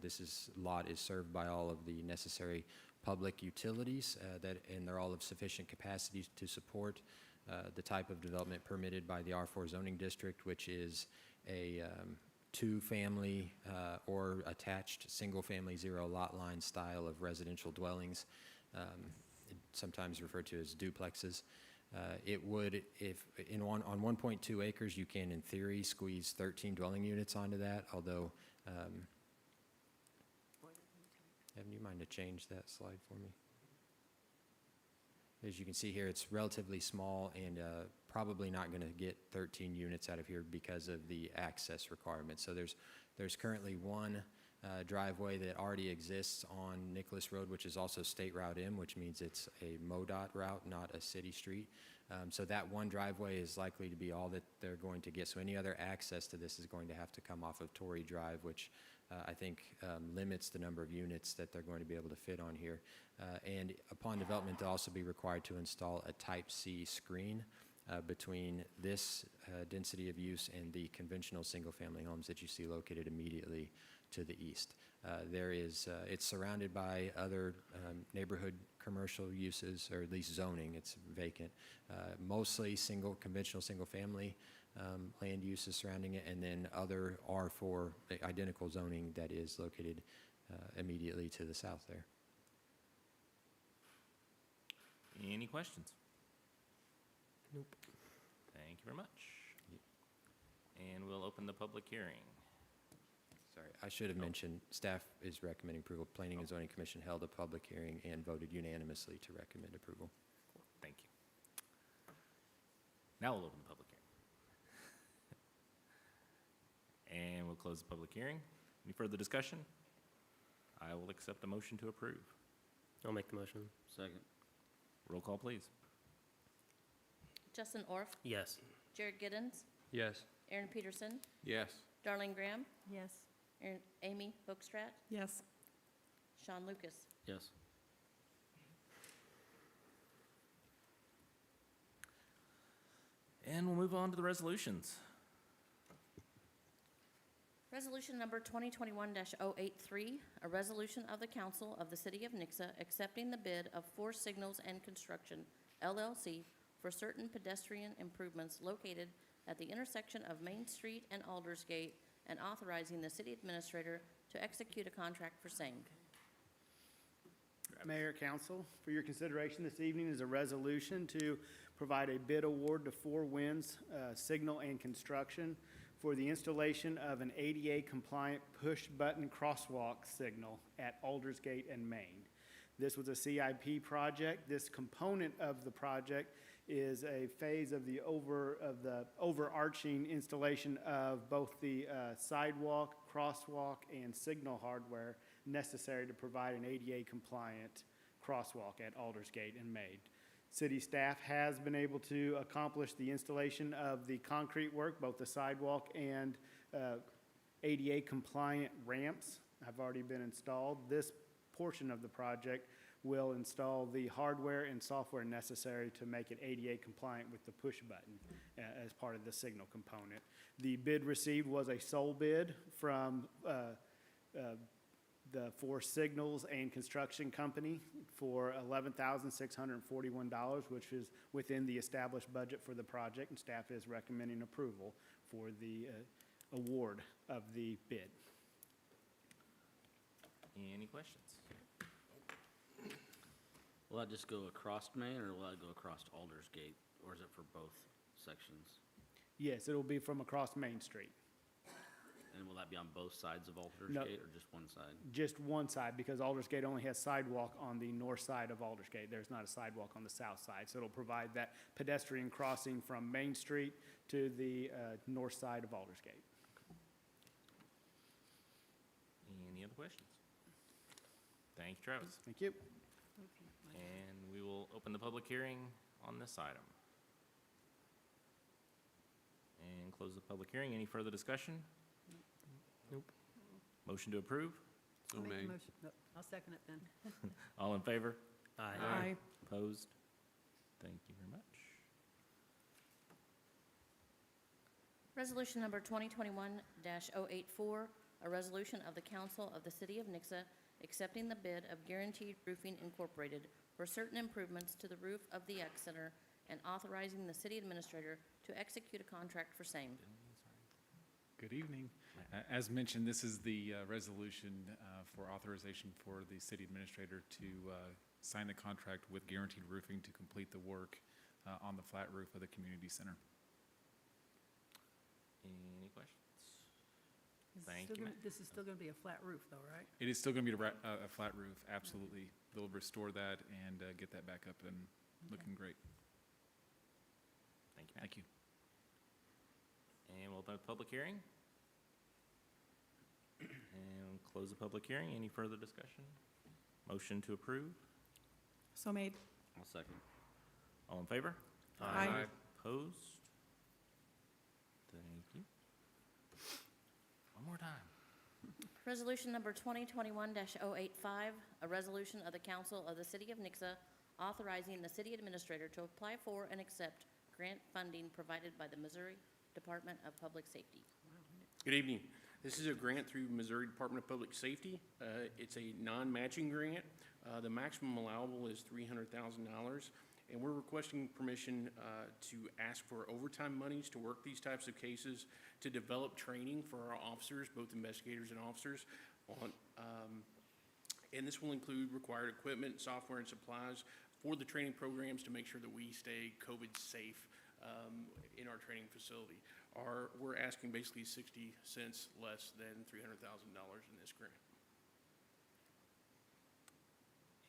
Lot is served by all of the necessary public utilities and they're all of sufficient capacity to support the type of development permitted by the R4 zoning district, which is a two-family or attached single-family zero lot line style of residential dwellings, sometimes referred to as duplexes. It would, on 1.2 acres, you can, in theory, squeeze 13 dwelling units onto that, although, Evan, you mind to change that slide for me? As you can see here, it's relatively small and probably not going to get 13 units out of here because of the access requirements. So there's currently one driveway that already exists on Nicholas Road, which is also State Route M, which means it's a MoDOT route, not a city street. So that one driveway is likely to be all that they're going to get. So any other access to this is going to have to come off of Torrey Drive, which I think limits the number of units that they're going to be able to fit on here. And upon development, they'll also be required to install a Type C screen between this density of use and the conventional single-family homes that you see located immediately to the east. It's surrounded by other neighborhood commercial uses, or at least zoning. It's vacant. Mostly conventional single-family land uses surrounding it, and then other R4 identical zoning that is located immediately to the south there. Any questions? Nope. Thank you very much. And we'll open the public hearing. Sorry, I should have mentioned, staff is recommending approval. Planning and Zoning Commission held a public hearing and voted unanimously to recommend approval. Thank you. Now we'll open the public hearing. And we'll close the public hearing. Any further discussion? I will accept a motion to approve. I'll make the motion. Second. Roll call, please. Justin Orff, Yes. Jared Giddens, Yes. Aaron Peterson, Yes. Darlene Graham, Yes. Amy Hookstrat, Yes. Sean Lucas. Yes. And we'll move on to the resolutions. Resolution number 2021-083, a resolution of the Council of the City of Nixa accepting the bid of Four Signals and Construction, LLC, for certain pedestrian improvements located at the intersection of Main Street and Aldersgate, and authorizing the city administrator to execute a contract for same. Mayor, Council, for your consideration this evening is a resolution to provide a bid award to Four Winds Signal and Construction for the installation of an ADA-compliant push-button crosswalk signal at Aldersgate and Main. This was a CIP project. This component of the project is a phase of the overarching installation of both the sidewalk, crosswalk, and signal hardware necessary to provide an ADA-compliant crosswalk at Aldersgate and Main. City staff has been able to accomplish the installation of the concrete work, both the sidewalk and ADA-compliant ramps have already been installed. This portion of the project will install the hardware and software necessary to make it ADA compliant with the push button as part of the signal component. The bid received was a sole bid from the Four Signals and Construction Company for $11,641, which is within the established budget for the project, and staff is recommending approval for the award of the bid. Any questions? Will that just go across Main, or will that go across Aldersgate, or is it for both sections? Yes, it'll be from across Main Street. And will that be on both sides of Aldersgate, or just one side? Just one side, because Aldersgate only has sidewalk on the north side of Aldersgate. There's not a sidewalk on the south side. So it'll provide that pedestrian crossing from Main Street to the north side of Aldersgate. Any other questions? Thank you, Travis. Thank you. And we will open the public hearing on this item. And close the public hearing. Any further discussion? Nope. Motion to approve? I'll make the motion. No, I'll second it then. All in favor? Aye. Opposed? Thank you very much. Resolution number 2021-084, a resolution of the Council of the City of Nixa accepting the bid of Guaranteed Roofing Incorporated for certain improvements to the roof of the X Center and authorizing the city administrator to execute a contract for same. Good evening. As mentioned, this is the resolution for authorization for the city administrator to sign the contract with Guaranteed Roofing to complete the work on the flat roof of the community center. Any questions? This is Thank still you, gonna- This is still going to be a flat roof, though, right? It is still going to be a flat roof, absolutely. They'll restore that and get that back up and looking great. Thank you, Matt. Thank you. And we'll open the public hearing. And close the public hearing. Any further discussion? Motion to approve? So made. I'll second. All in favor? Aye. Opposed? Thank you. One more time. Resolution number 2021-085, a resolution of the Council of the City of Nixa authorizing the city administrator to apply for and accept grant funding provided by the Missouri Department of Public Safety. Good evening. This is a grant through Missouri Department of Public Safety. It's a non-matching grant. The maximum allowable is $300,000, and we're requesting permission to ask for overtime monies to work these types of cases, to develop training for our officers, both investigators and officers, and this will include required equipment, software, and supplies for the training programs to make sure that we stay COVID safe in our training facility. We're asking basically 60 cents less than $300,000 in this grant.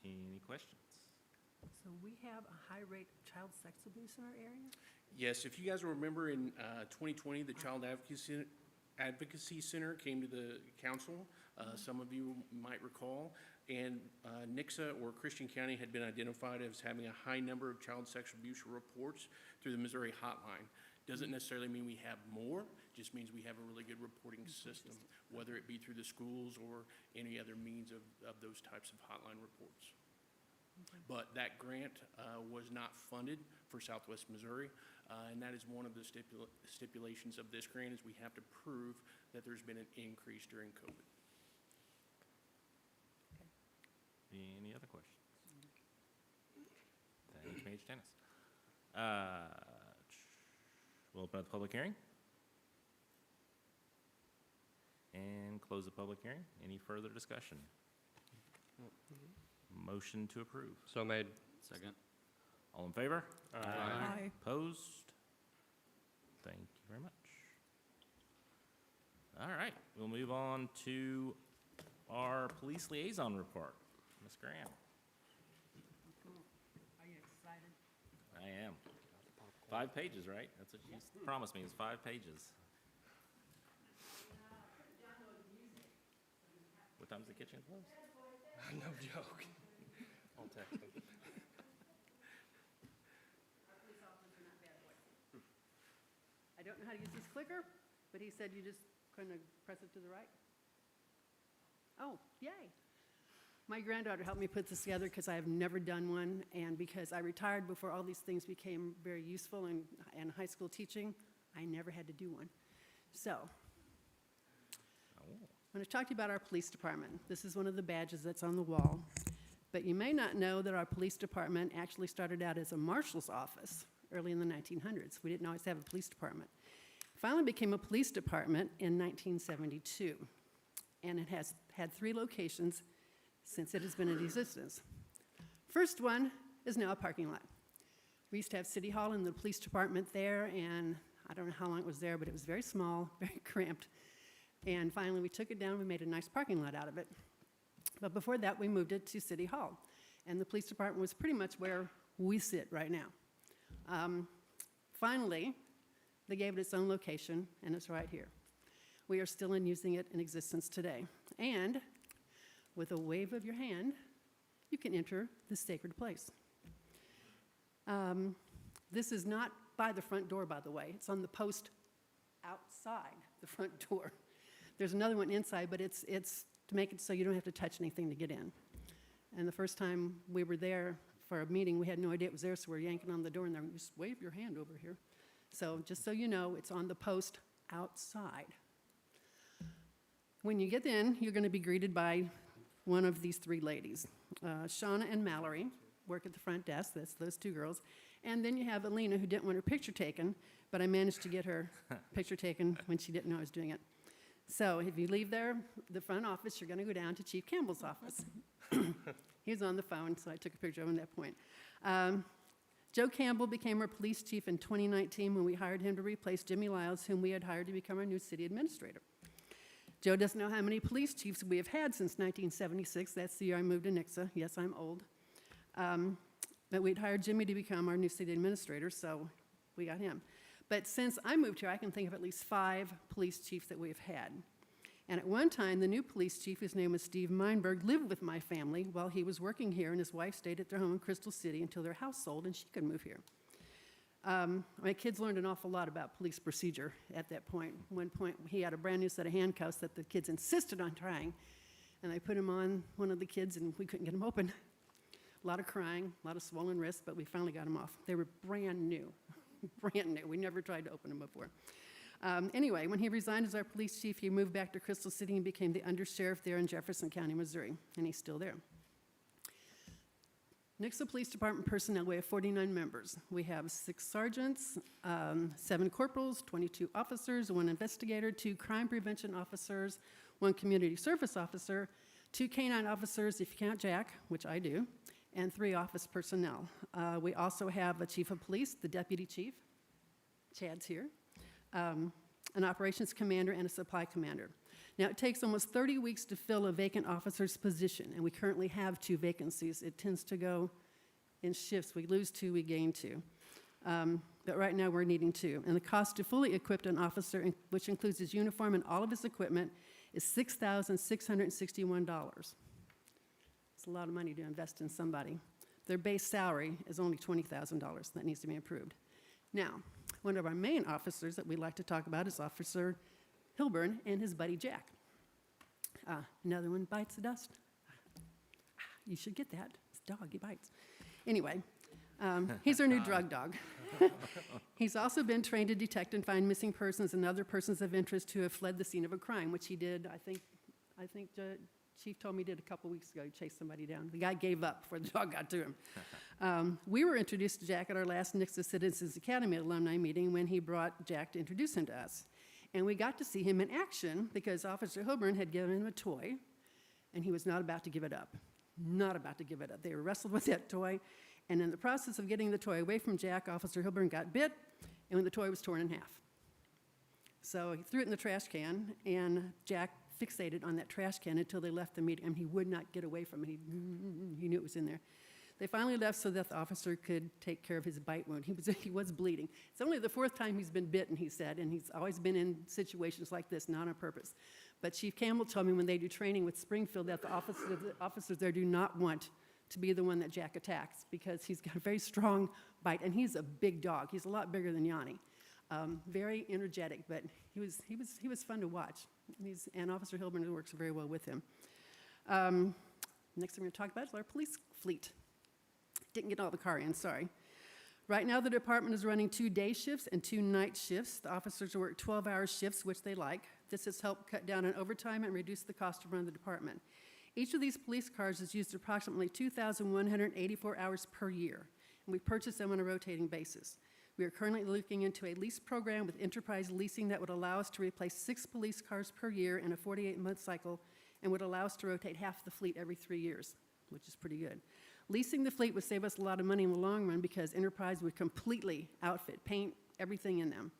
Any questions? So we have a high rate of child sex abuse in our area? Yes, if you guys remember in 2020, the Child Advocacy Center came to the council. Some of you might recall. And Nixa or Christian County had been identified as having a high number of child sexual abuse reports through the Missouri hotline. Doesn't necessarily mean we have more, just means we have a really good reporting system, whether it be through the schools or any other means of those types of hotline reports. But that grant was not funded for Southwest Missouri. And that is one of the stipulations of this grant, is we have to prove that there's been an increase during COVID. Any other questions? Thank you, Major Dennis. We'll open up the public hearing. And close the public hearing. Any further discussion? Motion to approve. So made. Second. All in favor? Aye. Opposed? Thank you very much. All right, we'll move on to our police liaison report. Ms. Graham. Are you excited? I am. 5 pages, right? That's what you promised me, is 5 pages. What time's the kitchen close? No joke. I'll text him. I don't know how to use this clicker, but he said you just kind of press it to the right. Oh, yay. My granddaughter helped me put this together because I have never done one, and because I retired before all these things became very useful in high school teaching, I never had to do one. So, I'm going to talk to you about our police department. This is one of the badges that's on the wall. But you may not know that our police department actually started out as a marshal's office early in the 1900s. We didn't always have a police department. Finally became a police department in 1972. And it has had 3 locations since it has been in existence. First one is now a parking lot. We used to have City Hall and the police department there, and I don't know how long it was there, but it was very small, very cramped. And finally, we took it down, we made a nice parking lot out of it. But before that, we moved it to City Hall. And the police department was pretty much where we sit right now. Finally, they gave it its own location, and it's right here. We are still using it in existence today. And with a wave of your hand, you can enter the sacred place. This is not by the front door, by the way. It's on the post outside the front door. There's another one inside, but it's to make it so you don't have to touch anything to get in. And the first time we were there for a meeting, we had no idea it was there, so we're yanking on the door, and they're just wave your hand over here. So just so you know, it's on the post outside. When you get in, you're going to be greeted by one of these 3 ladies. Shauna and Mallory work at the front desk. That's those 2 girls. And then you have Alina, who didn't want her picture taken, but I managed to get her picture taken when she didn't know I was doing it. So if you leave there, the front office, you're going to go down to Chief Campbell's office. He's on the phone, so I took a picture of him at that point. Joe Campbell became our police chief in 2019 when we hired him to replace Jimmy Lyles, whom we had hired to become our new city administrator. Joe doesn't know how many police chiefs we have had since 1976. That's the year I moved to Nixa. Yes, I'm old. But we'd hired Jimmy to become our new city administrator, so we got him. But since I moved here, I can think of at least 5 police chiefs that we have had. And at one time, the new police chief, his name was Steve Meinberg, lived with my family while he was working here, and his wife stayed at their home in Crystal City until their house sold and she could move here. My kids learned an awful lot about police procedure at that point. One point, he had a brand new set of handcuffs that the kids insisted on trying, and I put him on one of the kids, and we couldn't get him open. A lot of crying, a lot of swollen wrists, but we finally got him off. They were brand new, brand new. We never tried to open them before. Anyway, when he resigned as our police chief, he moved back to Crystal City and became the undersheriff there in Jefferson County, Missouri, and he's still there. Nixa Police Department personnel, we have 49 members. We have 6 sergeants, 7 corporals, 22 officers, 1 investigator, 2 crime prevention officers, 1 community service officer, 2 canine officers, if you count Jack, which I do, and 3 office personnel. We also have a chief of police, the deputy chief, Chad's here, an operations commander, and a supply commander. Now, it takes almost 30 weeks to fill a vacant officer's position, and we currently have 2 vacancies. It tends to go in shifts. We lose 2, we gain 2. But right now, we're needing 2. And the cost to fully equip an officer, which includes his uniform and all of his equipment, is $6,661. It's a lot of money to invest in somebody. Their base salary is only $20,000. That needs to be improved. Now, one of our main officers that we like to talk about is Officer Hilburn and his buddy Jack. Another one bites the dust. You should get that. It's a dog, he bites. Anyway, He's our new drug dog. He's also been trained to detect and find missing persons and other persons of interest who have fled the scene of a crime, which he did, I think Chief told me he did a couple weeks ago. He chased somebody down. The guy gave up before the dog got to him. We were introduced to Jack at our last Nixa Citizens Academy alumni meeting when he brought Jack to introduce him to us. And we got to see him in action because Officer Hilburn had given him a toy, and he was not about to give it up. Not about to give it up. They wrestled with that toy, and in the process of getting the toy away from Jack, Officer Hilburn got bit, and when the toy was torn in half. So he threw it in the trash can, and Jack fixated on that trash can until they left the meeting, and he would not get away from it. He knew it was in there. They finally left so that the officer could take care of his bite wound. He was bleeding. It's only the fourth time he's been bitten, he said, and he's always been in situations like this, not on purpose. But Chief Campbell told me when they do training with Springfield that the officers there do not want to be the one that Jack attacks because he's got a very strong bite, and he's a big dog. He's a lot bigger than Yanni. Very energetic, but he was fun to watch. And Officer Hilburn works very well with him. Next thing we're going to talk about is our police fleet. Didn't get all the car in, sorry. Right now, the department is running 2 day shifts and 2 night shifts. The officers work 12-hour shifts, which they like. This has helped cut down on overtime and reduce the cost to run the department. Each of these police cars is used approximately 2,184 hours per year, and we purchase them on a rotating basis. We are currently looking into a lease program with Enterprise Leasing that would allow us to replace 6 police cars per year in a 48-month cycle and would allow us to rotate half the fleet every 3 years, which is pretty good. Leasing the fleet would save us a lot of money in the long run because Enterprise would completely outfit, paint, everything in them,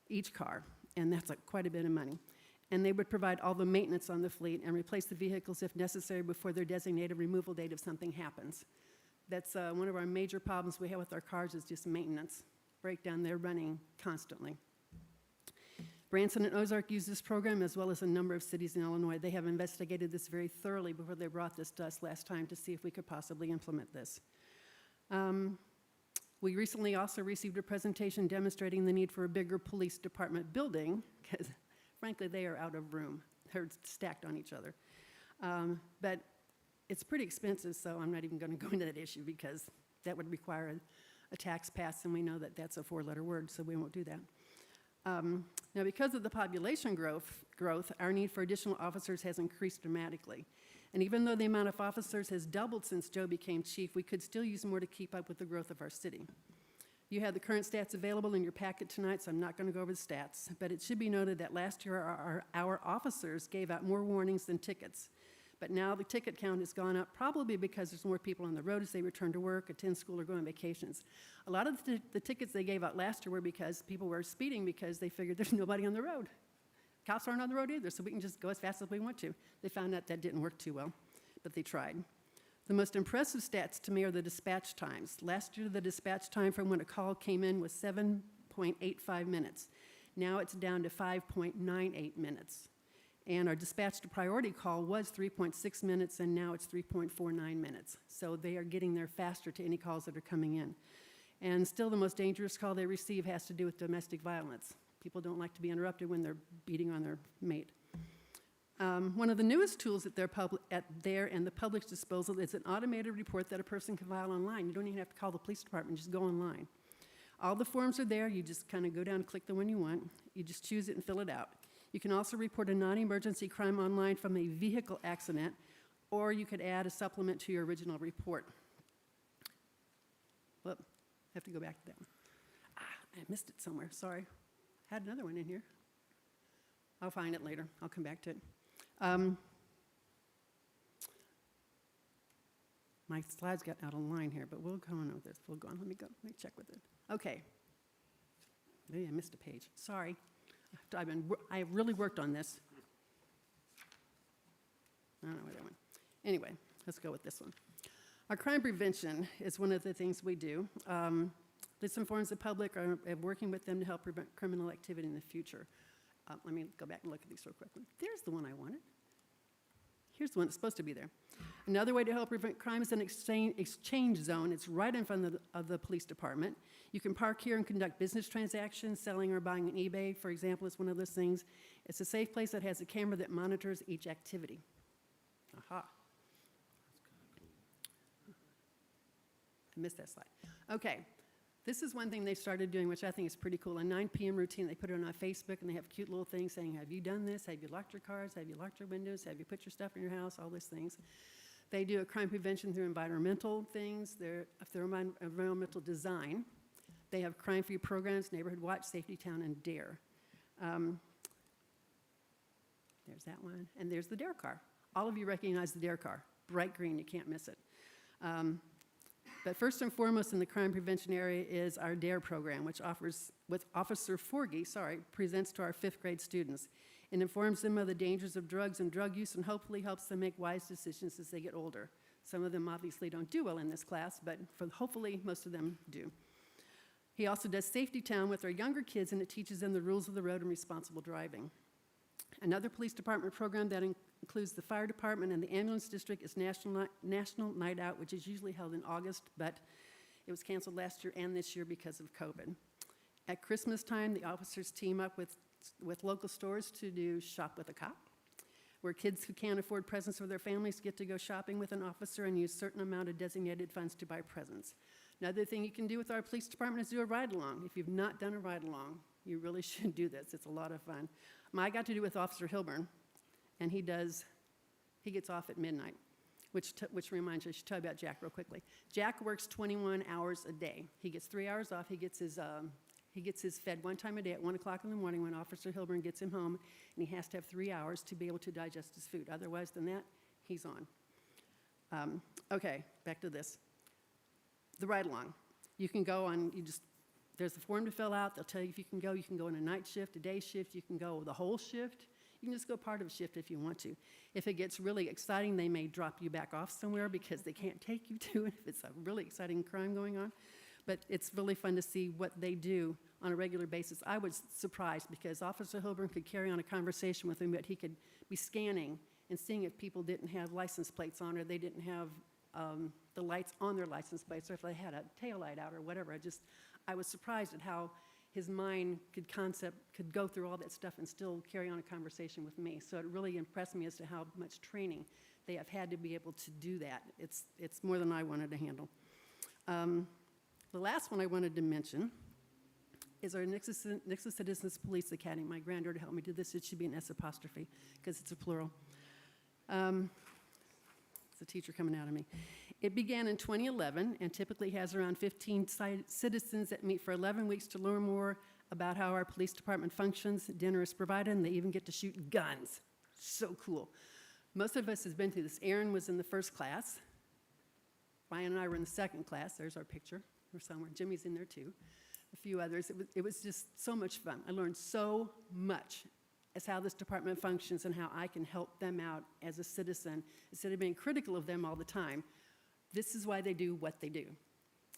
each car, and that's quite a bit of money. And they would provide all the maintenance on the fleet and replace the vehicles if necessary before their designated removal date if something happens. That's one of our major problems we have with our cars is just maintenance. Breakdown, they're running constantly. Branson and Ozark use this program as well as a number of cities in Illinois. They have investigated this very thoroughly before they brought this to us last time to see if we could possibly implement this. We recently also received a presentation demonstrating the need for a bigger police department building because frankly they are out of room. They're stacked on each other. But it's pretty expensive, so I'm not even going to go into that issue because that would require a tax pass, and we know that that's a 4-letter word, so we won't do that. Now, because of the population growth, our need for additional officers has increased dramatically. And even though the amount of officers has doubled since Joe became chief, we could still use more to keep up with the growth of our city. You have the current stats available in your packet tonight, so I'm not going to go over the stats, but it should be noted that last year our officers gave out more warnings than tickets. But now the ticket count has gone up, probably because there's more people on the road as they return to work, attend school, or go on vacations. A lot of the tickets they gave out last year were because people were speeding because they figured there's nobody on the road. Cops aren't on the road either, so we can just go as fast as we want to. They found out that didn't work too well, but they tried. The most impressive stats to me are the dispatch times. Last year, the dispatch time from when a call came in was 7.85 minutes. Now it's down to 5.98 minutes. And our dispatch to priority call was 3.6 minutes, and now it's 3.49 minutes. So they are getting there faster to any calls that are coming in. And still the most dangerous call they receive has to do with domestic violence. People don't like to be interrupted when they're beating on their mate. One of the newest tools at their and the public's disposal is an automated report that a person can file online. You don't even have to call the police department, just go online. All the forms are there. You just kind of go down and click the one you want. You just choose it and fill it out. You can also report a non-emergency crime online from a vehicle accident, or you could add a supplement to your original report. Well, I have to go back to that one. I missed it somewhere, sorry. I had another one in here. I'll find it later. I'll come back to it. My slides got out of line here, but we'll go on with this. We'll go on. Let me check with it. Okay. Maybe I missed a page. Sorry. I have really worked on this. I don't know where that went. Anyway, let's go with this one. Our crime prevention is one of the things we do. This informs the public of working with them to help prevent criminal activity in the future. Let me go back and look at these real quickly. There's the one I wanted. Here's the one that's supposed to be there. Another way to help prevent crime is an exchange zone. It's right in front of the police department. You can park here and conduct business transactions. Selling or buying on eBay, for example, is one of those things. It's a safe place that has a camera that monitors each activity. Aha. I missed that slide. Okay, this is one thing they started doing, which I think is pretty cool. A 9 p.m. routine, they put it on Facebook, and they have cute little things saying, have you done this? Have you locked your cars? Have you locked your windows? Have you put your stuff in your house? All those things. They do a crime prevention through environmental things, through environmental design. They have crime-free programs, Neighborhood Watch, Safety Town, and DARE. There's that one, and there's the DARE car. All of you recognize the DARE car. Bright green, you can't miss it. But first and foremost in the crime prevention area is our DARE program, which Officer Forgy, presents to our 5th grade students. It informs them of the dangers of drugs and drug use and hopefully helps them make wise decisions as they get older. Some of them obviously don't do well in this class, but hopefully most of them do. He also does Safety Town with our younger kids, and it teaches them the rules of the road and responsible driving. Another police department program that includes the fire department and the ambulance district is National Night Out, which is usually held in August, but it was canceled last year and this year because of COVID. At Christmas time, the officers team up with local stores to do Shop with a Cop, where kids who can't afford presents for their families get to go shopping with an officer and use a certain amount of designated funds to buy presents. Another thing you can do with our police department is do a ride-along. If you've not done a ride-along, you really should do this. It's a lot of fun. I got to do with Officer Hilburn, and he gets off at midnight, which reminds me, I should tell you about Jack real quickly. Jack works 21 hours a day. He gets 3 hours off. He gets his fed one time a day at 1 o'clock in the morning when Officer Hilburn gets him home, and he has to have 3 hours to be able to digest his food. Otherwise than that, he's on. Okay, back to this. The ride-along. You can go on, there's a form to fill out. They'll tell you if you can go. You can go on a night shift, a day shift. You can go the whole shift. You can just go part of a shift if you want to. If it gets really exciting, they may drop you back off somewhere because they can't take you to it if it's a really exciting crime going on. But it's really fun to see what they do on a regular basis. I was surprised because Officer Hilburn could carry on a conversation with him, but he could be scanning and seeing if people didn't have license plates on or they didn't have the lights on their license plates or if they had a tail light out or whatever. I was surprised at how his mind could go through all that stuff and still carry on a conversation with me. So it really impressed me as to how much training they have had to be able to do that. It's more than I wanted to handle. The last one I wanted to mention is our Nixa Citizens Police Academy. My granddaughter helped me do this. It should be an S apostrophe because it's a plural. It's a teacher coming out of me. It began in 2011 and typically has around 15 citizens that meet for 11 weeks to learn more about how our police department functions. Dinner is provided, and they even get to shoot guns. So cool. Most of us has been through this. Aaron was in the first class. Ryan and I were in the second class. There's our picture. We're somewhere. Jimmy's in there too. A few others. It was just so much fun. I learned so much as how this department functions and how I can help them out as a citizen instead of being critical of them all the time. This is why they do what they do,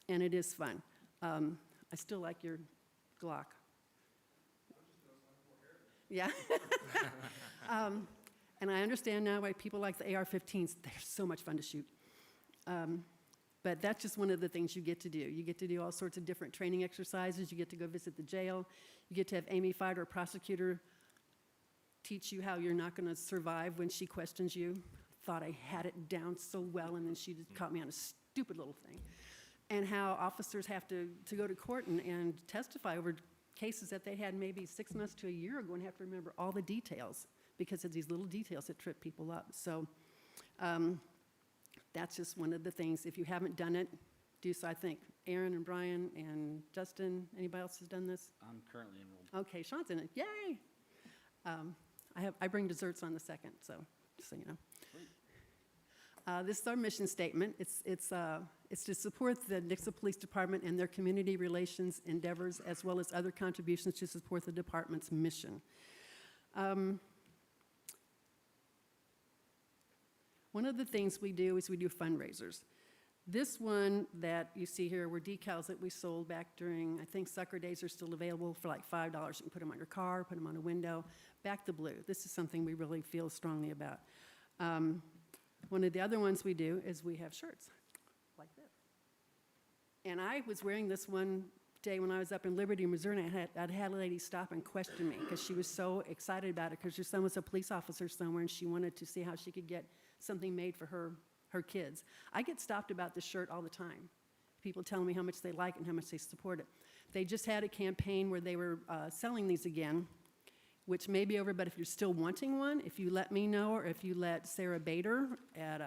and it is fun. I still like your Glock. Yeah. And I understand now why people like the AR-15s. They're so much fun to shoot. But that's just one of the things you get to do. You get to do all sorts of different training exercises. You get to go visit the jail. You get to have Amy Fight, our prosecutor, teach you how you're not going to survive when she questions you. Thought I had it down so well, and then she just caught me on a stupid little thing. And how officers have to go to court and testify over cases that they had maybe 6 months to a year ago and have to remember all the details because of these little details that trip people up. So that's just one of the things. If you haven't done it, do so. I think Aaron and Brian and Justin, anybody else has done this? I'm currently enrolled. Okay, Sean's in it. Yay! I bring desserts on the second, so just so you know. This is our mission statement. It's to support the Nixa Police Department and their community relations endeavors, as well as other contributions to support the department's mission. One of the things we do is we do fundraisers. This one that you see here were decals that we sold back during, I think Sucker Days are still available for like $5. You can put them on your car, put them on a window. Back the blue. This is something we really feel strongly about. One of the other ones we do is we have shirts like this. And I was wearing this one day when I was up in Liberty, Missouri, and I'd had a lady stop and question me because she was so excited about it because her son was a police officer somewhere and she wanted to see how she could get something made for her kids. I get stopped about this shirt all the time. people telling me how much they like it and how much they support it. They just had a campaign where they were selling these again, which may be over, but if you're still wanting one, if you let me know, or if you let Sarah Bader at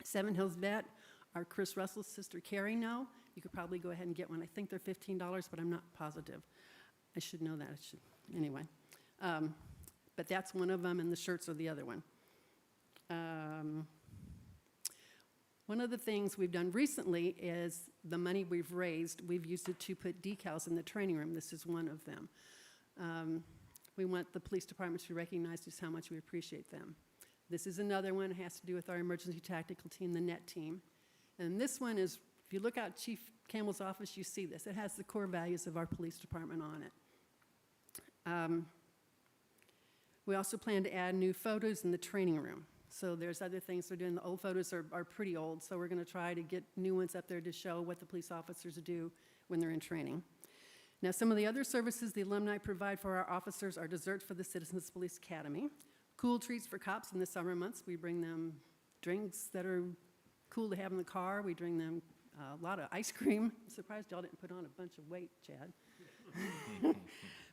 Seven Hills Vet, or Chris Russell's sister Carrie know, you could probably go ahead and get one. I think they're $15, but I'm not positive. I should know that. I should, anyway. But that's one of them, and the shirts are the other one. One of the things we've done recently is the money we've raised, we've used it to put decals in the training room. This is one of them. We want the police department to recognize just how much we appreciate them. This is another one. It has to do with our emergency tactical team, the NET team. And this one is, if you look out Chief Campbell's office, you see this. It has the core values of our police department on it. We also plan to add new photos in the training room. So there's other things we're doing. The old photos are pretty old, so we're going to try to get new ones up there to show what the police officers do when they're in training. Now, some of the other services the alumni provide for our officers are desserts for the Citizens Police Academy, cool treats for cops in the summer months. We bring them drinks that are cool to have in the car. We bring them a lot of ice cream. I'm surprised y'all didn't put on a bunch of weight, Chad.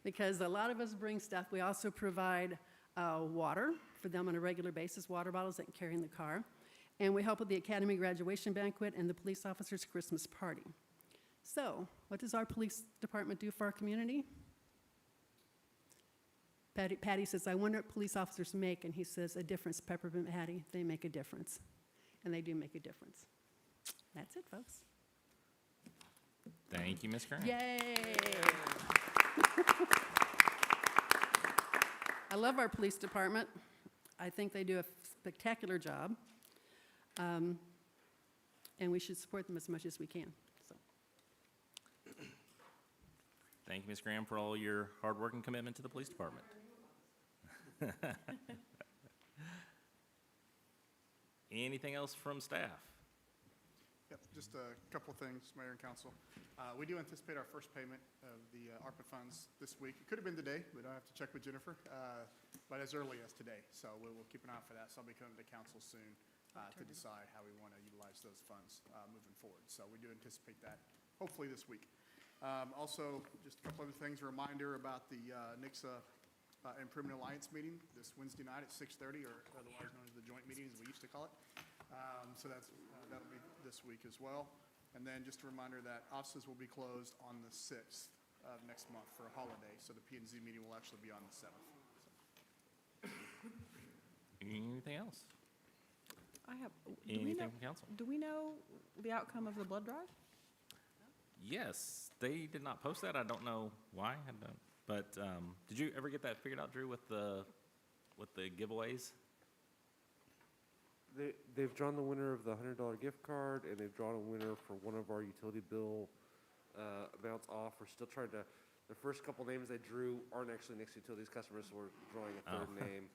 Because a lot of us bring stuff. We also provide water for them on a regular basis, water bottles they can carry in the car. And we help with the Academy graduation banquet and the police officers' Christmas party. So, what does our police department do for our community? Patty says, I wonder what police officers make, and he says, a difference, Peppermint Patty. They make a difference. And they do make a difference. That's it, folks. Thank you, Ms. Grant. Yay! I love our police department. I think they do a spectacular job. And we should support them as much as we can. So. Thank you, Ms. Graham, for all your hard work and commitment to the police department. Anything else from staff? Yep, just a couple things, Mayor and Council. We do anticipate our first payment of the ARPA funds this week. It could have been today, but I have to check with Jennifer, but as early as today. So we'll keep an eye out for that. So I'll be coming to council soon to decide how we want to utilize those funds moving forward. So we do anticipate that hopefully this week. Also, just a couple other things, a reminder about the Nixa Improvement Alliance meeting this Wednesday night at 6:30, or otherwise known as the joint meeting, as we used to call it. So that'll be this week as well. And then just a reminder that offices will be closed on the 6th of next month for a holiday. So the P&Z meeting will actually be on the 7th. Anything else? I have. Anything from council? Do we know the outcome of the blood drive? Yes, they did not post that. I don't know why. But did you ever get that figured out, Drew, with the giveaways? They've drawn the winner of the $100 gift card, and they've drawn a winner for one of our utility bill amounts off. We're still trying to, the first couple names they drew aren't actually Nixa Utilities customers, so we're drawing a third name.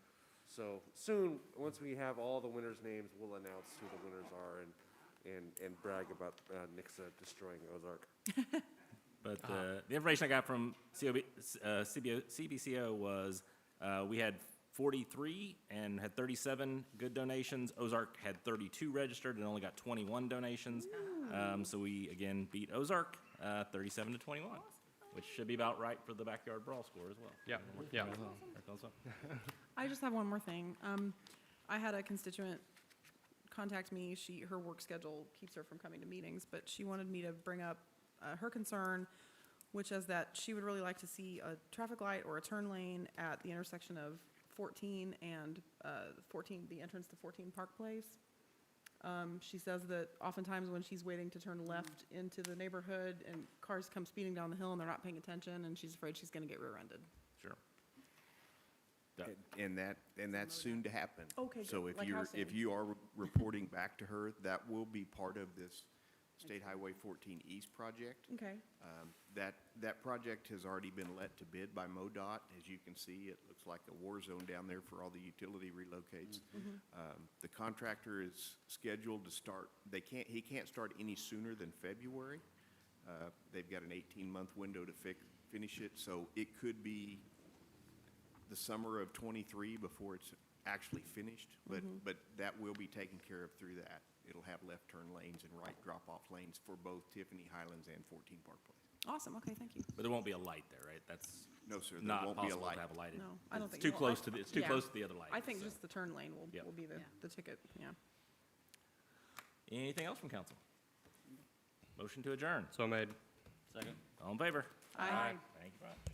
So soon, once we have all the winners' names, we'll announce who the winners are and brag about Nixa destroying Ozark. But the information I got from CBCO was we had 43 and had 37 good donations. Ozark had 32 registered and only got 21 donations. So we, again, beat Ozark 37 to 21, which should be about right for the backyard brawl score as well. Yeah, yeah. I just have one more thing. I had a constituent contact me. Her work schedule keeps her from coming to meetings, but she wanted me to bring up her concern, which is that she would really like to see a traffic light or a turn lane at the intersection of 14 and 14, the entrance to 14 Park Place. She says that oftentimes when she's waiting to turn left into the neighborhood and cars come speeding down the hill and they're not paying attention, and she's afraid she's going to get rear-ended. Sure. And that's soon to happen. Okay, So good. if Like how soon? if you are reporting back to her, that will be part of this State Highway 14 East project. Okay. That project has already been let to bid by MoDOT. As you can see, it looks like a war zone down there for all the utility relocates. The contractor is scheduled to start. He can't start any sooner than February. They've got an 18-month window to finish it, so it could be the summer of '23 before it's actually finished. But that will be taken care of through that. it'll have left turn lanes and right drop-off lanes for both Tiffany Highlands and 14 Park Place. Awesome, okay, thank you. But there won't be a light there, right? That's No, sir, there not won't be a possible light. to have a light. No, I don't It's think. too well, close I- to the, it's too yeah. close to the other light. I think so. just the turn lane Yep. will be Yeah. the ticket, yeah. Anything else from council? Motion to adjourn. So made. Second. All in favor? Aye. Thank you very much.